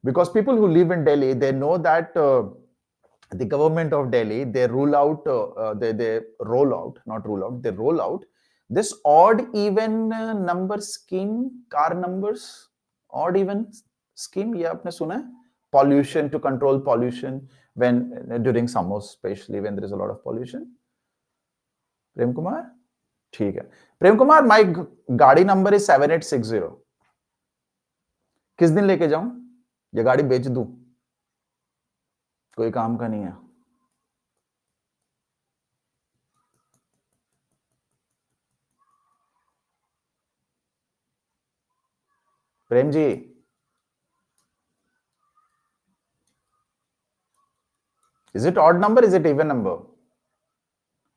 Because people who live in Delhi, they know that the government of Delhi, they roll out this odd even number scheme, car numbers, odd even scheme. ये आपने सुना है? Pollution, to control pollution when during summers, especially when there is a lot of pollution. Prem Kumar, ठीक है. Prem Kumar, my गाड़ी number is 7860. किस दिन लेके जाऊं? ये गाड़ी बेच दूं? कोई काम का नहीं है. Prem ji, is it odd number? Is it even number?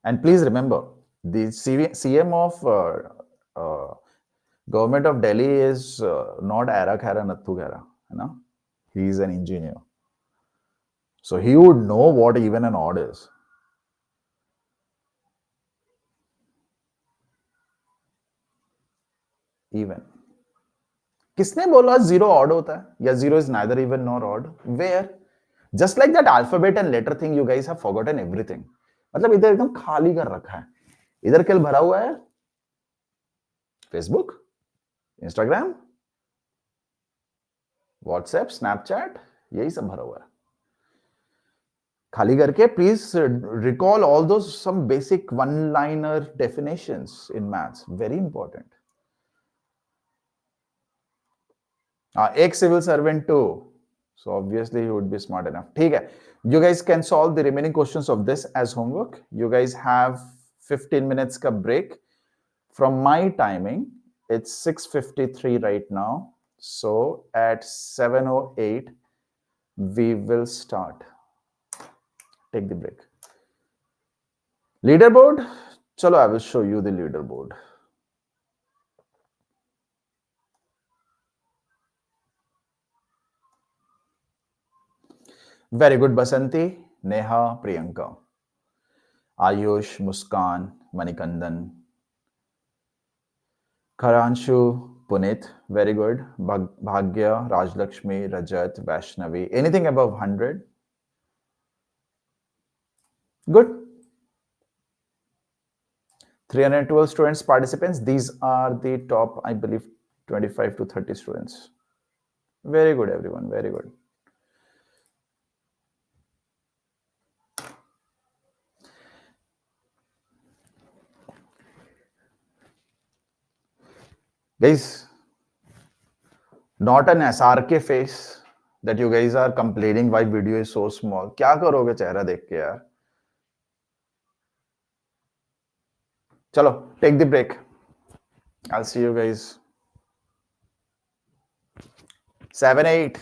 And please remember, the CM of government of Delhi is not Ara Khara Nathu Khara, you know? He is an engineer. So he would know what even and odd is. Even. किसने बोला 0 odd होता है या 0 is neither even nor odd? Where? Just like that alphabet and letter thing, you guys have forgotten everything. मतलब इधर एकदम खाली कर रखा है. इधर क्या भरा हुआ है? Facebook, Instagram, WhatsApp, Snapchat, यही सब भरा हुआ है. खाली करके please recall all those some basic one-liner definitions in maths. Very important. एक civil servant too. So obviously he would be smart enough. ठीक है. You guys can solve the remaining questions of this as homework. You guys have 15 minutes ka break. From my timing, it's 6:53 right now. So at 7:08, we will start. Take the break. Leaderboard? Chalo, I will show you the leaderboard. Very good, Basanti. Neha, Priyanka. Ayush, Muskan, Manikandan. Kharanshu, Punit. Very good. Bhagya, Rajlakshmi, Rajat, Vaishnavi. Anything above 100? Good. 312 students, participants. These are the top, I believe, 25 to 30 students. Very good, everyone. Very good. Guys, not an SRK face that you guys are complaining why video is so small. क्या करोगे चेहरा देख के यार? चलो, take the break. I'll see you guys. 7, 8.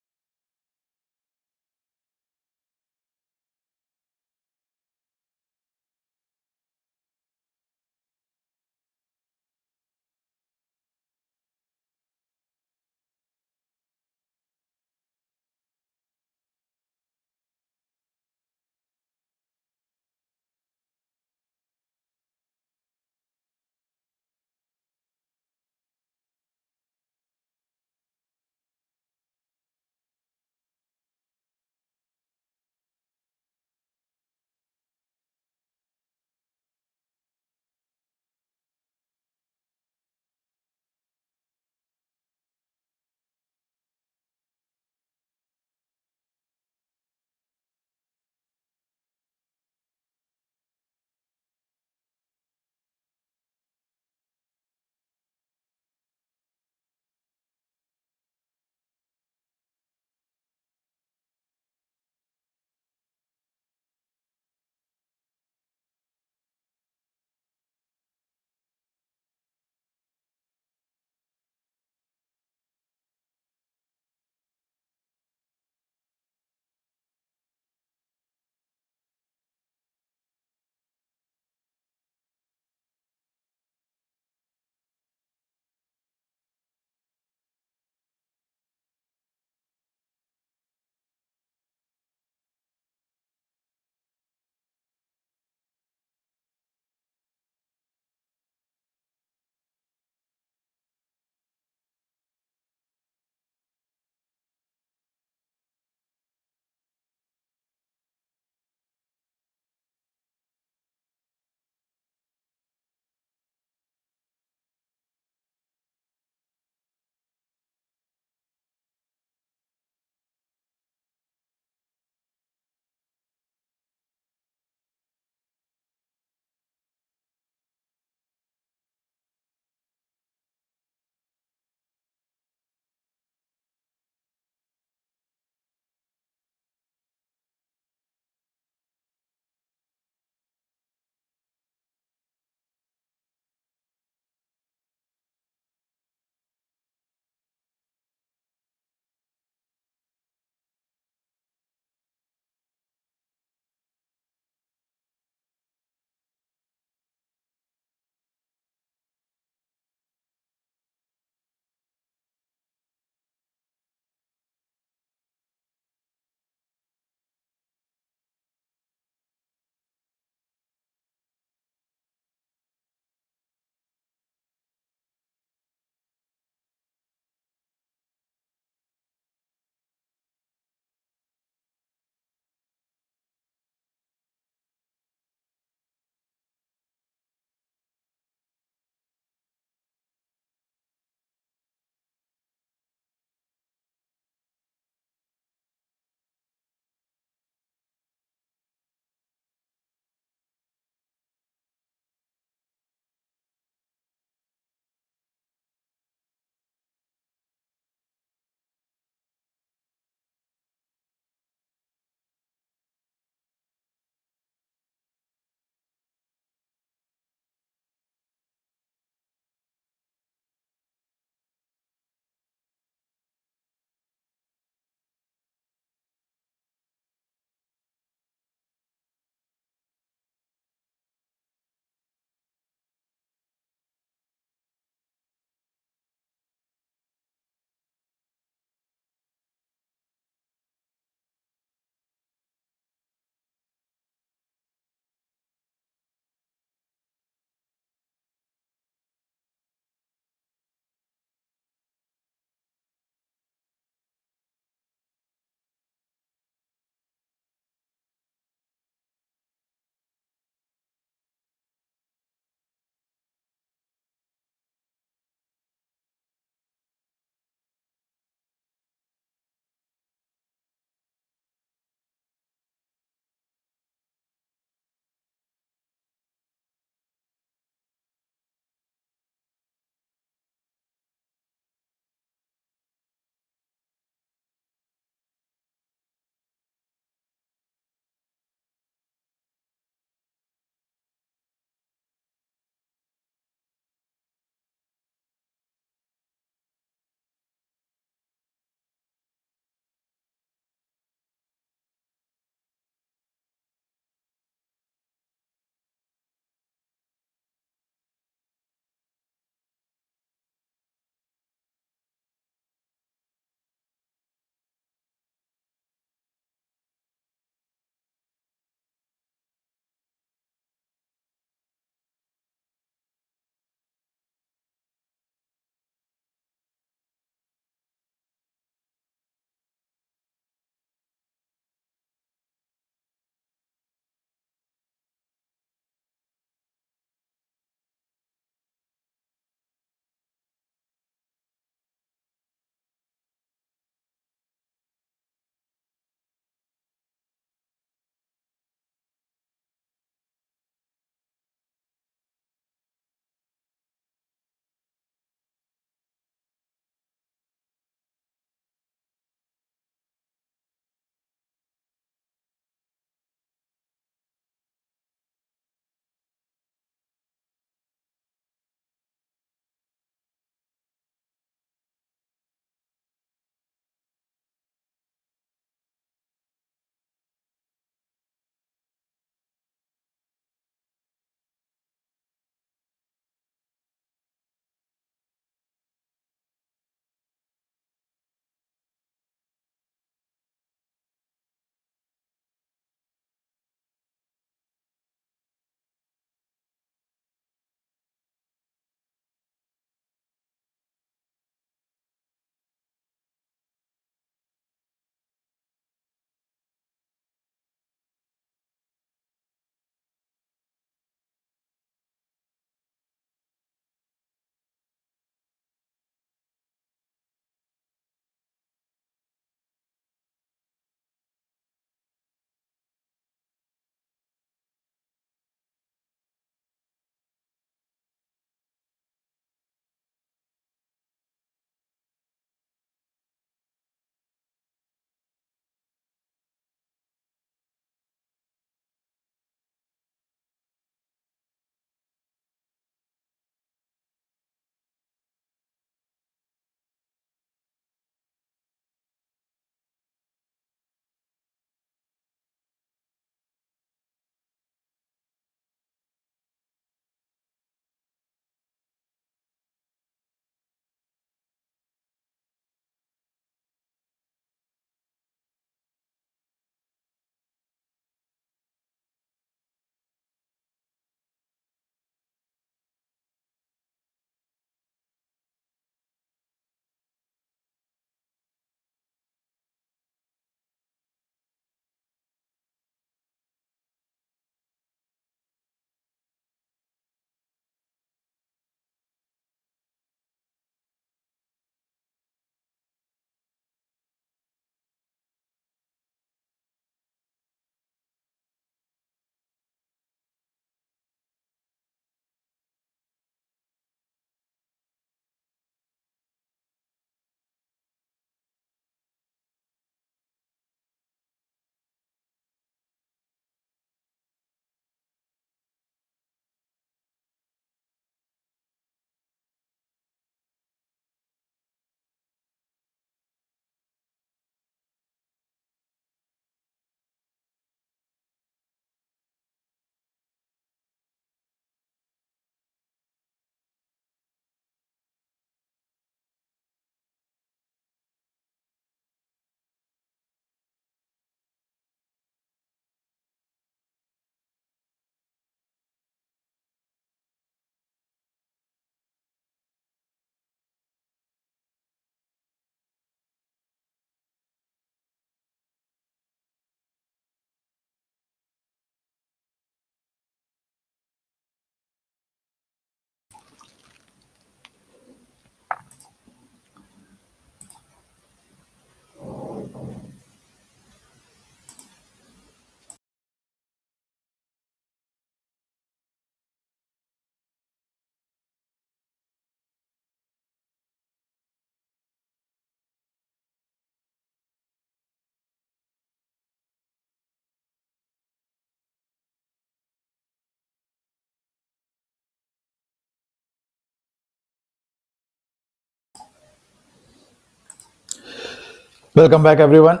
Welcome back, everyone.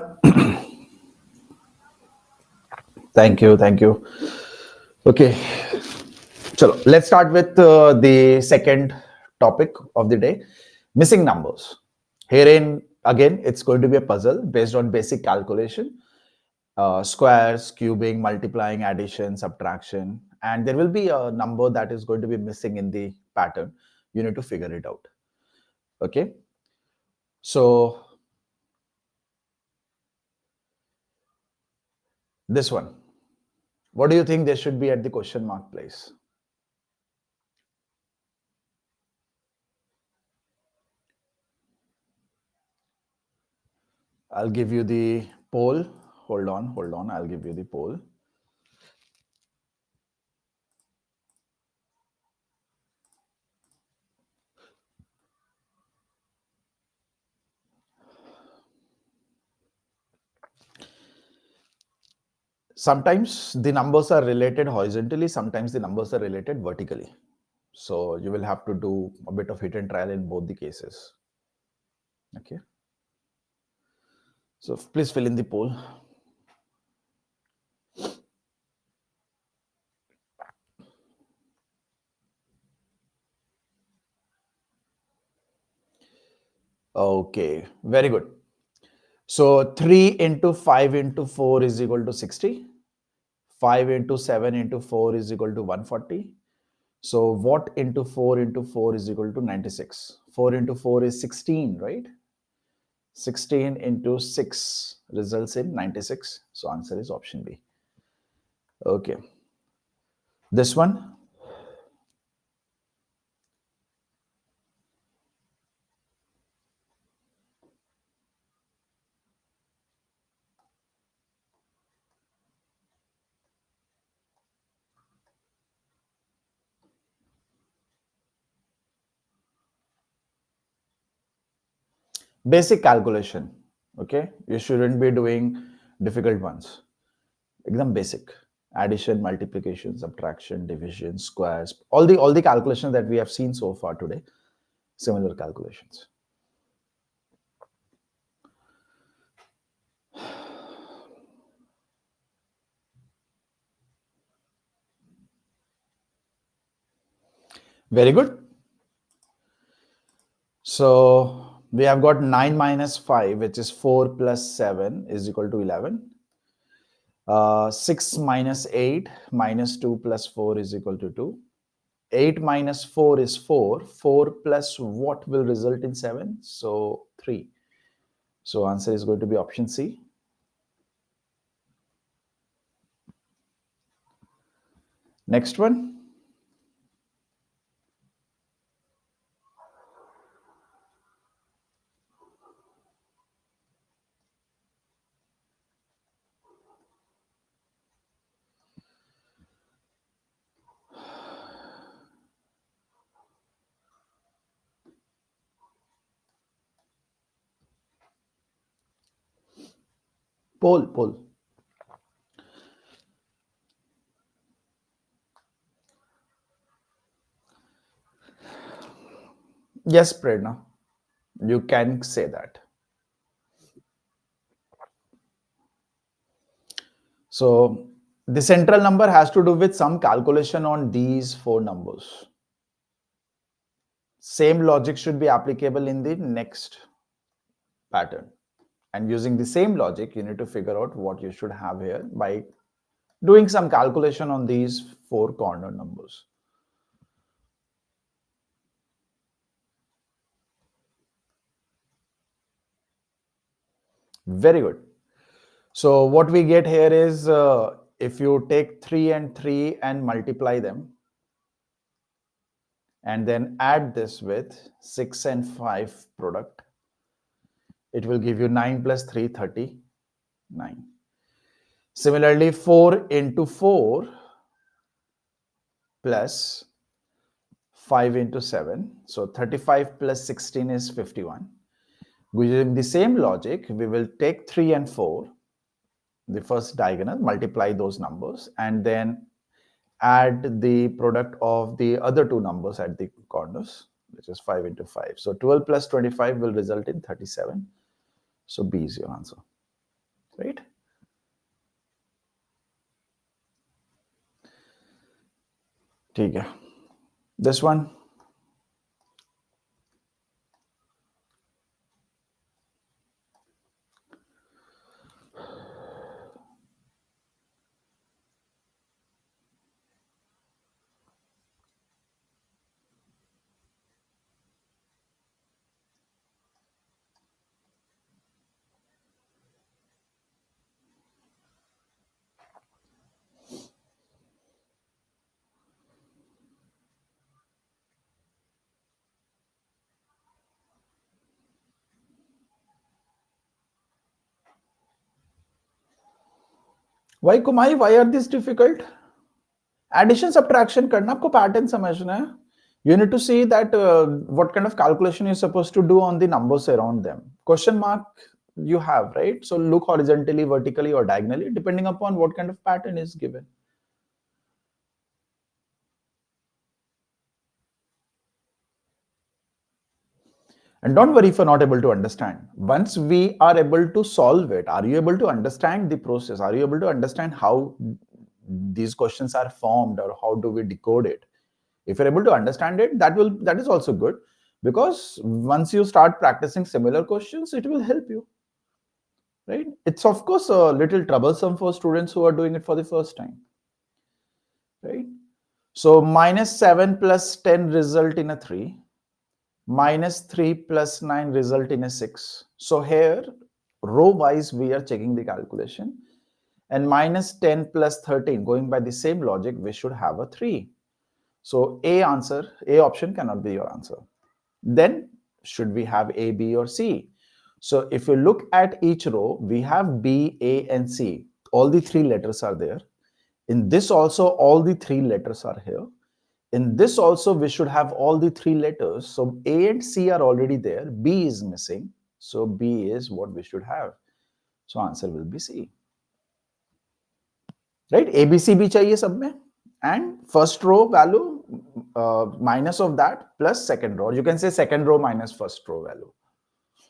Thank you. Thank you. Okay. Chalo, let's start with the second topic of the day, missing numbers. Herein, again, it's going to be a puzzle based on basic calculation, squares, cubing, multiplying, addition, subtraction, and there will be a number that is going to be missing in the pattern. You need to figure it out. Okay. So, this one, what do you think there should be at the question mark place? I'll give you the poll. Hold on, hold on. I'll give you the poll. Sometimes the numbers are related horizontally, sometimes the numbers are related vertically. So you will have to do a bit of hit and trial in both the cases. Okay. So please fill in the poll. Okay, very good. So 3 into 5 into 4 is equal to 60. 5 into 7 into 4 is equal to 140. So what into 4 into 4 is equal to 96? 4 into 4 is 16, right? 16 into 6 results in 96. So answer is option B. Okay. This one. Basic calculation. Okay. You shouldn't be doing difficult ones. Exam basic. Addition, multiplication, subtraction, division, squares, all the calculations that we have seen so far today, similar calculations. Very good. So we have got 9 minus 5, which is 4 plus 7 is equal to 11. 6 minus 8 minus 2 plus 4 is equal to 2. 8 minus 4 is 4. 4 plus what will result in 7? So 3. So answer is going to be option C. Next one. Poll. Yes, Prerna, you can say that. So the central number has to do with some calculation on these four numbers. Same logic should be applicable in the next pattern. And using the same logic, you need to figure out what you should have here by doing some calculation on these four corner numbers. Very good. So what we get here is if you take 3 and 3 and multiply them, and then add this with 6 and 5 product, it will give you 9 plus 3, 39. Similarly, 4 into 4 plus 5 into 7. So 35 plus 16 is 51. Using the same logic, we will take 3 and 4, the first diagonal, multiply those numbers, and then add the product of the other two numbers at the corners, which is 5 into 5. So 12 plus 25 will result in 37. So B is your answer, right? ठीक है. This one. Why Kumai? Why are these difficult? Addition subtraction करना आपको pattern समझना है. You need to see that what kind of calculation you're supposed to do on the numbers around them. Question mark you have, right? So look horizontally, vertically, or diagonally, depending upon what kind of pattern is given. And don't worry if you're not able to understand. Once we are able to solve it, are you able to understand the process? Are you able to understand how these questions are formed, or how do we decode it? If you're able to understand it, that is also good, because once you start practicing similar questions, it will help you, right? It's of course a little troublesome for students who are doing it for the first time, right? So -7 plus 10 result in a 3. -3 plus 9 result in a 6. So here, row wise, we are checking the calculation. And -10 plus 13, going by the same logic, we should have a 3. So A option cannot be your answer. Then should we have A, B, or C? So if you look at each row, we have B, A, and C. All the 3 letters are there. In this also, all the 3 letters are here. In this also, we should have all the 3 letters. So A and C are already there. B is missing. So B is what we should have. So answer will be C. Right? A, B, C भी चाहिए सब में. And first row value minus of that plus second row. You can say second row minus first row value.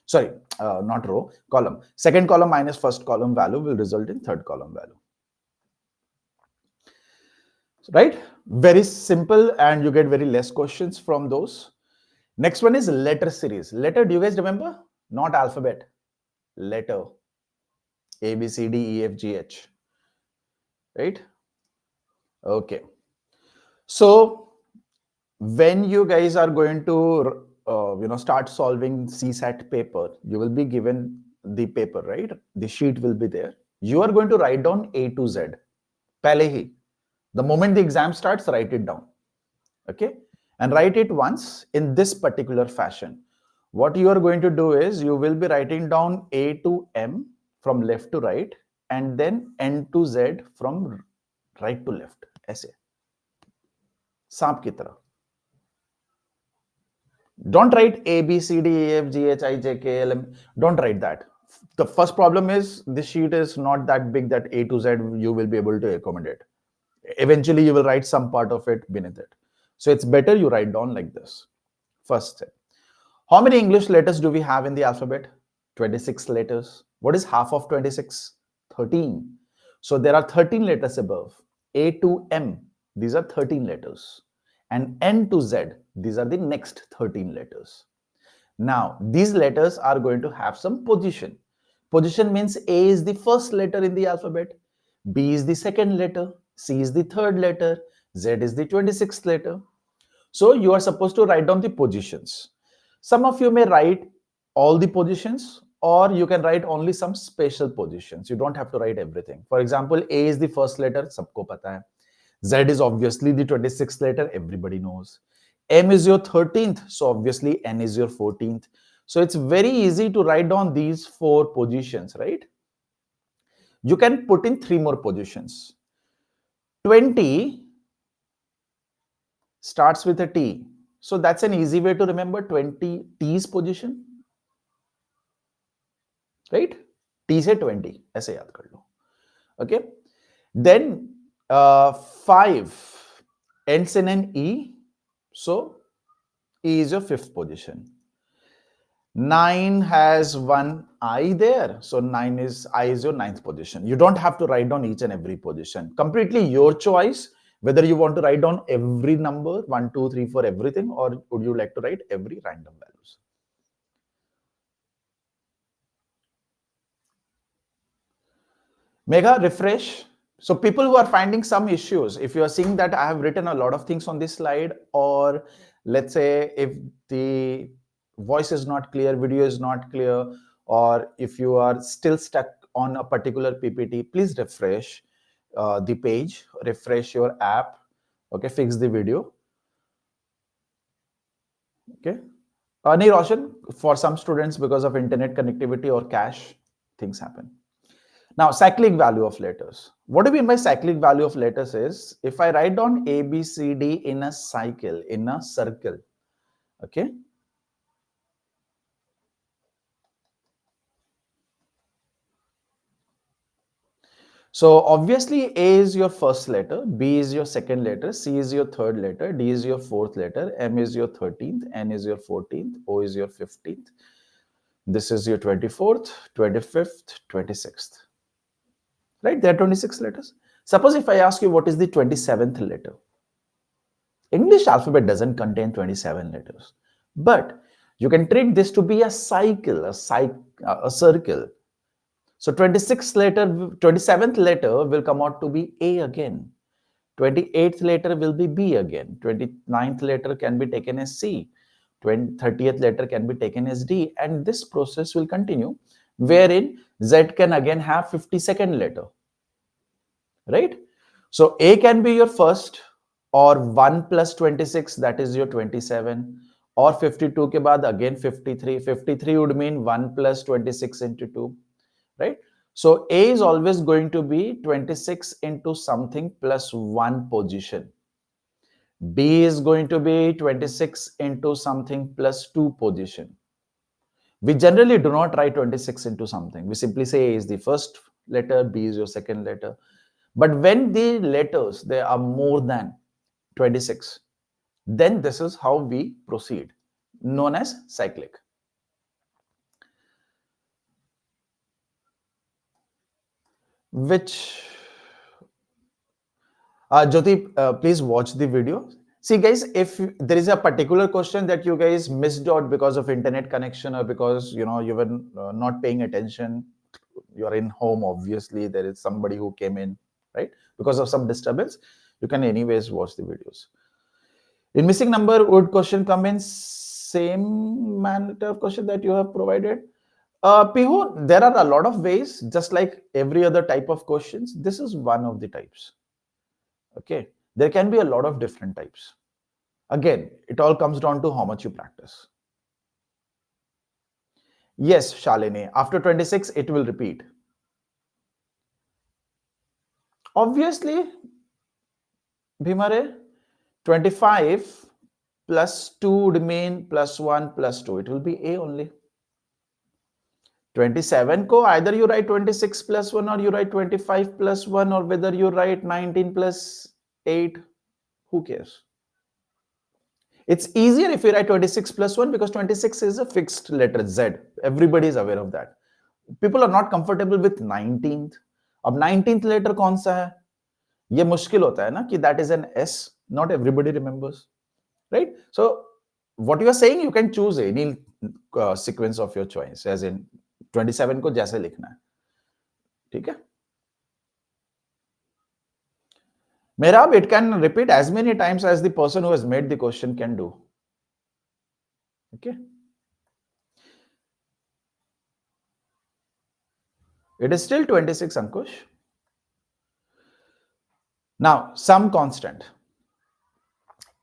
Sorry, not row, column. Second column minus first column value will result in third column value. Right? Very simple, and you get very less questions from those. Next one is letter series. Letter, do you guys remember? Not alphabet. Letter. A, B, C, D, E, F, G, H. Right? Okay. So when you guys are going to start solving CSAT paper, you will be given the paper, right? The sheet will be there. You are going to write down A to Z. Pehle hi. The moment the exam starts, write it down. Okay? And write it once in this particular fashion. What you are going to do is you will be writing down A to M from left to right, and then N to Z from right to left. ऐसे सांप की तरह. Don't write A, B, C, D, E, F, G, H, I, J, K, L, M. Don't write that. The first problem is this sheet is not that big that A to Z you will be able to accommodate. Eventually, you will write some part of it beneath it. So it's better you write down like this. First step. How many English letters do we have in the alphabet? 26 letters. What is half of 26? 13. So there are 13 letters above. A to M, these are 13 letters. And N to Z, these are the next 13 letters. Now, these letters are going to have some position. Position means A is the first letter in the alphabet, B is the second letter, C is the third letter, Z is the 26th letter. So you are supposed to write down the positions. Some of you may write all the positions, or you can write only some special positions. You don't have to write everything. For example, A is the first letter, sabko pata hai. Z is obviously the 26th letter, everybody knows. M is your 13th, so obviously N is your 14th. So it's very easy to write down these 4 positions, right? You can put in 3 more positions. 20 starts with a T. So that's an easy way to remember 20 T's position. Right? T से 20 ऐसे याद कर लो. Okay? Then 5 ends in an E. So E is your 5th position. 9 has one I there. So I is your ninth position. You don't have to write down each and every position. Completely your choice, whether you want to write down every number, 1, 2, 3, 4, everything, or would you like to write every random values. Mega refresh. So people who are finding some issues, if you are seeing that I have written a lot of things on this slide, or let's say if the voice is not clear, video is not clear, or if you are still stuck on a particular PPT, please refresh the page, refresh your app, okay, fix the video, okay. Nahi Roshan, for some students, because of internet connectivity or cache, things happen. Now, cyclic value of letters. What do you mean by cyclic value of letters is, if I write down A, B, C, D in a cycle, in a circle, okay? So obviously A is your first letter, B is your second letter, C is your third letter, D is your fourth letter, M is your 13th, N is your 14th, O is your 15th. This is your 24th, 25th, 26th. Right? There are 26 letters. Suppose if I ask you what is the 27th letter? English alphabet doesn't contain 27 letters, but you can treat this to be a cycle, a circle. So 27th letter will come out to be A again. 28th letter will be B again. 29th letter can be taken as C. 30th letter can be taken as D. And this process will continue, wherein Z can again have 52nd letter, right? So A can be your first, or 1 plus 26, that is your 27, or 52 ke baad again 53. 53 would mean 1 plus 26 into 2, right? So A is always going to be 26 into something plus 1 position. B is going to be 26 into something plus 2 position. We generally do not write 26 into something. We simply say A is the first letter, B is your second letter. But when the letters, they are more than 26, then this is how we proceed, known as cyclic. Which, Jyoti, please watch the video. See guys, if there is a particular question that you guys missed out because of internet connection, or because you were not paying attention, you're in home, obviously there is somebody who came in, right, because of some disturbance, you can anyways watch the videos. In missing number, would question come in same manner of question that you have provided? Pihu, there are a lot of ways, just like every other type of questions. This is one of the types. Okay, there can be a lot of different types. Again, it all comes down to how much you practice. Yes, Shalini, after 26, it will repeat. Obviously, Bhimare, 25 plus 2 would mean plus 1 plus 2. It will be A only. 27 ko either you write 26 plus 1, or you write 25 plus 1, or whether you write 19 plus 8, who cares? It's easier if you write 26 plus 1, because 26 is a fixed letter Z. Everybody is aware of that. People are not comfortable with 19th. अब 19th letter कौन सा है? ये मुश्किल होता है ना कि that is an S. Not everybody remembers, right? So what you are saying, you can choose any sequence of your choice, as in 27 को जैसे लिखना है, ठीक है? Mehrab, it can repeat as many times as the person who has made the question can do. Okay. It is still 26, Ankush. Now, some constant.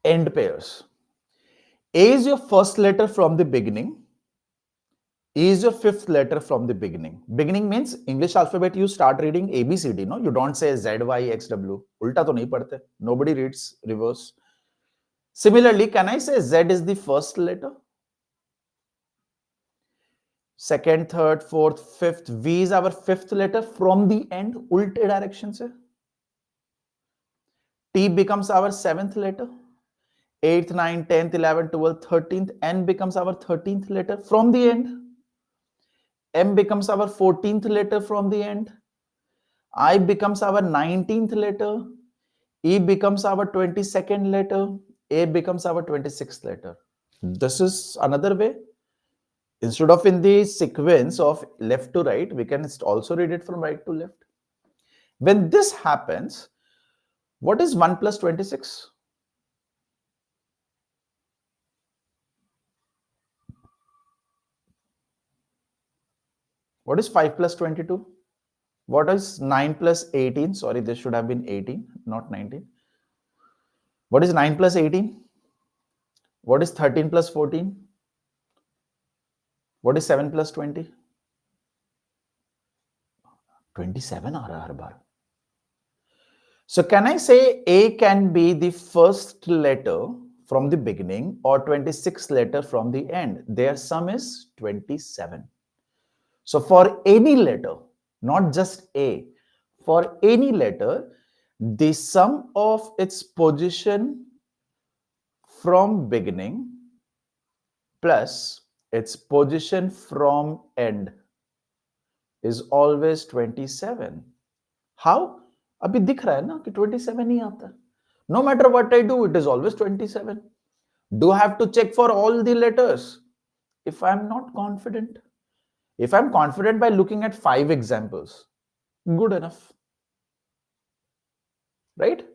End pairs. A is your first letter from the beginning. E is your fifth letter from the beginning. Beginning means English alphabet, you start reading A, B, C, D, no? You don't say Z, Y, X, W. Ulta to nahi padhte. Nobody reads reverse. Similarly, can I say Z is the first letter? Second, third, fourth, fifth. V is our fifth letter from the end, ulte direction se. T becomes our seventh letter. 8th, 9th, 10th, 11th, 12th, 13th. N becomes our 13th letter from the end. M becomes our 14th letter from the end. I becomes our 19th letter. E becomes our 22nd letter. A becomes our 26th letter. This is another way. Instead of in the sequence of left to right, we can also read it from right to left. When this happens, what is 1 plus 26? What is 5 plus 22? What is 9 plus 18? Sorry, this should have been 18, not 19. What is 9 plus 18? What is 13 plus 14? What is 7 plus 20? 27 aa raha har baar. So can I say A can be the first letter from the beginning or 26th letter from the end? Their sum is 27. So for any letter, not just A, for any letter, the sum of its position from beginning plus its position from end is always 27. How? अभी दिख रहा है ना कि 27 ही आता है. No matter what I do, it is always 27. Do I have to check for all the letters? If I'm not confident, if I'm confident by looking at 5 examples, good enough, right?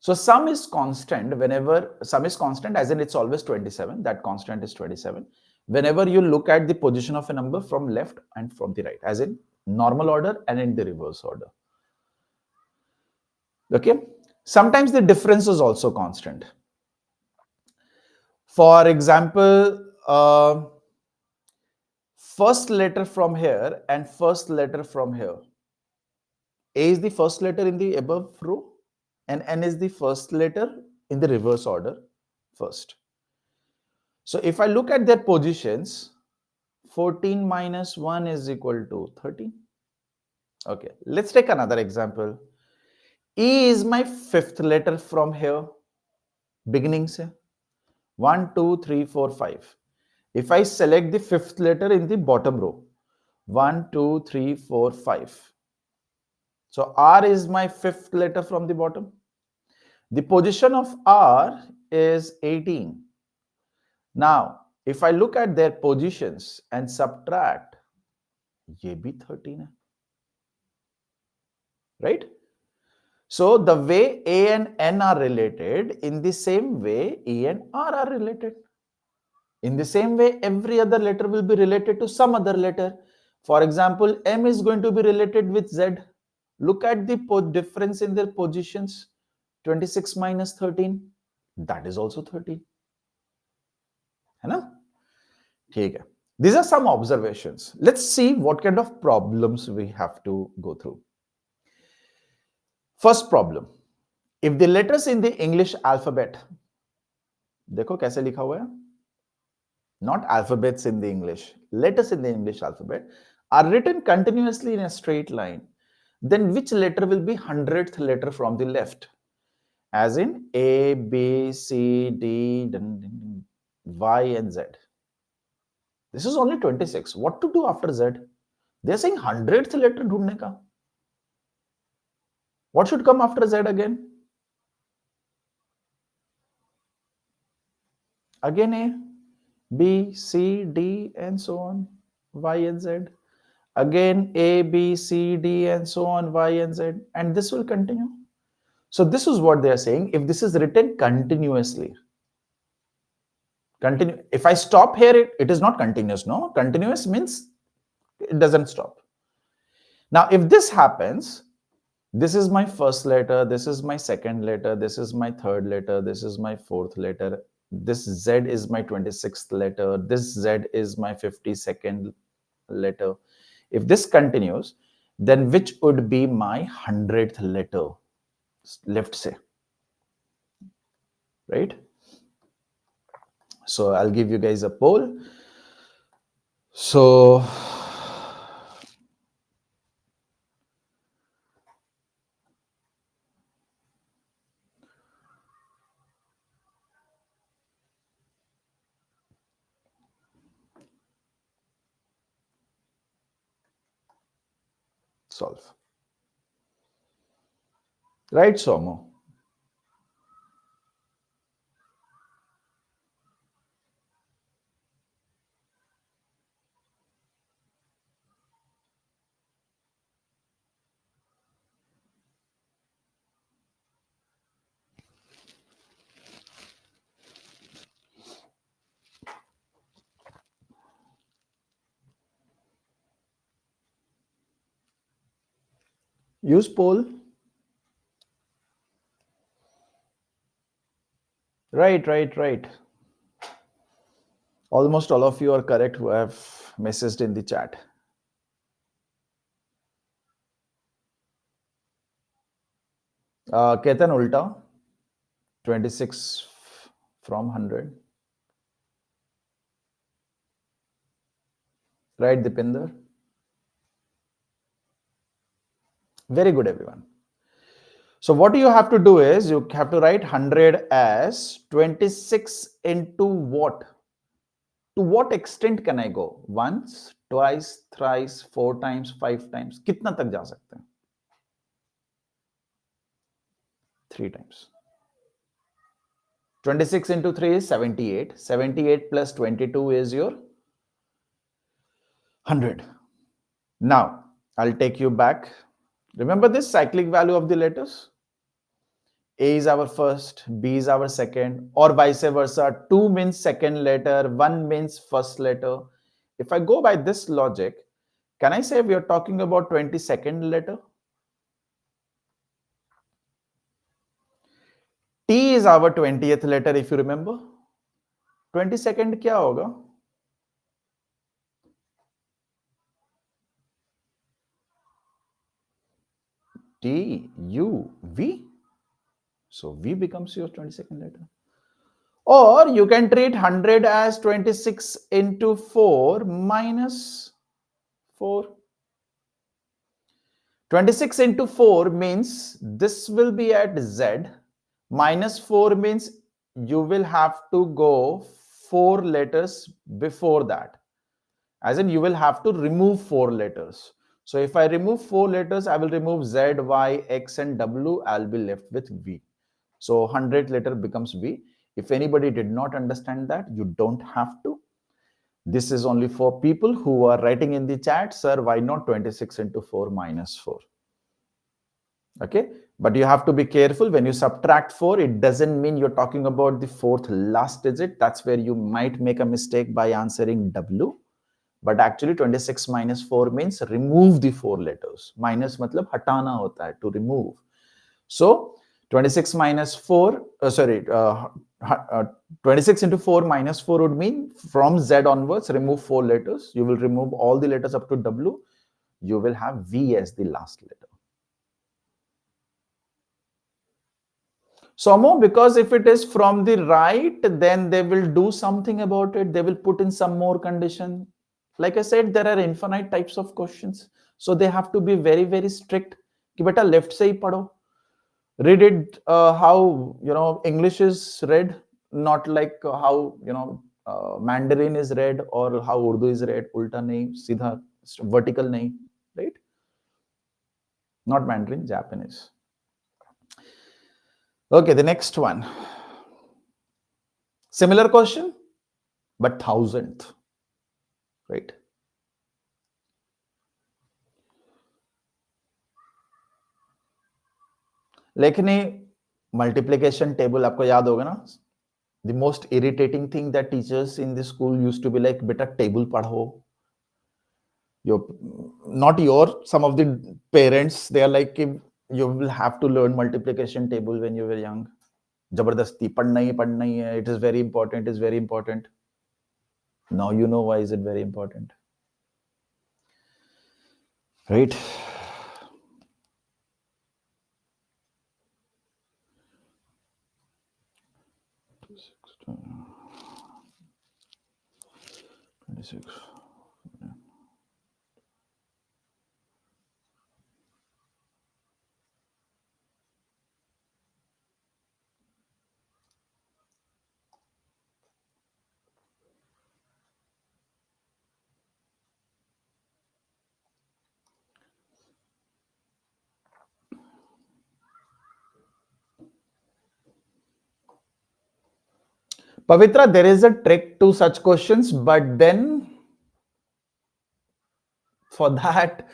So sum is constant whenever sum is constant, as in it's always 27. That constant is 27. Whenever you look at the position of a number from left and from the right, as in normal order and in the reverse order. Okay. Sometimes the difference is also constant. For example, first letter from here and first letter from here. A is the first letter in the above row and N is the first letter in the reverse order first. So if I look at their positions, 14 minus 1 is equal to 13. Okay, let's take another example. E is my fifth letter from here, beginning se 1, 2, 3, 4, 5. If I select the fifth letter in the bottom row, 1, 2, 3, 4, 5. So R is my fifth letter from the bottom. The position of R is 18. Now, if I look at their positions and subtract, ये भी 13 है, right? So the way A and N are related, in the same way E and R are related. In the same way, every other letter will be related to some other letter. For example, M is going to be related with Z. Look at the difference in their positions. 26 minus 13, that is also 13. है ना? ठीक है. These are some observations. Let's see what kind of problems we have to go through. First problem. If the letters in the English alphabet, देखो कैसे लिखा हुआ है? Not alphabets in the English, letters in the English alphabet are written continuously in a straight line, then which letter will be 100th letter from the left? As in A, B, C, D, Y, and Z. This is only 26. What to do after Z? They are saying 100th letter ढूंढने का. What should come after Z again? Again A, B, C, D, and so on, Y and Z. Again A, B, C, D, and so on, Y and Z. And this will continue. So this is what they are saying. If this is written continuously, continue. If I stop here, it is not continuous. No, continuous means it doesn't stop. Now, if this happens, this is my first letter, this is my second letter, this is my third letter, this is my fourth letter, this Z is my 26th letter, this Z is my 52nd letter. If this continues, then which would be my 100th letter? Left say, right? So I'll give you guys a poll. So solve. Right, Somo? Use poll. Right. Almost all of you are correct who have messaged in the chat. Ketan Ulta, 26 from 100. Right, Dipinder? Very good, everyone. So what you have to do is you have to write 100 as 26 into what? To what extent can I go? Once, twice, thrice, 4 times, 5 times. कितना तक जा सकते हैं? 3 times. 26 into 3 is 78. 78 plus 22 is your 100. Now, I'll take you back. Remember this cyclic value of the letters? A is our first, B is our second, or vice versa. 2 means second letter, 1 means first letter. If I go by this logic, can I say we are talking about 22nd letter? T is our 20th letter, if you remember. 22nd क्या होगा? T, U, V. So V becomes your 22nd letter. Or you can treat 100 as 26 into 4 minus 4. 26 into 4 means this will be at Z. Minus 4 means you will have to go 4 letters before that. As in, you will have to remove 4 letters. So if I remove 4 letters, I will remove Z, Y, X, and W. I'll be left with V. So 100 letter becomes V. If anybody did not understand that, you don't have to. This is only for people who are writing in the chat, sir, why not 26 into 4 minus 4? Okay, but you have to be careful when you subtract 4. It doesn't mean you're talking about the fourth last digit. That's where you might make a mistake by answering W. But actually 26 minus 4 means remove the 4 letters. Minus matlab hatana hota hai, to remove. So 26 minus 4, 26 into 4 minus 4 would mean from Z onwards, remove 4 letters. You will remove all the letters up to W. You will have V as the last letter. Somehow, because if it is from the right, then they will do something about it. They will put in some more condition. Like I said, there are infinite types of questions. So they have to be very, very strict. Ki beta left se hi padho. Read it how, English is read, not like how, Mandarin is read or how Urdu is read. Ulta nahi, sidha, vertical nahi, right? Not Mandarin, Japanese. Okay, the next one. Similar question, but 1000th, right? लेखनी multiplication table आपको याद होगा ना? The most irritating thing that teachers in the school used to be like, beta table padho. Some of the parents, they are like, you will have to learn multiplication table when you were young. Jabardasti, padna hi hai. It is very important. Now you know why is it very important. Right? Twenty-six. Pavitra, there is a trick to such questions, but then for that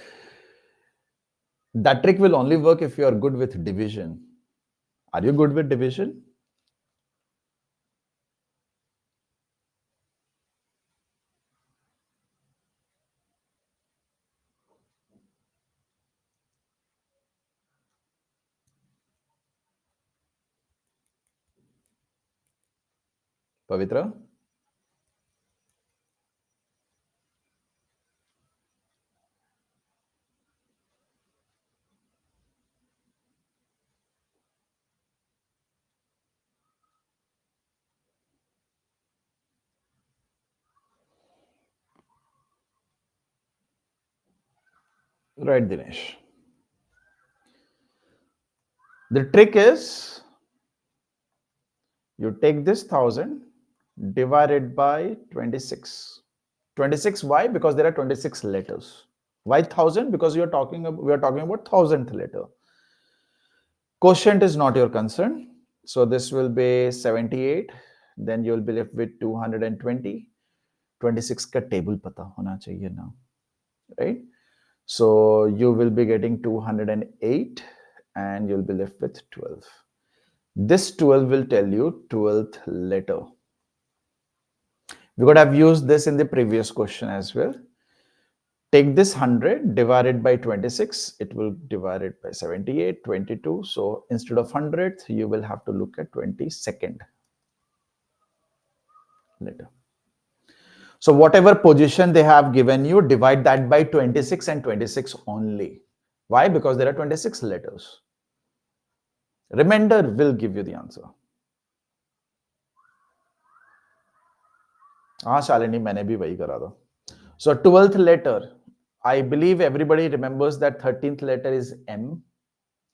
trick will only work if you are good with division. Are you good with division? Pavitra? Right, Dinesh. The trick is you take this 1000 divided by 26. 26 why? Because there are 26 letters. Why 1000? Because we are talking about 1000th letter. Quotient is not your concern. So this will be 78. Then you will be left with 220. 26 का table पता होना चाहिए now, right? So you will be getting 208 and you'll be left with 12. This 12 will tell you 12th letter. We could have used this in the previous question as well. Take this 100 divided by 26, it will divide it by 78, 22. So instead of 100th, you will have to look at 22nd letter. So whatever position they have given you, divide that by 26 and 26 only. Why? Because there are 26 letters. Remainder will give you the answer. हाँ शालिनी मैंने भी वही करा था. So 12th letter, I believe everybody remembers that 13th letter is M.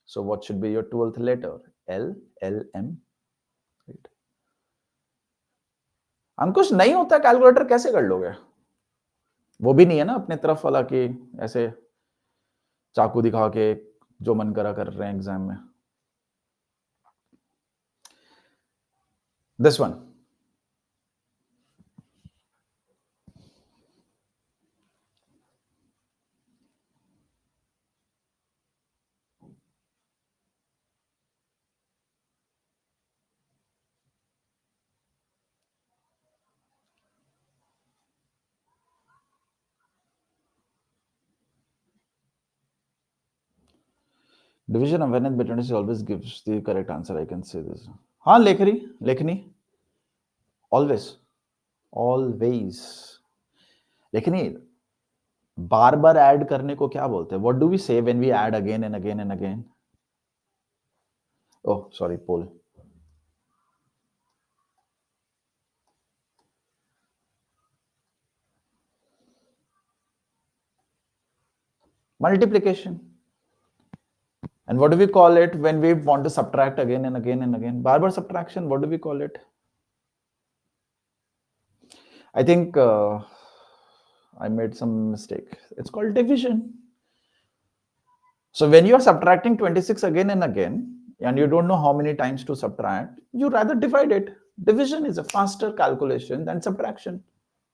So what should be your 12th letter? L, L, M. Right. अंकुश नहीं होता calculator कैसे कर लोगे? वो भी नहीं है ना अपने तरफ वाला कि ऐसे चाकू दिखा के जो मन करा कर रहे हैं एग्जाम में. This one. Division of Venn by 26 always gives the correct answer. I can say this. हाँ लेखनी always लेखनी बार बार ऐड करने को क्या बोलते हैं? What do we say when we add again and again and again? Oh, sorry, Paul. Multiplication. And what do we call it when we want to subtract again and again and again? Bar subtraction, what do we call it? I think I made some mistake. It's called division. So when you are subtracting 26 again and again, and you don't know how many times to subtract, you rather divide it. Division is a faster calculation than subtraction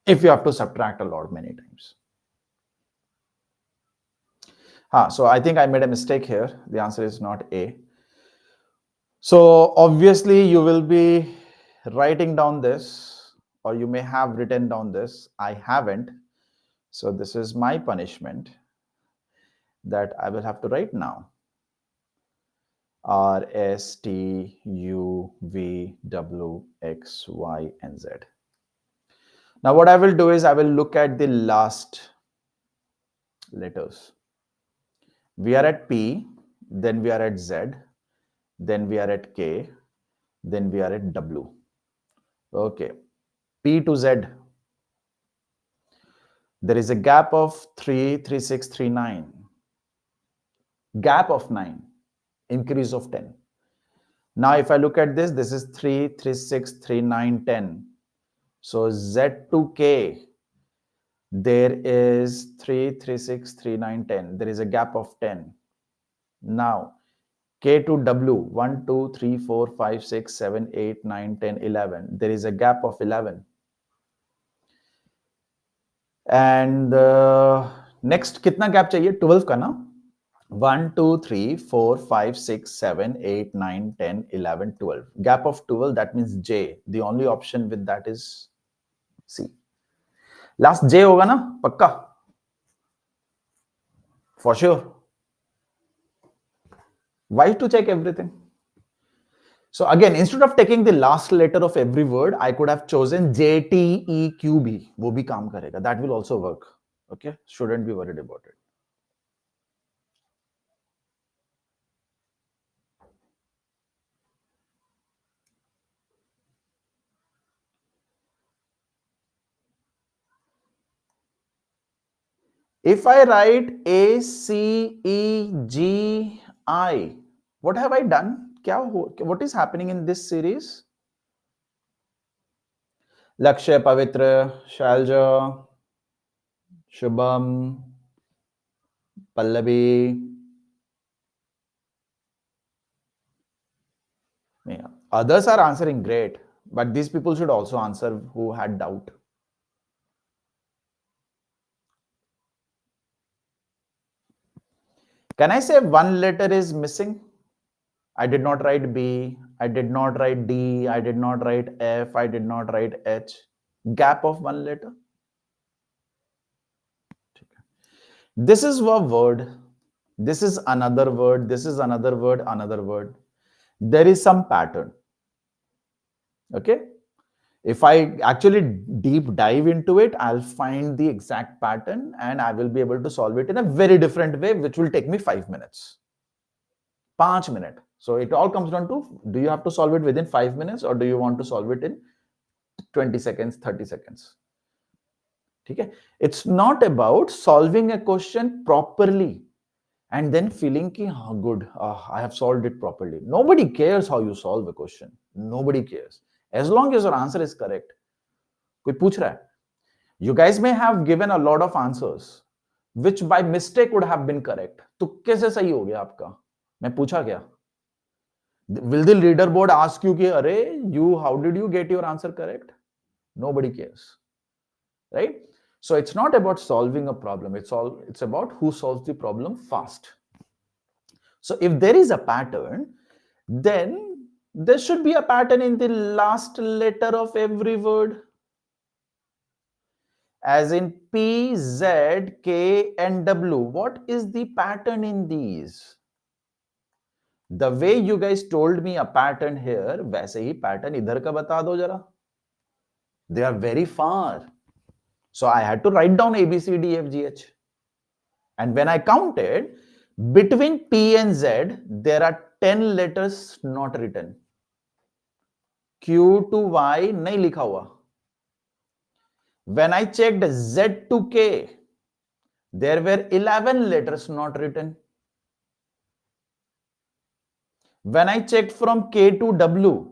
if you have to subtract a lot many times. So I think I made a mistake here. The answer is not A. So obviously you will be writing down this, or you may have written down this. I haven't. So this is my punishment that I will have to write now. R, S, T, U, V, W, X, Y, and Z. Now what I will do is I will look at the last letters. We are at P, then we are at Z, then we are at K, then we are at W. Okay, P to Z. There is a gap of 3, 3, 6, 3, 9. Gap of 9, increase of 10. Now if I look at this, this is 3, 3, 6, 3, 9, 10. So Z to K, there is 3, 3, 6, 3, 9, 10. There is a gap of 10. Now, K to W, 1, 2, 3, 4, 5, 6, 7, 8, 9, 10, 11. There is a gap of 11. And next, कितना gap चाहिए? 12 का ना? 1, 2, 3, 4, 5, 6, 7, 8, 9, 10, 11, 12. Gap of 12, that means J. The only option with that is C. Last J होगा ना? पक्का? For sure. Why to check everything? So again, instead of taking the last letter of every word, I could have chosen J, T, E, Q, B. वो भी काम करेगा. That will also work. Okay? Shouldn't be worried about it. If I write A, C, E, G, I, what have I done? What is happening in this series? Lakshya, Pavitra, Shalja, Shubham, Pallavi. Yeah. Others are answering great, but these people should also answer who had doubt. Can I say one letter is missing? I did not write B, I did not write D, I did not write F, I did not write H. Gap of one letter. This is a word. This is another word. This is another word, another word. There is some pattern. Okay. If I actually deep dive into it, I'll find the exact pattern and I will be able to solve it in a very different way, which will take me 5 minutes. 5 minutes. So it all comes down to, do you have to solve it within 5 minutes or do you want to solve it in 20 seconds, 30 seconds? Okay. It's not about solving a question properly and then feeling ki, oh, good, I have solved it properly. Nobody cares how you solve a question. Nobody cares. As long as your answer is correct. कोई पूछ रहा है? You guys may have given a lot of answers which by mistake would have been correct. तुक्के से सही हो गया आपका. मैं पूछा क्या? Will the leaderboard ask you कि अरे how did you get your answer correct? Nobody cares. Right? So it's not about solving a problem. It's about who solves the problem fast. So if there is a pattern, then there should be a pattern in the last letter of every word. As in P, Z, K, and W. What is the pattern in these? The way you guys told me a pattern here, वैसे ही pattern इधर का बता दो जरा. They are very far. So I had to write down A, B, C, D, F, G, H. And when I counted, between P and Z, there are 10 letters not written. Q to Y नहीं लिखा हुआ. When I checked Z to K, there were 11 letters not written. When I checked from K to W,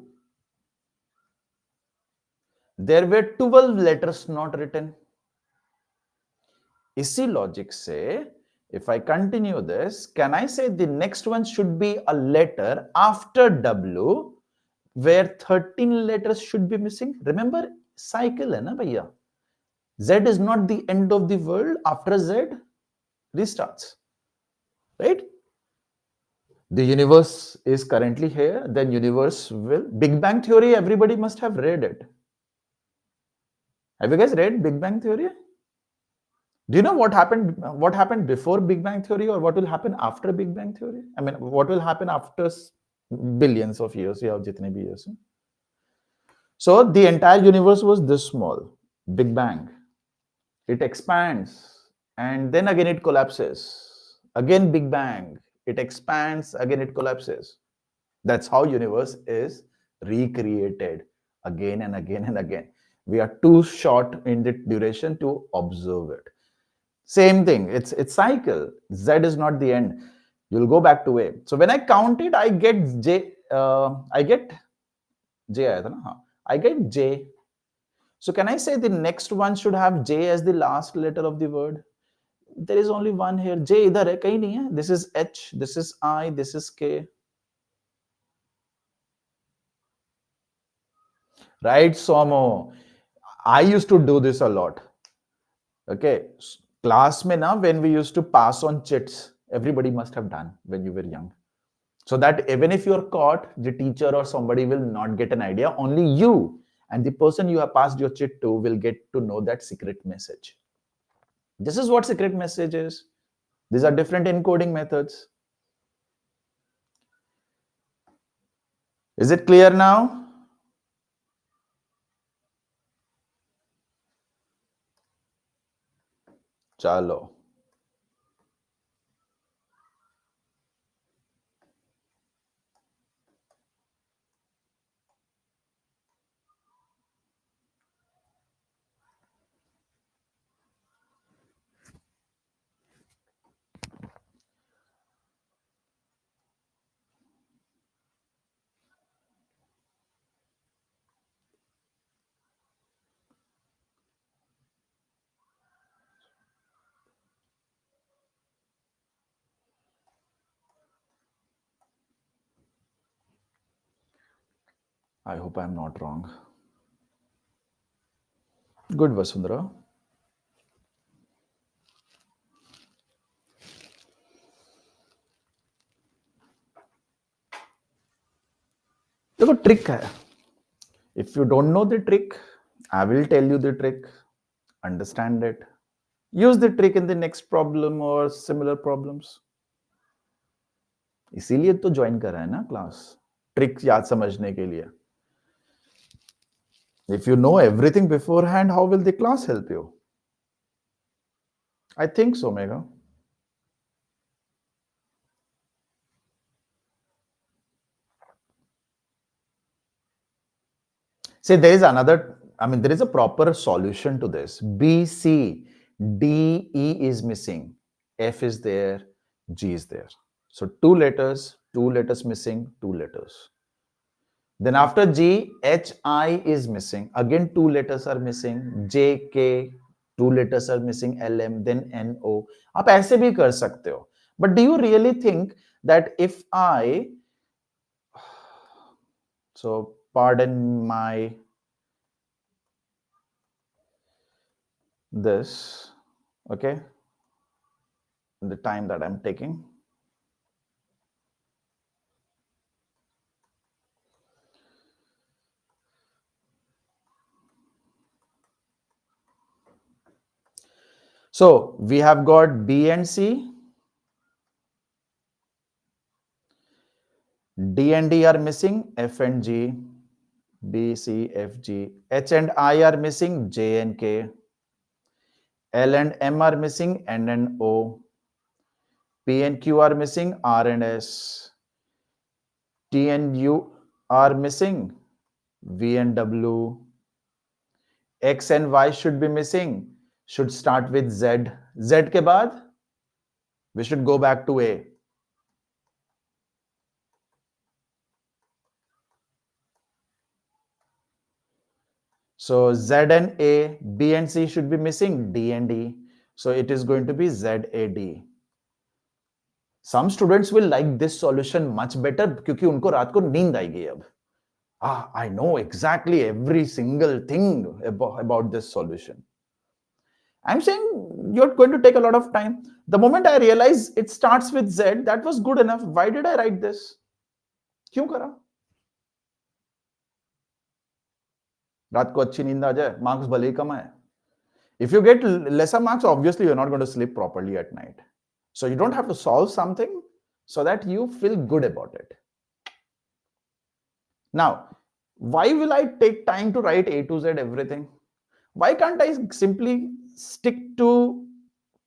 there were 12 letters not written. इसी logic से, if I continue this, can I say the next one should be a letter after W where 13 letters should be missing? Remember, cycle है ना भैया. Z is not the end of the world. After Z, restarts. Right? The universe is currently here. Then universe will... Big Bang Theory, everybody must have read it. Have you guys read Big Bang Theory? Do you know what happened before Big Bang Theory or what will happen after Big Bang Theory? I mean, what will happen after billions of years? Yeah, jitne bhi years. So the entire universe was this small. Big Bang. It expands and then again it collapses. Again Big Bang. It expands, again it collapses. That's how universe is recreated again and again and again. We are too short in the duration to observe it. Same thing, it's cycle. Z is not the end. You'll go back to A. So when I count it, I get J. I get J. I get J. So can I say the next one should have J as the last letter of the word? There is only one here. J idhar hai, kahin nahi hai. This is H, this is I, this is K. Right, Somo? I used to do this a lot. Okay. Class mein na, when we used to pass on chits, everybody must have done when you were young. So that even if you're caught, the teacher or somebody will not get an idea. Only you and the person you have passed your chit to will get to know that secret message. This is what secret message is. These are different encoding methods. Is it clear now? Chalo. I hope I'm not wrong. Good, Vasundhara. देखो trick है. If you don't know the trick, I will tell you the trick. Understand it. Use the trick in the next problem or similar problems. इसीलिए तो join कर रहा है ना class, trick याद समझने के लिए. If you know everything beforehand, how will the class help you? I think so, Megha. See, there is another, there is a proper solution to this. B, C, D, E is missing. F is there, G is there. So two letters missing, two letters. Then after G, H, I is missing. Again, two letters are missing. J, K, two letters are missing. L, M, then N, O. आप ऐसे भी कर सकते हो. But do you really think that if I, so pardon my this, okay, the time that I'm taking. So we have got B and C, D and D are missing, F and G, B, C, F, G, H and I are missing, J and K, L and M are missing, N and O, P and Q are missing, R and S, T and U are missing, V and W, X and Y should be missing, should start with Z. Z के बाद we should go back to A. So Z and A, B and C should be missing, D and E. So it is going to be ZAD. Some students will like this solution much better क्योंकि उनको रात को नींद आएगी अब. I know exactly every single thing about this solution. I'm saying you're going to take a lot of time. The moment I realize it starts with Z, that was good enough. Why did I write this? क्यों करा? रात को अच्छी नींद आ जाए, marks भले ही कम आए. If you get lesser marks, obviously you're not going to sleep properly at night. So you don't have to solve something so that you feel good about it. Now, why will I take time to write A to Z everything? Why can't I simply stick to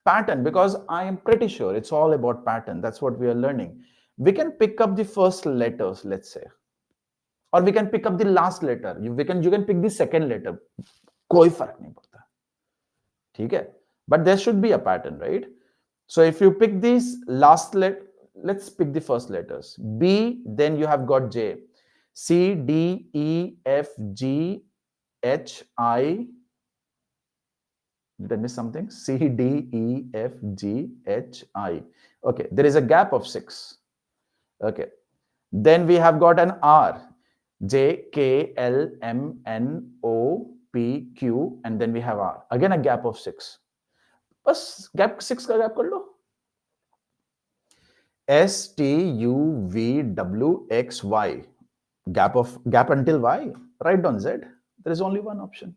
pattern? Because I am pretty sure it's all about pattern. That's what we are learning. We can pick up the first letters, let's say, or we can pick up the last letter. You can pick the second letter. कोई फर्क नहीं पड़ता. ठीक है? But there should be a pattern, right? So if you pick these last let's pick the first letters. B, then you have got J. C, D, E, F, G, H, I. Did I miss something? C, D, E, F, G, H, I. Okay, there is a gap of 6. Okay. Then we have got an R. J, K, L, M, N, O, P, Q, and then we have R. Again, a gap of 6. बस gap 6 का gap कर लो. S, T, U, V, W, X, Y. Gap until Y. Write down Z. There is only one option.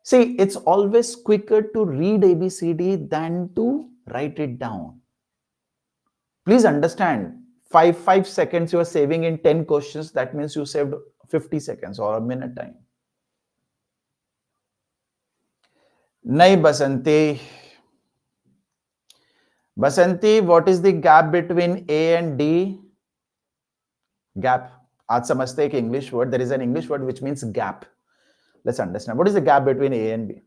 See, it's always quicker to read ABCD than to write it down. Please understand, 5 seconds you are saving in 10 questions. That means you saved 50 seconds or a minute time. Nahi Basanti. Basanti, what is the gap between A and D? Gap. आज समझते हैं कि English word. There is an English word which means gap. Let's understand. What is the gap between A and B?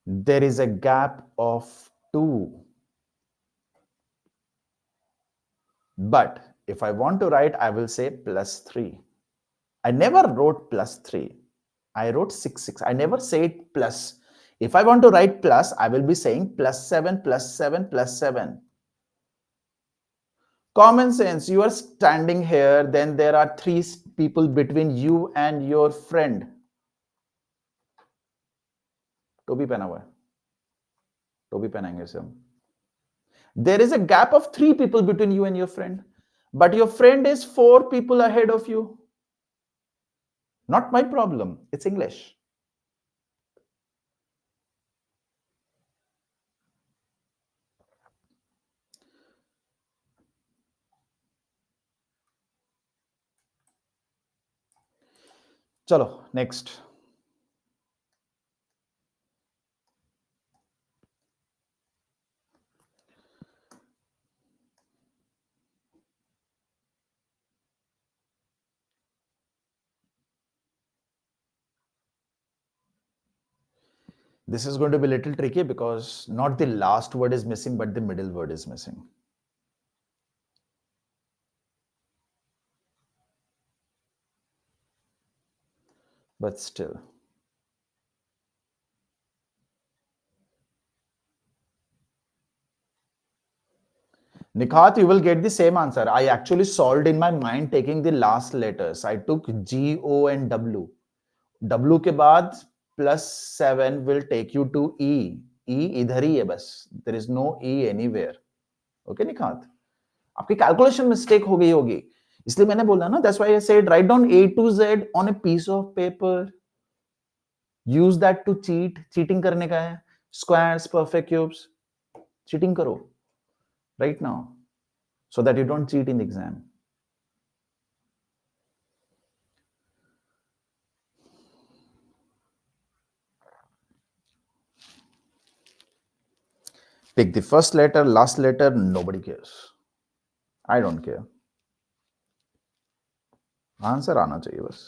There is a gap of 2. But if I want to write, I will say +3. I never wrote +3. I wrote 6, 6. I never said plus. If I want to write plus, I will be saying +7, +7, +7. Common sense. You are standing here, then there are 3 people between you and your friend. टोपी पहना हुआ है. टोपी पहनाएंगे इसे हम. There is a gap of 3 people between you and your friend. But your friend is 4 people ahead of you. Not my problem. It's English. Chalo, next. This is going to be a little tricky because not the last word is missing, but the middle word is missing. But still. Nikhat, you will get the same answer. I actually solved in my mind taking the last letters. I took G, O, and W. W के बाद +7 will take you to E. E इधर ही है बस. There is no E anywhere. Okay, Nikhat? आपकी calculation mistake हो गई होगी. इसलिए मैंने बोला ना, that's why I said write down A to Z on a piece of paper. Use that to cheat. Cheating करने का है. Squares, perfect cubes. Cheating करो right now so that you don't cheat in the exam. Pick the first letter, last letter, nobody cares. I don't care. Answer आना चाहिए बस.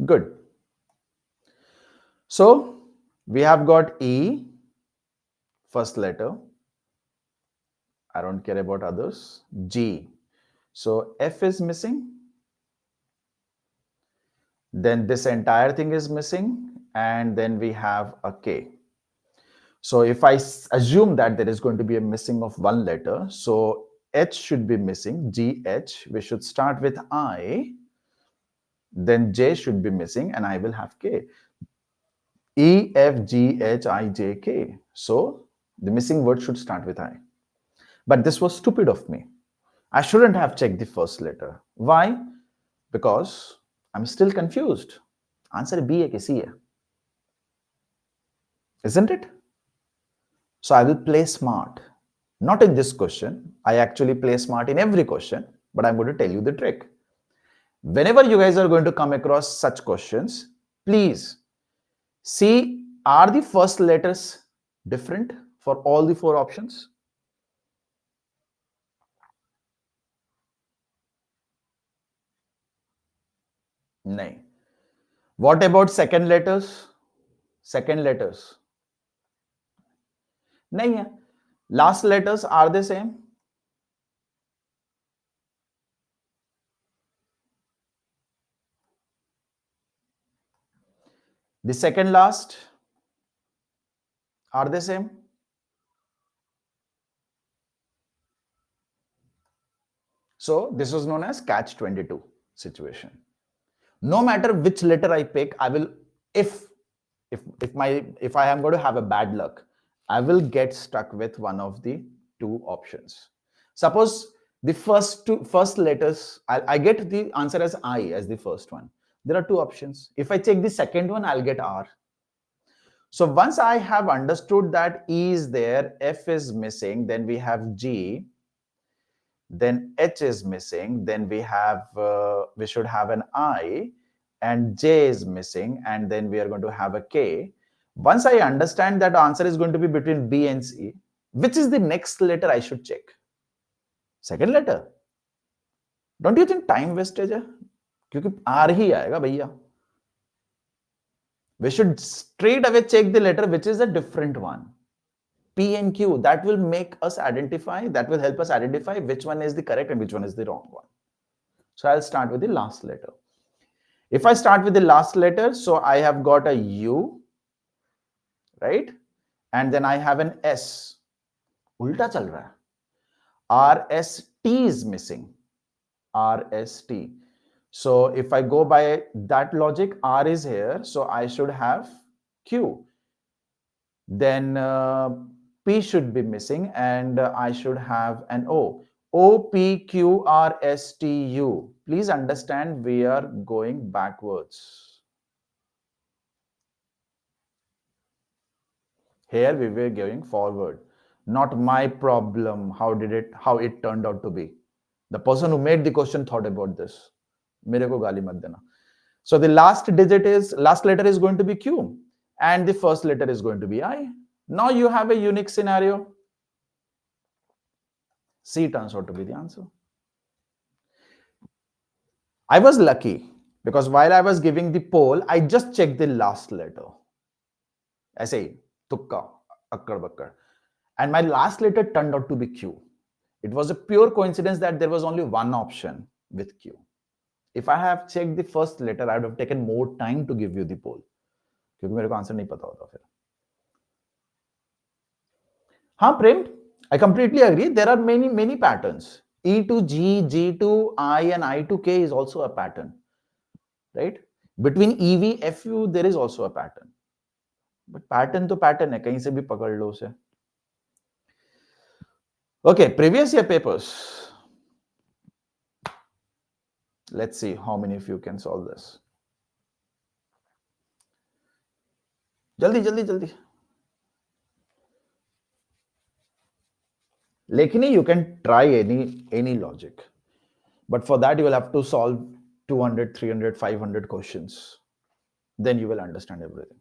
Good. So we have got E, first letter. I don't care about others. G. So F is missing. Then this entire thing is missing. And then we have a K. So if I assume that there is going to be a missing of one letter, so H should be missing, GH. We should start with I. Then J should be missing, and I will have K. E, F, G, H, I, J, K. So the missing word should start with I. But this was stupid of me. I shouldn't have checked the first letter. Why? Because I'm still confused. Answer B है कि C है. Isn't it? So I will play smart. Not in this question. I actually play smart in every question, but I'm going to tell you the trick. Whenever you guys are going to come across such questions, please see, are the first letters different for all the 4 options? No. What about second letters? Second letters. नहीं है. Last letters are the same. The second last, are they same? So this is known as catch 22 situation. No matter which letter I pick, I will, if if I am going to have a bad luck, I will get stuck with one of the two options. Suppose the first letters, I get the answer as I as the first one. There are two options. If I check the second one, I'll get R. So once I have understood that E is there, F is missing, then we have G, then H is missing, then we should have an I, and J is missing, and then we are going to have a K. Once I understand that answer is going to be between B and C, which is the next letter I should check? Second letter. Don't you think time wastage है? क्योंकि R ही आएगा भैया. We should straight away check the letter which is a different one. P and Q, that will make us identify, that will help us identify which one is the correct and which one is the wrong one. So I'll start with the last letter. If I start with the last letter, so I have got a U, right? And then I have an S. Ulta chal raha hai. RST is missing. RST. So if I go by that logic, R is here. So I should have Q. Then P should be missing and I should have an O. O, P, Q, R, S, T, U. Please understand we are going backwards. Here we were going forward. Not my problem how it turned out to be. The person who made the question thought about this. मेरे को गाली मत देना. So the last letter is going to be Q and the first letter is going to be I. Now you have a unique scenario. C turns out to be the answer. I was lucky because while I was giving the poll, I just checked the last letter. ऐसे ही तुक्का अक्कड़ बक्कड़. And my last letter turned out to be Q. It was a pure coincidence that there was only one option with Q. If I have checked the first letter, I would have taken more time to give you the poll. क्योंकि मेरे को answer नहीं पता होता फिर. हाँ प्रेम, I completely agree. There are many patterns. E to G, G to I, and I to K is also a pattern, right? Between EV, FU, there is also a pattern. But pattern to pattern है, कहीं से भी पकड़ लो उसे. Okay, previous year papers. Let's see how many of you can solve this. जल्दी जल्दी जल्दी. Lekhini, you can try any logic. But for that, you will have to solve 200, 300, 500 questions. Then you will understand everything.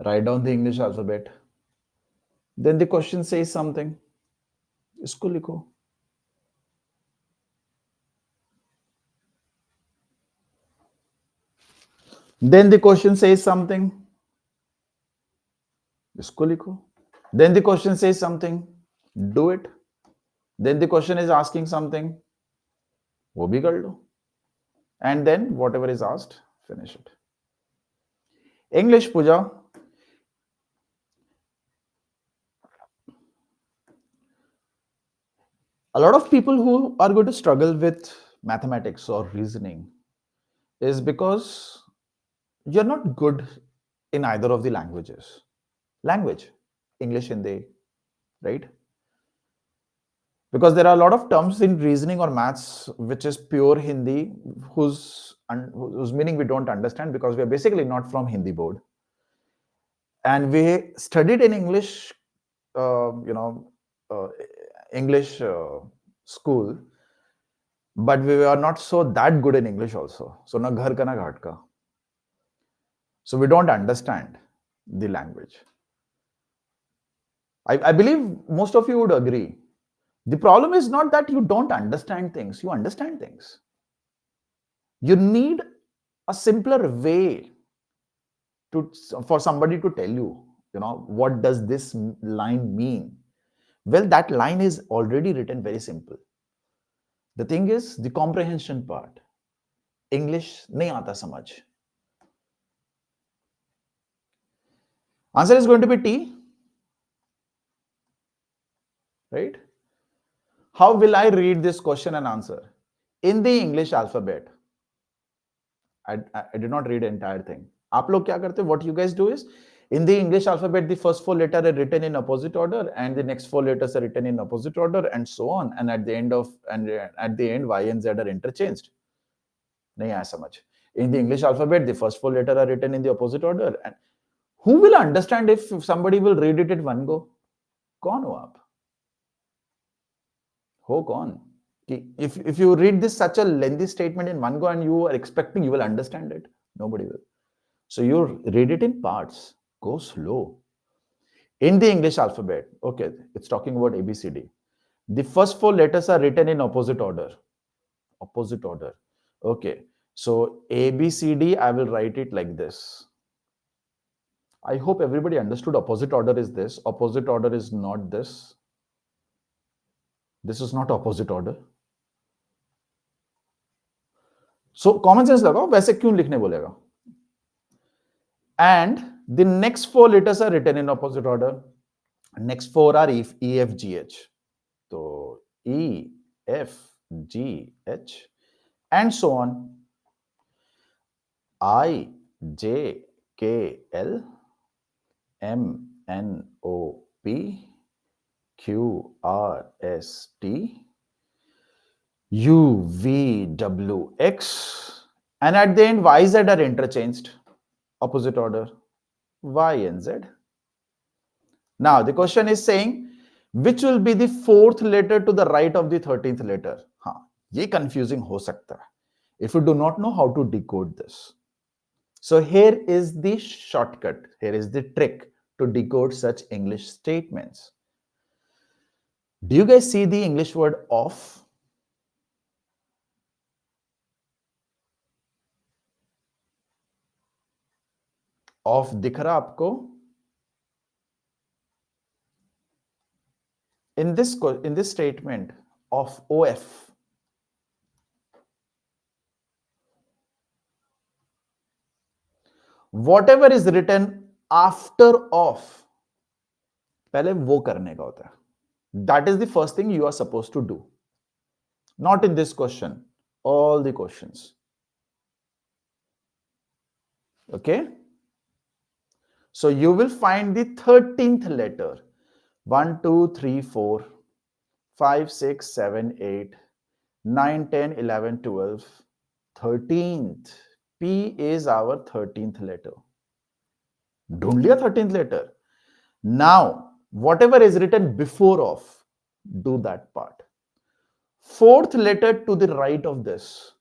Write down the English alphabet. Then the question says something. इसको लिखो. Then the question says something, इसको लिखो. Then the question says something, do it. Then the question is asking something, वो भी कर लो. And then whatever is asked, finish it. English, Pooja. A lot of people who are going to struggle with mathematics or reasoning is because you're not good in either of the languages. Language, English, Hindi, right? Because there are a lot of terms in reasoning or maths which is pure Hindi, whose meaning we don't understand because we are basically not from Hindi board, and we studied in English, you know, English school, but we are not so that good in English also. So na ghar ka na ghat ka. So we don't understand the language. I believe most of you would agree. The problem is not that you don't understand things, you understand things. You need a simpler way for somebody to tell you, what does this line mean? Well, that line is already written very simple. The thing is the comprehension part. English nahi aata samajh. Answer is going to be T, right? How will I read this question and answer? In the English alphabet. I did not read the entire thing. आप लोग क्या करते? What you guys do is, in the English alphabet, the first 4 letters are written in opposite order, and the next 4 letters are written in opposite order, and so on. And at the end, Y and Z are interchanged. नहीं आया समझ. In the English alphabet, the first 4 letters are written in the opposite order. And who will understand if somebody will read it at one go? कौन हो आप? हो कौन? If you read this such a lengthy statement in one go and you are expecting you will understand it, nobody will. So you read it in parts. Go slow. In the English alphabet, okay, it's talking about ABCD. The first 4 letters are written in opposite order. Opposite order. Okay. So ABCD, I will write it like this. I hope everybody understood opposite order is this. Opposite order is not this. This is not opposite order. So common sense लगाओ, वैसे क्यों लिखने बोलेगा? And the next 4 letters are written in opposite order. Next 4 are E, F, G, H. So E, F, G, H, and so on. I, J, K, L, M, N, O, P, Q, R, S, T, U, V, W, X, and at the end Y, Z are interchanged. Opposite order, Y and Z. Now the question is saying, which will be the 4th letter to the right of the 13th letter? हाँ, ये confusing हो सकता है if you do not know how to decode this. So here is the shortcut. Here is the trick to decode such English statements. Do you guys see the English word off? Off दिख रहा आपको? In this statement of OF, whatever is written after off, पहले वो करने का होता है. That is the first thing you are supposed to do. Not in this question, all the questions. Okay? So you will find the 13th letter. 1, 2, 3, 4, 5, 6, 7, 8, 9, 10, 11, 12, 13th. P is our 13th letter. ढूंढ लिया 13th letter. Now, whatever is written before of, do that part. 4th letter to the right of this.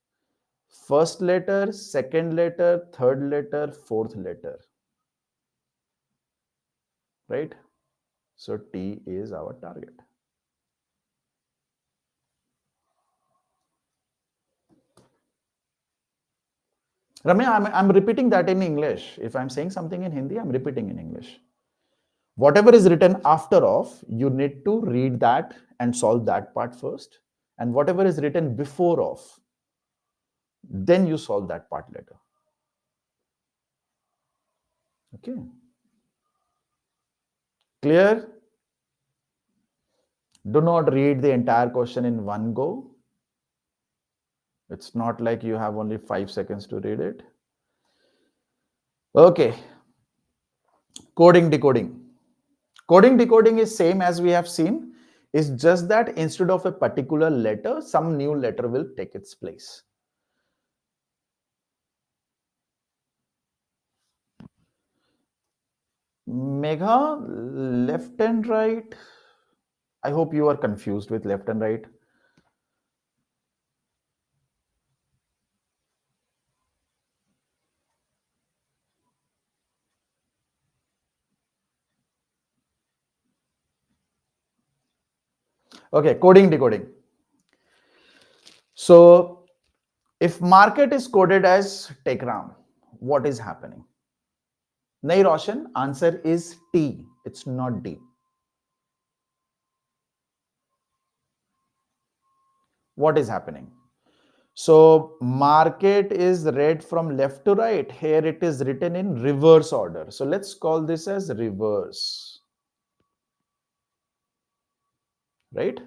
First letter, second letter, third letter, fourth letter. Right? So T is our target. Ramya, I'm repeating that in English. If I'm saying something in Hindi, I'm repeating in English. Whatever is written after of, you need to read that and solve that part first. And whatever is written before of, then you solve that part later. Okay. Clear? Do not read the entire question in one go. It's not like you have only 5 seconds to read it. Okay. Coding, decoding. Coding, decoding is same as we have seen. It's just that instead of a particular letter, some new letter will take its place. Megha, left and right. I hope you are confused with left and right. Okay, coding, decoding. So if market is coded as Tekram, what is happening? Nahi Roshan, answer is T. It's not D. What is happening? So market is read from left to right. Here it is written in reverse order. So let's call this as reverse. Right?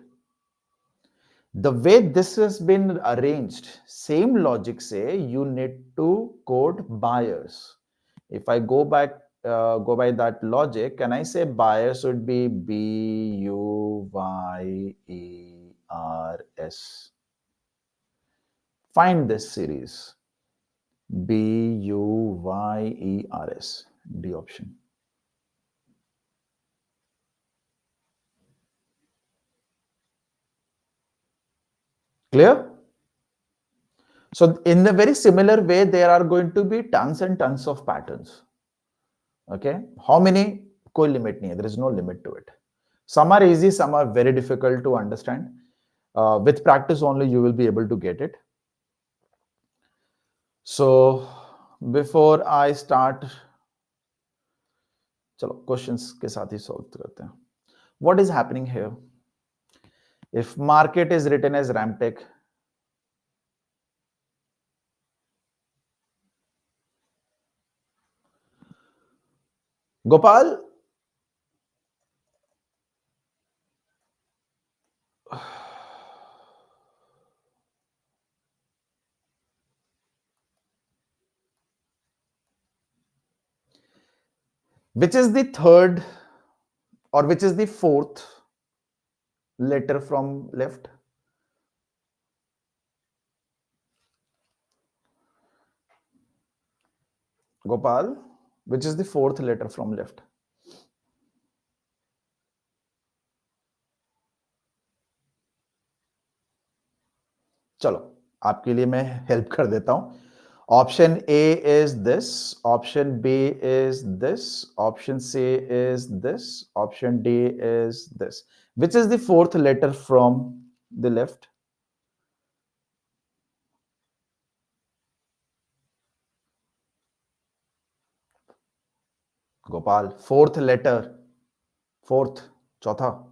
The way this has been arranged, same logic say you need to code buyers. If I go by that logic, can I say buyers would be Buyers? Find this series. Buyers. D option. Clear? So in the very similar way, there are going to be tons and tons of patterns. Okay. How many? Koi limit nahi hai. There is no limit to it. Some are easy, some are very difficult to understand. With practice only, you will be able to get it. So before I start, चलो questions के साथ ही solve करते हैं. What is happening here? If market is written as Ramtech, Gopal, which is the third or which is the fourth letter from left? Gopal, which is the fourth letter from left? चलो आपके लिए मैं help कर देता हूं. Option A is this, option B is this, option C is this, option D is this. Which is the fourth letter from the left? Gopal, fourth letter. Fourth, चौथा.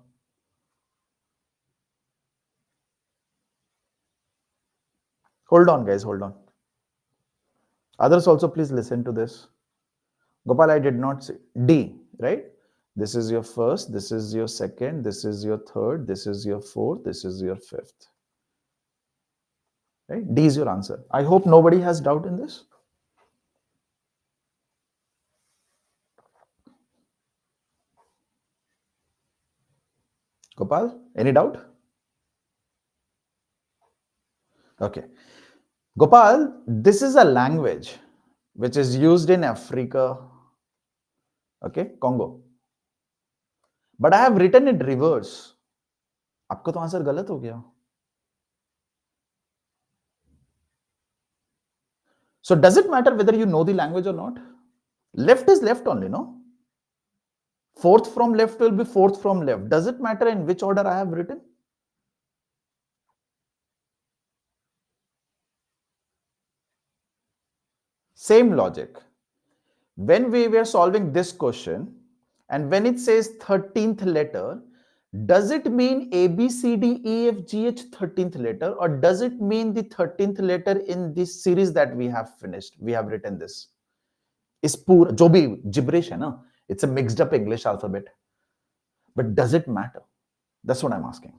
Hold on, guys, hold on. Others also, please listen to this. Gopal, I did not say D, right? This is your first, this is your second, this is your third, this is your fourth, this is your fifth. Right? D is your answer. I hope nobody has doubt in this. Gopal, any doubt? Okay. Gopal, this is a language which is used in Africa, okay, Congo. But I have written it reverse. आपका तो answer गलत हो गया. So does it matter whether you know the language or not? Left is left only, no? Fourth from left will be fourth from left. Does it matter in which order I have written? Same logic. When we were solving this question, and when it says 13th letter, does it mean A, B, C, D, E, F, G, H 13th letter, or does it mean the 13th letter in this series that we have finished? We have written this. Is poor, jo bhi gibberish hai na? It's a mixed up English alphabet. But does it matter? That's what I'm asking.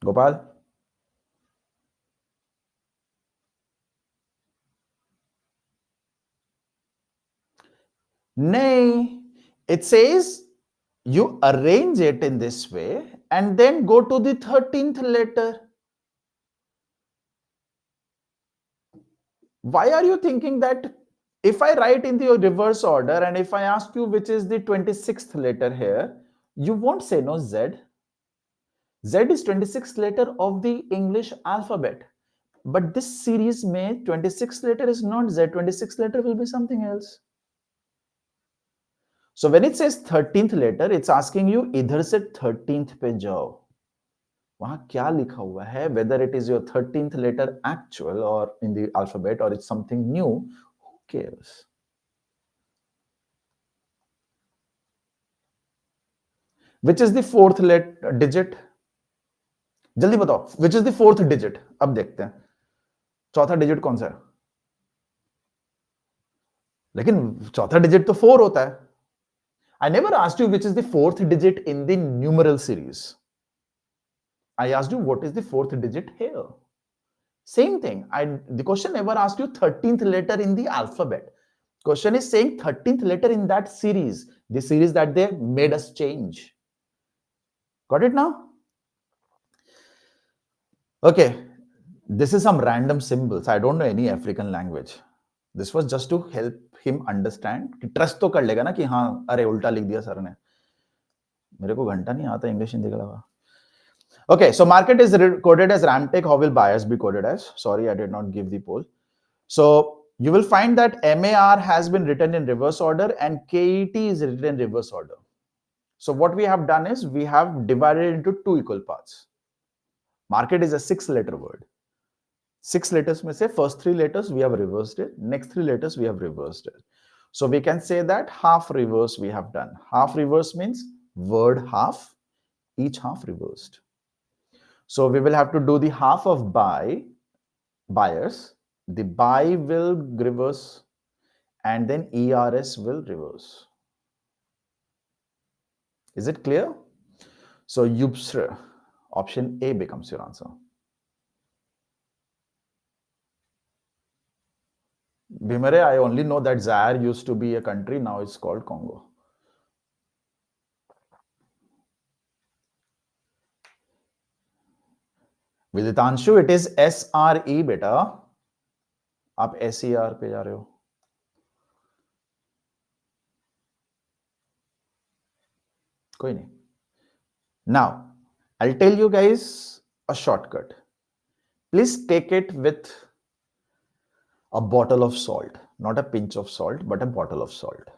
Gopal? Nay, it says you arrange it in this way and then go to the 13th letter. Why are you thinking that if I write in the reverse order and if I ask you which is the 26th letter here, you won't say no Z. Z is 26th letter of the English alphabet. But this series may 26th letter is not Z, 26th letter will be something else. So when it says 13th letter, it's asking you इधर से 13th पे जाओ. वहां क्या लिखा हुआ है, whether it is your 13th letter actual or in the alphabet or it's something new, who cares? Which is the fourth digit? जल्दी बताओ, which is the fourth digit? अब देखते हैं चौथा डिजिट कौन सा है. लेकिन चौथा डिजिट तो 4 होता है. I never asked you which is the fourth digit in the numeral series. I asked you what is the fourth digit here. Same thing. The question never asked you 13th letter in the alphabet. Question is saying 13th letter in that series, the series that they made us change. Got it now? Okay. This is some random symbols. I don't know any African language. This was just to help him understand कि trust तो कर लेगा ना कि हाँ अरे उल्टा लिख दिया सर ने. मेरे को घंटा नहीं आता इंग्लिश हिंदी के अलावा. Okay, so market is coded as Ramtech. How will buyers be coded as? Sorry, I did not give the poll. So you will find that MAR has been written in reverse order and KET is written in reverse order. So what we have done is we have divided into two equal parts. Market is a 6-letter word. 6 letters may say first 3 letters we have reversed it, next 3 letters we have reversed it. So we can say that half reverse we have done. Half reverse means word half, each half reversed. So we will have to do the half of buyers. The buy will reverse and then ERS will reverse. Is it clear? So UPSR, option A becomes your answer. Bhimare, I only know that Zaire used to be a country, now it's called Congo. Viditanshu, it is SRE beta. आप SER पे जा रहे हो. कोई नहीं. Now, I'll tell you guys a shortcut. Please take it with a bottle of salt, not a pinch of salt, but a bottle of salt.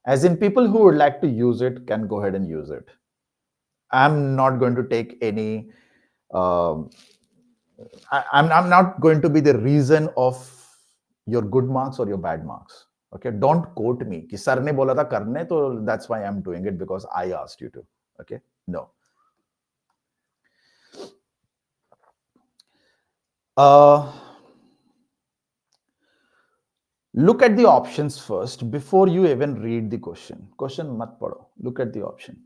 As in, people who would like to use it can go ahead and use it. I'm not going to take any, I'm not going to be the reason of your good marks or your bad marks. Okay, don't quote me कि sir ने बोला था करने तो that's why I'm doing it because I asked you to. Okay, no. Look at the options first before you even read the question. Question mat padho. Look at the option.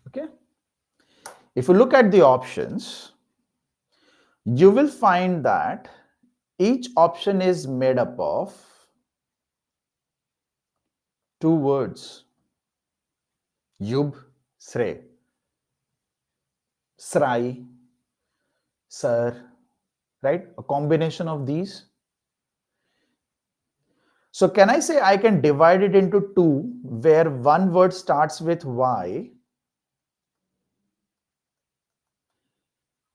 Okay. If you look at the options, you will find that each option is made up of two words. Yub, sre, srai, sir, right? A combination of these. So can I say I can divide it into two where one word starts with Y?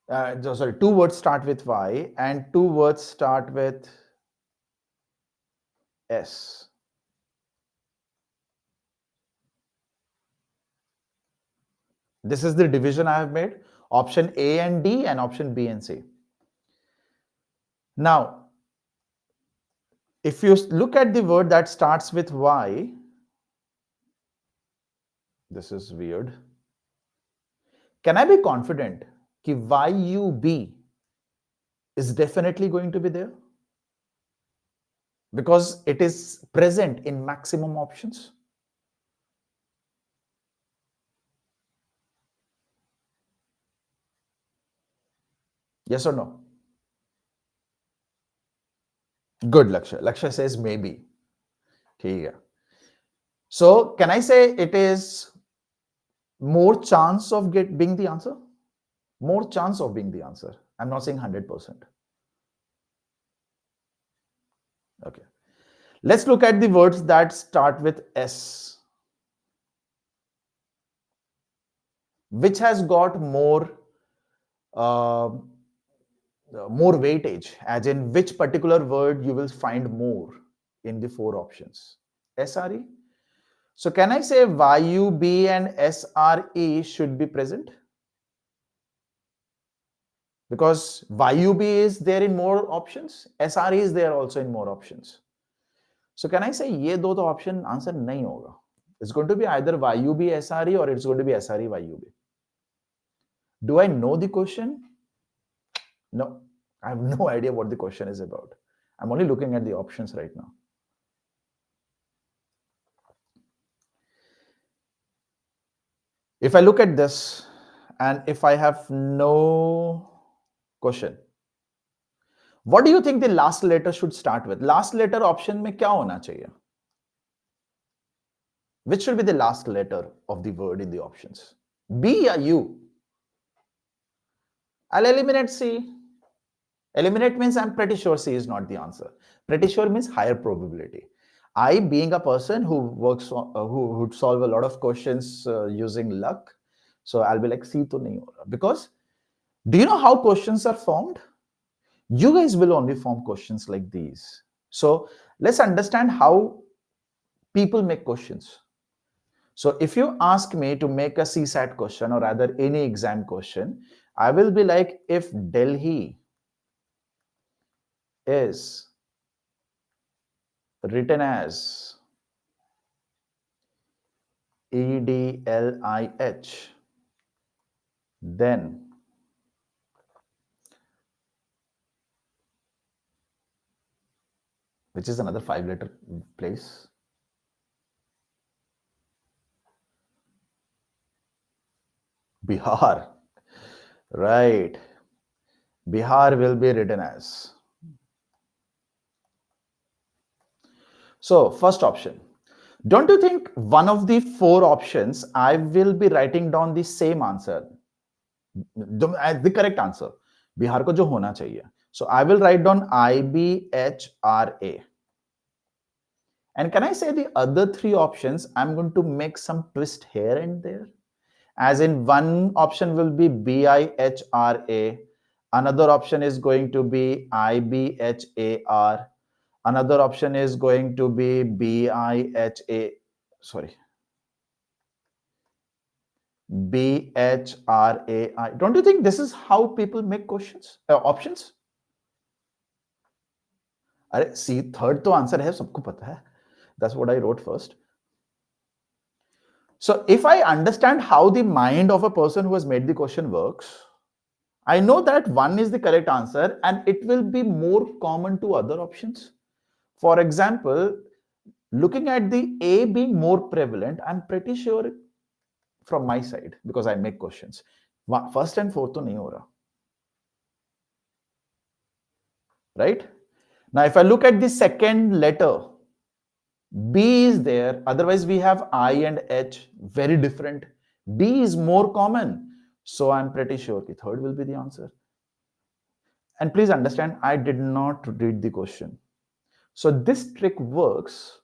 Sorry, two words start with Y and two words start with S. This is the division I have made. Option A and D and option B and C. Now, if you look at the word that starts with Y, this is weird. Can I be confident that YUB is definitely going to be there? Because it is present in maximum options. Yes or no? Good, Laksha. Laksha says maybe. Okay. So can I say it is more chance of being the answer? More chance of being the answer. I'm not saying 100%. Okay. Let's look at the words that start with S. Which has got more weightage, as in which particular word you will find more in the four options. SRE. So can I say YUB and SRE should be present? Because YUB is there in more options, SRE is there also in more options. So can I say ये दो तो option answer नहीं होगा? It's going to be either YUB SRE or it's going to be SRE YUB. Do I know the question? No, I have no idea what the question is about. I'm only looking at the options right now. If I look at this and if I have no question, what do you think the last letter should start with? Last letter option में क्या होना चाहिए? Which should be the last letter of the word in the options? B or U? I'll eliminate C. Eliminate means I'm pretty sure C is not the answer. Pretty sure means higher probability. I, being a person who works, who would solve a lot of questions using luck, so I'll be like C to nahi ho raha. Because do you know how questions are formed? You guys will only form questions like these. So let's understand how people make questions. So if you ask me to make a CSAT question or rather any exam question, I will be like, if Delhi is written as EDLIH, then which is another 5-letter place. Bihar. Right. Bihar will be written as. So, first option. Don't you think one of the four options I will be writing down the same answer? The correct answer. Bihar ko jo hona chahiye. So, I will write down IBHRA. And can I say the other three options, I'm going to make some twist here and there? As in, one option will be BIHRA, another option is going to be IBHAR, another option is going to be BHRAI. Don't you think this is how people make questions, options? See, third to answer hai, sabko pata hai. That's what I wrote first. So if I understand how the mind of a person who has made the question works, I know that one is the correct answer and it will be more common to other options. For example, looking at the A being more prevalent, I'm pretty sure from my side, because I make questions, first and fourth to nahi ho raha. Right? Now, if I look at the second letter, B is there. Otherwise, we have I and H, very different. B is more common. So I'm pretty sure the third will be the answer. And please understand, I did not read the question. So this trick works,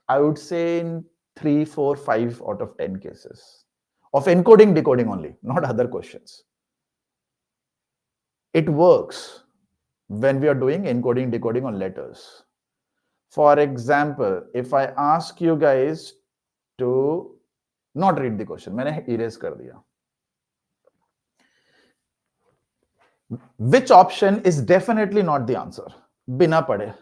I would say, in 3, 4, 5 out of 10 cases of encoding, decoding only, not other questions. It works when we are doing encoding, decoding on letters. For example, if I ask you guys to Not read the question. मैंने erase कर दिया. Which option is definitely not the answer? बिना पढ़े.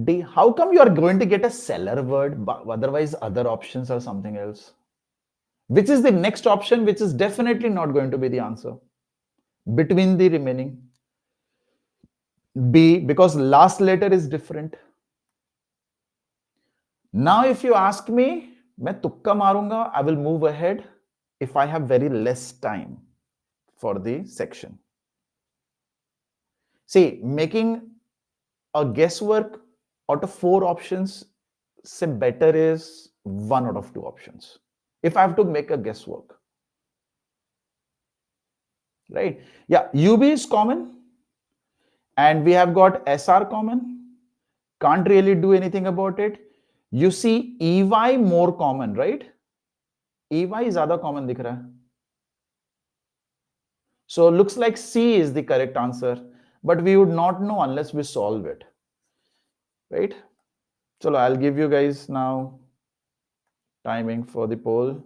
D. How come you are going to get a seller word, but otherwise other options are something else? Which is the next option, which is definitely not going to be the answer between the remaining? B, because last letter is different. Now, if you ask me, मैं तुक्का मारूंगा, I will move ahead if I have very less time for the section. See, making a guesswork out of 4 options, say better is 1 out of 2 options. If I have to make a guesswork, right? Yeah, UB is common, and we have got SR common. Can't really do anything about it. You see EY more common, right? EY is other common dikh raha hai. So looks like C is the correct answer, but we would not know unless we solve it, right? So I'll give you guys now timing for the poll.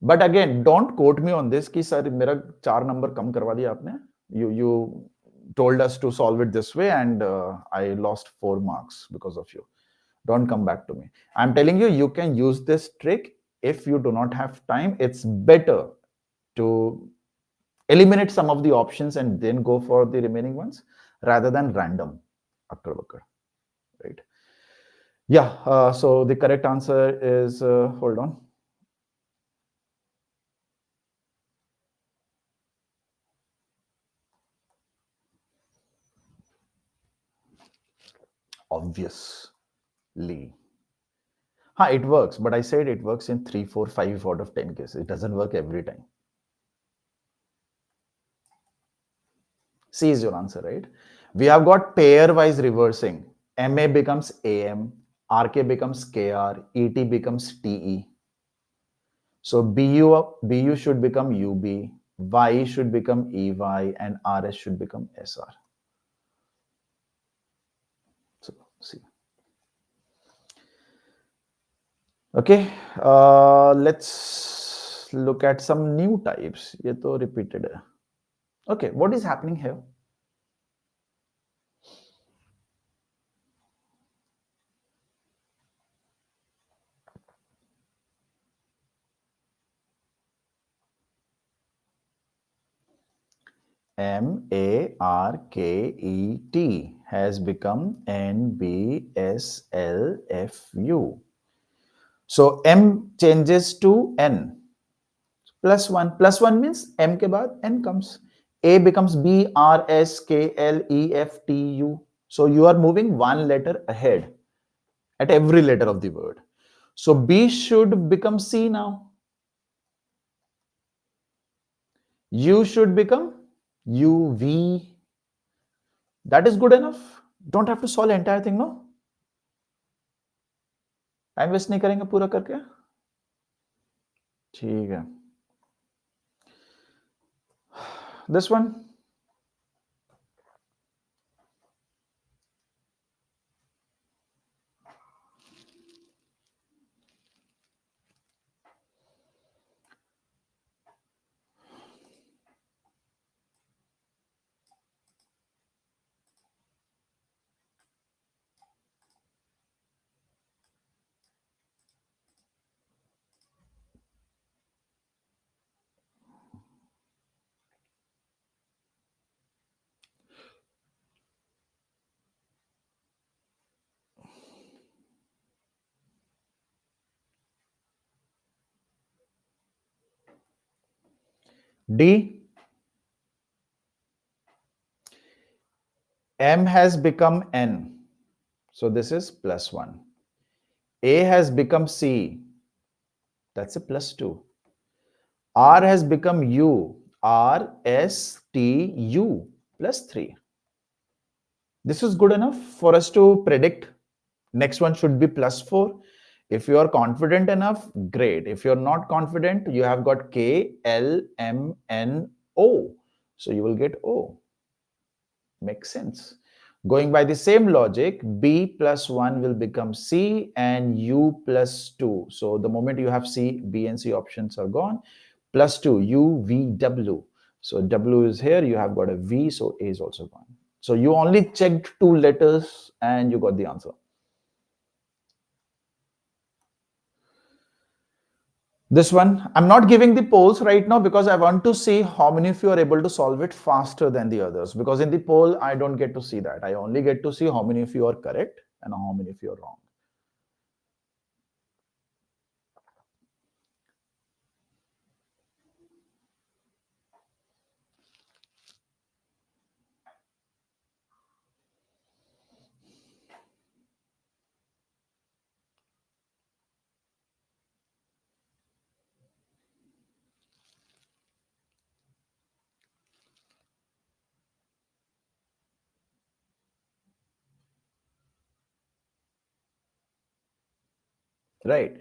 But again, don't quote me on this कि sir मेरा 4 number कम करवा दिया आपने. You told us to solve it this way and I lost 4 marks because of you. Don't come back to me. I'm telling you, you can use this trick if you do not have time. It's better to eliminate some of the options and then go for the remaining ones rather than random. Right? Yeah, so the correct answer is, hold on. Obviously. It works, but I said it works in 3, 4, 5 out of 10 cases. It doesn't work every time. C is your answer, right? We have got pairwise reversing. MA becomes AM, RK becomes KR, ET becomes TE. So BU should become UB, YE should become EY, and RS should become SR. So see. Okay, let's look at some new types. ये तो repeated है. Okay, what is happening here? MARKET has become NBSLFU. So M changes to N. Plus 1. Plus 1 means M ke baad N comes. A becomes B, R, S, K, L, E, F, T, U. So you are moving 1 letter ahead at every letter of the word. So B should become C now. U should become UV. That is good enough. Don't have to solve the entire thing, no? Time waste नहीं करेंगे पूरा करके. ठीक है. This one. D. M has become N. So this is plus 1. A has become C. That's a plus 2. R has become U. R, S, T, U plus 3. This is good enough for us to predict. Next one should be plus 4. If you are confident enough, great. If you're not confident, you have got K, L, M, N, O. So you will get O. Makes sense. Going by the same logic, B plus 1 will become C and U plus 2. So the moment you have C, B and C options are gone. Plus 2, U, V, W. So W is here, you have got a V, so A is also gone. So you only checked 2 letters and you got the answer. This one, I'm not giving the polls right now because I want to see how many of you are able to solve it faster than the others. Because in the poll, I don't get to see that. I only get to see how many of you are correct and how many of you are wrong. Right.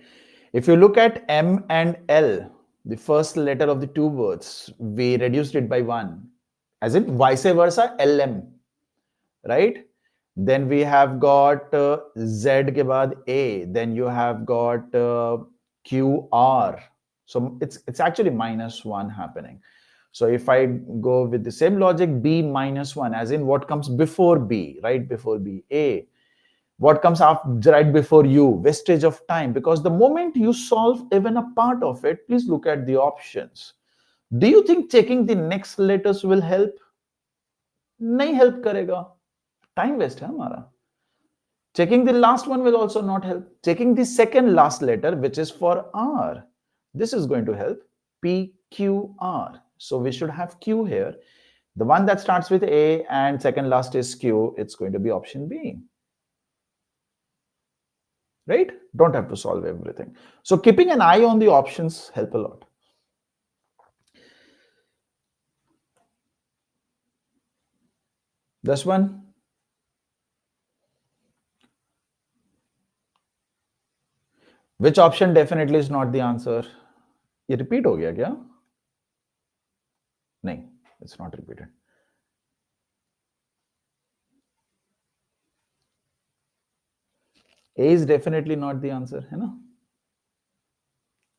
If you look at M and L, the first letter of the two words, we reduced it by 1. As in vice versa, LM. Right? Then we have got Z ke baad A. Then you have got QR. So it's actually -1 happening. So if I go with the same logic, B -1, as in what comes before B, right before B, A. What comes after, right before U, wastage of time. Because the moment you solve even a part of it, please look at the options. Do you think checking the next letters will help? नहीं help करेगा. Time waste है हमारा. Checking the last one will also not help. Checking the second last letter, which is for R, this is going to help. P, Q, R. So we should have Q here. The one that starts with A and second last is Q, it's going to be option B. Right? Don't have to solve everything. So keeping an eye on the options help a lot. This one. Which option definitely is not the answer? ये repeat हो गया क्या? नहीं, it's not repeated. A is definitely not the answer, है ना?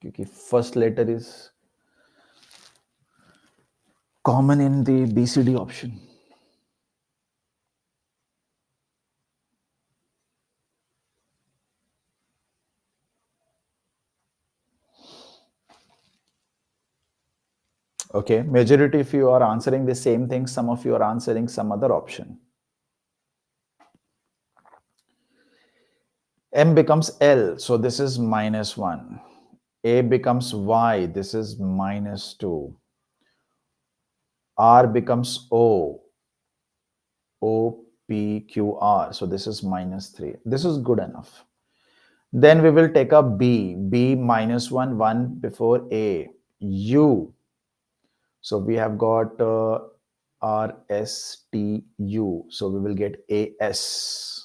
क्योंकि first letter is common in the BCD option. Okay, majority if you are answering the same thing, some of you are answering some other option. M becomes L, so this is -1. A becomes Y, this is -2. R becomes O, O, P, Q, R, so this is -3. This is good enough. Then we will take up B, B -1, 1 before A, U. So we have got R, S, T, U. So we will get AS.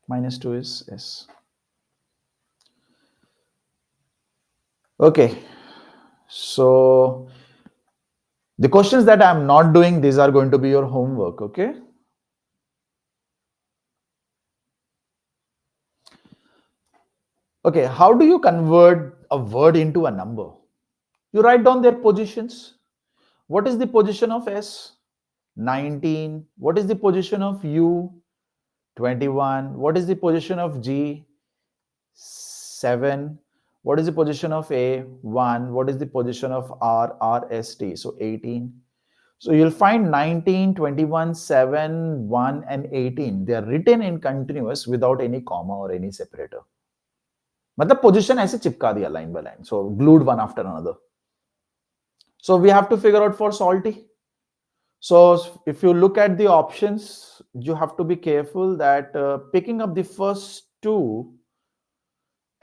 -2 is S. Okay. So the questions that I'm not doing, these are going to be your homework, okay? Okay, how do you convert a word into a number? You write down their positions. What is the position of S? 19. What is the position of U? 21. What is the position of G? 7. What is the position of A? 1. What is the position of R? RST. So 18. So you'll find 19, 21, 7, 1 and 18. They are written in continuous without any comma or any separator. मतलब position ऐसे चिपका दिया line by line. So glued one after another. So we have to figure out for salty. So if you look at the options, you have to be careful that picking up the first two,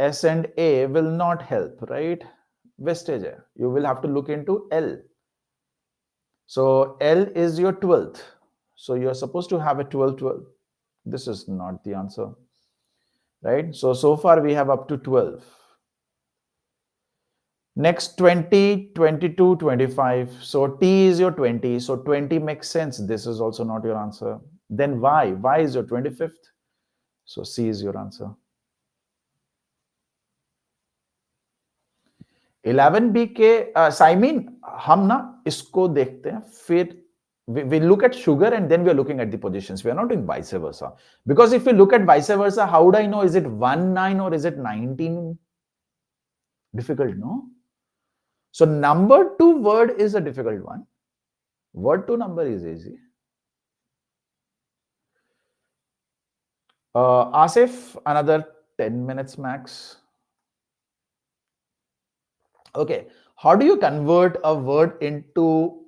S and A, will not help, right? Wastage. You will have to look into L. So L is your 12th. So you're supposed to have a 12, 12. This is not the answer, right? So far we have up to 12. Next 20, 22, 25. So T is your 20. So 20 makes sense. This is also not your answer. Then Y. Y is your 25th. So C is your answer. 11B के साइमिन हम ना इसको देखते हैं फिर we look at sugar and then we are looking at the positions. We are not doing vice versa. Because if we look at vice versa, how would I know is it 19 or is it 19? Difficult, no? So number to word is a difficult one. Word to number is easy. Asif, another 10 minutes max. Okay. How do you convert a word into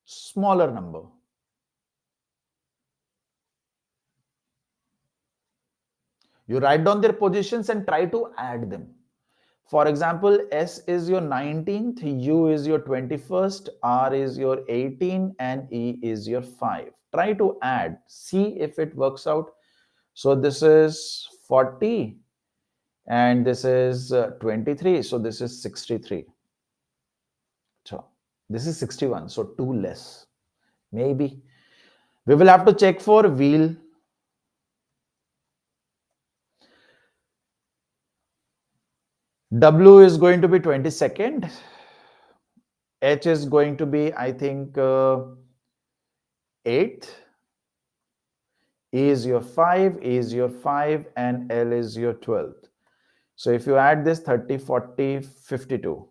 smaller number? You write down their positions and try to add them. For example, S is your 19th, U is your 21st, R is your 18, and E is your 5. Try to add, see if it works out. So this is 40 and this is 23. So this is 63. So this is 61. So 2 less. Maybe. We will have to check for wheel. W is going to be 22nd. H is going to be, I think, 8th. E is your 5, E is your 5, and L is your 12th. So if you add this 30, 40, 52.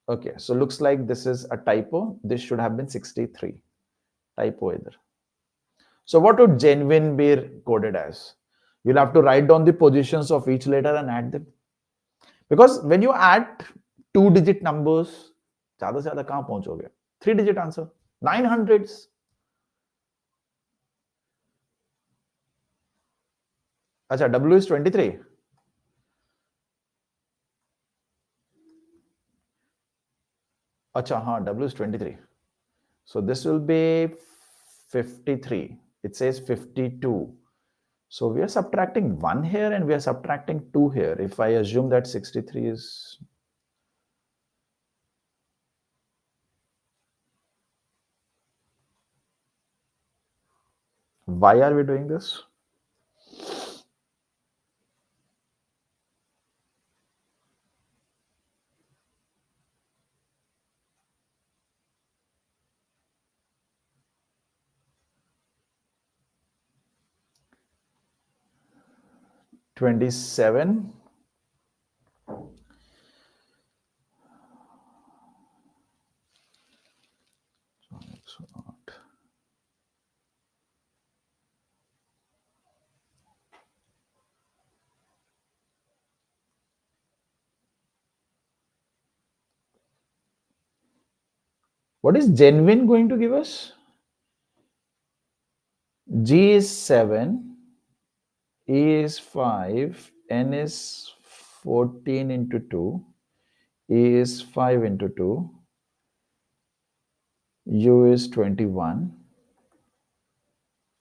Okay, so looks like this is a typo. This should have been 63. Typo either. So what would genuine be coded as? You'll have to write down the positions of each letter and add them. Because when you add 2-digit numbers, ज़्यादा से ज़्यादा कहाँ पहुंचोगे? 3-digit answer. 900s. अच्छा, W is 23. अच्छा, हाँ, W is 23. So this will be 53. It says 52. So we are subtracting 1 here and we are subtracting 2 here. If I assume that 63 is... Why are we doing this? $27. What is genuine going to give us? G is 7, E is 5, N is 14 into 2, E is 5 into 2, U is 21,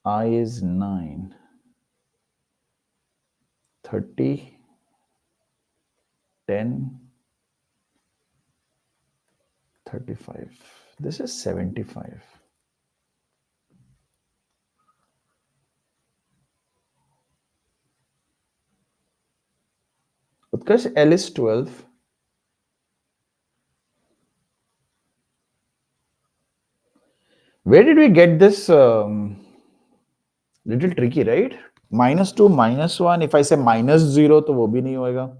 I is 9, 30, 10, 35. This is 75. Utkarsh, L is 12. Where did we get this? Little tricky, right? -2, -1. If I say -0, तो वो भी नहीं होएगा.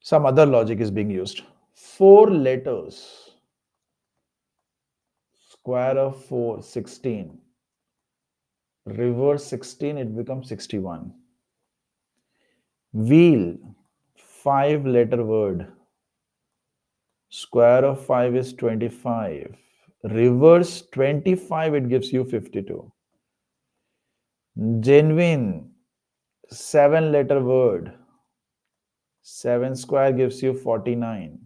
Some other logic is being used. 4 letters. Square of 4, 16. Reverse 16, it becomes 61. Wheel, 5-letter word. Square of 5 is 25. Reverse 25, it gives you 52. Genuine, 7-letter word. 7 square gives you 49.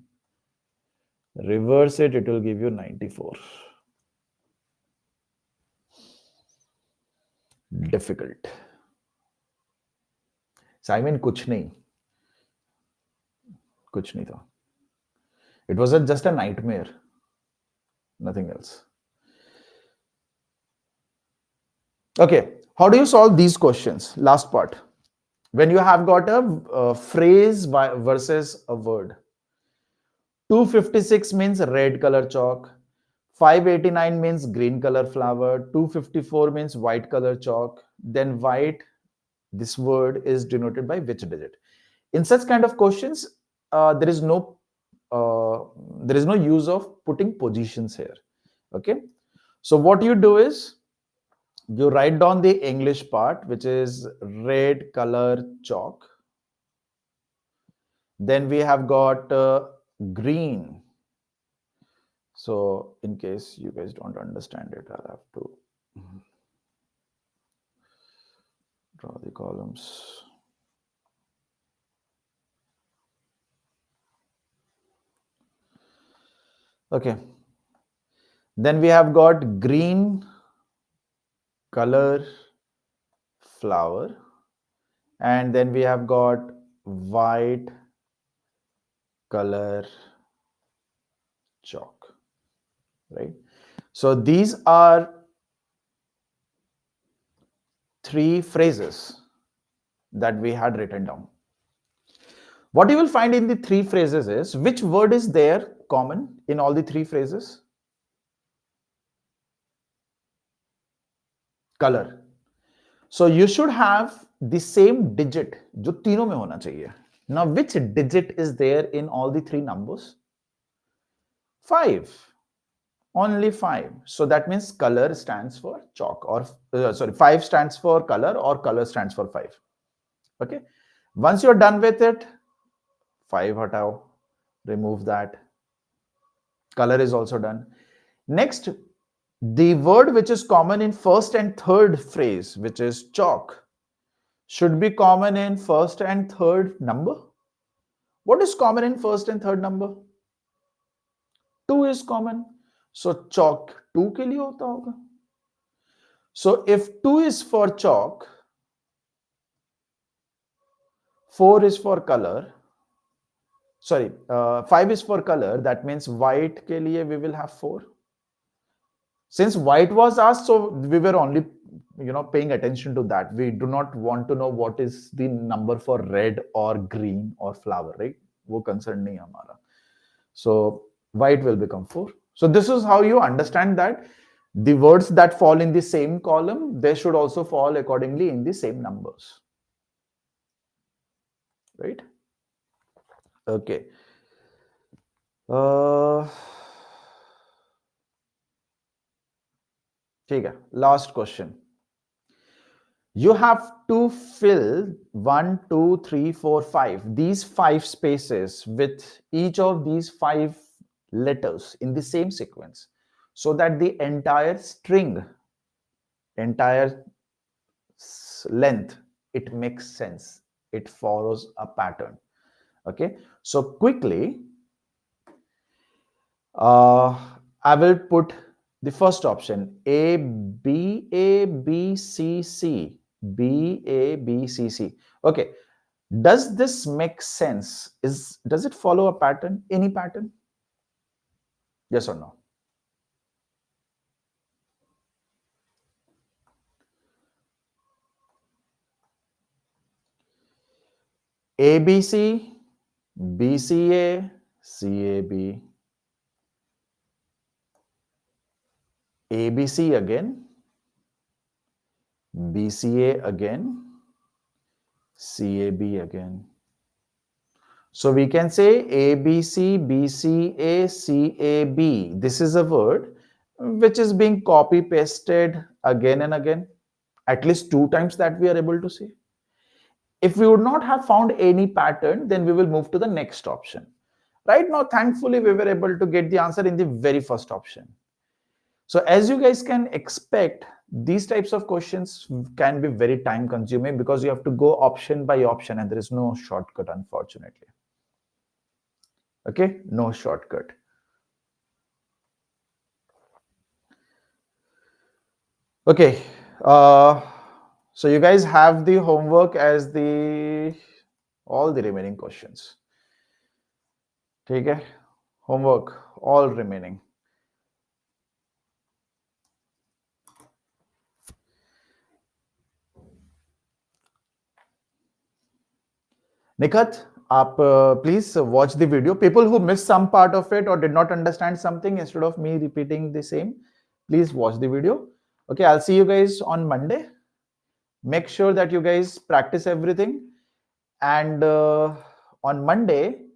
Reverse it, it will give you 94. Difficult. Simon, कुछ नहीं था. It was just a nightmare. Nothing else. Okay, how do you solve these questions? Last part. When you have got a phrase versus a word. 256 means red color chalk. 589 means green color flower. 254 means white color chalk. Then white, this word is denoted by which digit? In such kind of questions, there is no use of putting positions here. Okay, so what you do is you write down the English part, which is red color chalk. Then we have got green. So in case you guys don't understand it, I'll have to draw the columns. Okay. Then we have got green color flower, and then we have got white color chalk, right? So these are 3 phrases that we had written down. What you will find in the 3 phrases is, which word is there common in all the 3 phrases? Color. So you should have the same digit जो तीनों में होना चाहिए. Now which digit is there in all the 3 numbers? 5. Only 5. So that means color stands for chalk, or 5 stands for color, or color stands for 5. Okay. Once you're done with it, 5 hatao, remove that. Color is also done. Next, the word which is common in first and third phrase, which is chalk, should be common in first and third number. What is common in first and third number? 2 is common. So chalk 2 के लिए होता होगा. So if 2 is for chalk, 4 is for color. Sorry, 5 is for color. That means white के लिए we will have 4. Since white was asked, so we were only paying attention to that. We do not want to know what is the number for red or green or flower, right? वो concern नहीं हमारा. So white will become 4. So this is how you understand that the words that fall in the same column, they should also fall accordingly in the same numbers, right? Okay. ठीक है. Last question. You have to fill 1, 2, 3, 4, 5. These 5 spaces with each of these 5 letters in the same sequence, so that the entire string, entire length, it makes sense. It follows a pattern. Okay. So quickly, I will put the first option, A, B, A, B, C, C. B, A, B, C, C. Okay. Does this make sense? Does it follow a pattern? Any pattern? Yes or no? ABC, BCA, CAB. ABC again, BCA again, CAB again. So we can say ABC, BCA, CAB. This is a word which is being copy pasted again and again, at least 2 times that we are able to see. If we would not have found any pattern, then we will move to the next option. Right now, thankfully, we were able to get the answer in the very first option. So as you guys can expect, these types of questions can be very time consuming because you have to go option by option and there is no shortcut, unfortunately. Okay, no shortcut. Okay, so you guys have the homework as the all the remaining questions. Okay, homework all remaining. Nikhat, आप please watch the video. People who missed some part of it or did not understand something, instead of me repeating the same, please watch the video. Okay, I'll see you guys on Monday. Make sure that you guys practice everything. And on Monday,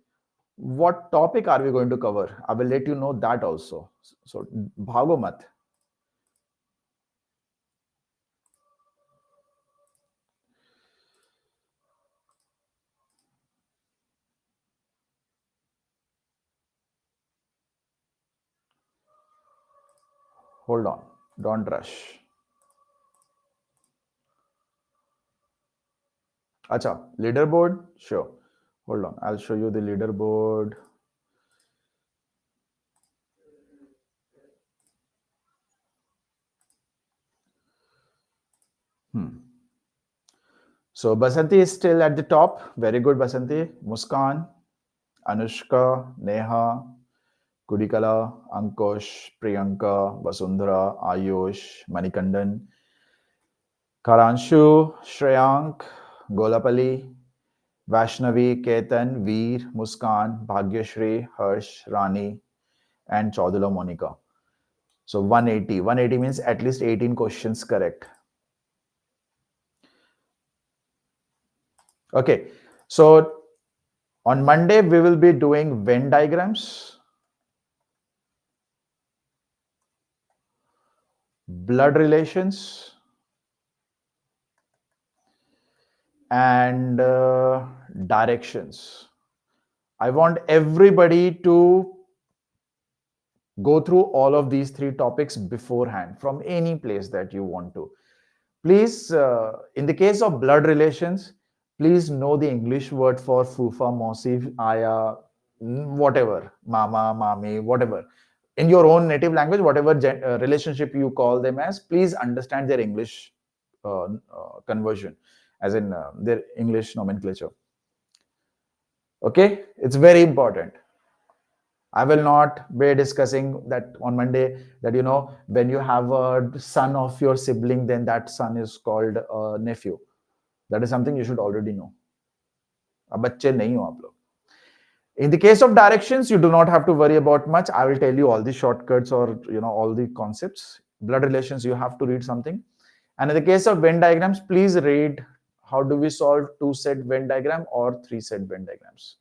what topic are we going to cover? I will let you know that also. So, bhago mat. Hold on, don't rush. Acha, leaderboard? Sure. Hold on, I'll show you the leaderboard. So Basanti is still at the top. Very good, Basanti. Muskan, Anushka, Neha, Kudikala, Ankush, Priyanka, Vasundhara, Ayush, Manikandan, Karanshu, Shreyank, Golapali, Vaishnavi, Ketan, Veer, Muskan, Bhagyashri, Harsh, Rani, and Chaudhula Monica. So 180. 180 means at least 18 questions correct. Okay. So on Monday, we will be doing Venn diagrams, blood relations, and directions. I want everybody to go through all of these three topics beforehand from any place that you want to. Please, in the case of blood relations, please know the English word for fufa, mosi, aya, whatever, mama, mami, whatever. In your own native language, whatever relationship you call them as, please understand their English conversion, as in their English nomenclature. Okay, it's very important. I will not be discussing that on Monday that, you know, when you have a son of your sibling, then that son is called a nephew. That is something you should already know. अब बच्चे नहीं हो आप लोग. In the case of directions, you do not have to worry about much. I will tell you all the shortcuts or, you know, all the concepts. Blood relations, you have to read something. And in the case of Venn diagrams, please read how do we solve two-set Venn diagram or three-set Venn diagrams.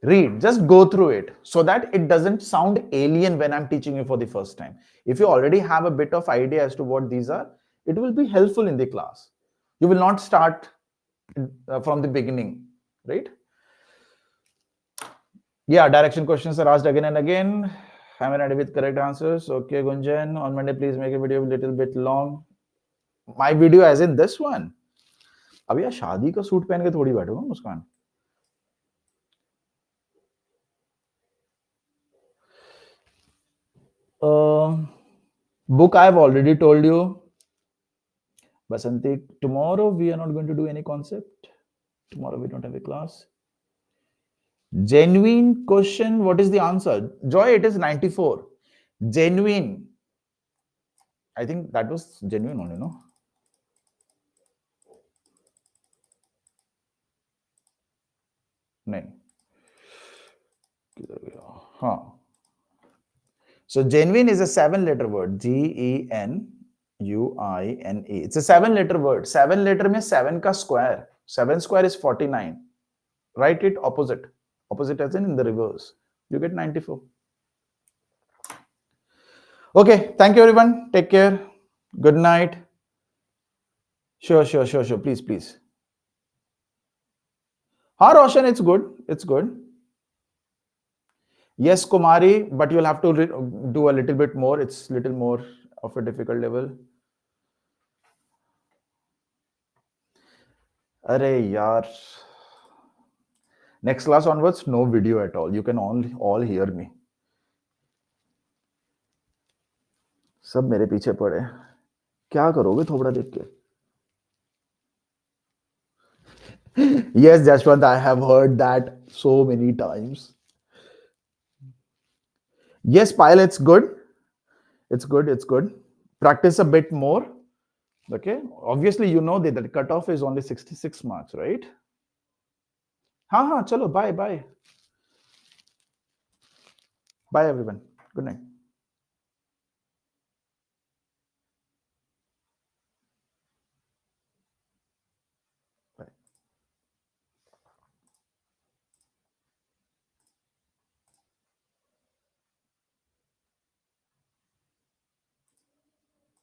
Read, just go through it so that it doesn't sound alien when I'm teaching you for the first time. If you already have a bit of idea as to what these are, it will be helpful in the class. You will not start from the beginning, right? Yeah, direction questions are asked again and again. I'm ready with correct answers. Okay, Gunjan, on Monday, please make a video a little bit long. My video as in this one. अब यार शादी का suit पहन के थोड़ी बैठूंगा मुस्कान. Book I have already told you. Basanti, tomorrow we are not going to do any concept. Tomorrow we don't have a class. Genuine question, what is the answer? Joy, it is 94. Genuine. I think that was genuine only, no? No. Huh. So genuine is a 7-letter word. Genuine. It's a 7-letter word. 7-letter means 7 ka square. 7 square is 49. Write it opposite. Opposite as in the reverse. You get 94. Okay. Thank you, everyone. Take care. Good night. Sure. Please. Ha, Roshan, it's good. It's good. Yes, Kumari, but you'll have to do a little bit more. It's little more of a difficult level. Arey yaar. Next class onwards, no video at all. You can all hear me. सब मेरे पीछे पड़े हैं। क्या करोगे थोबड़ा देख के? Yes, Jashwant, I have heard that so many times. Yes, Pile, it's good. It's good. Practice a bit more. Okay. Obviously, you know that the cutoff is only 66 marks, right? हाँ, chalo, bye. Bye, everyone. Good night.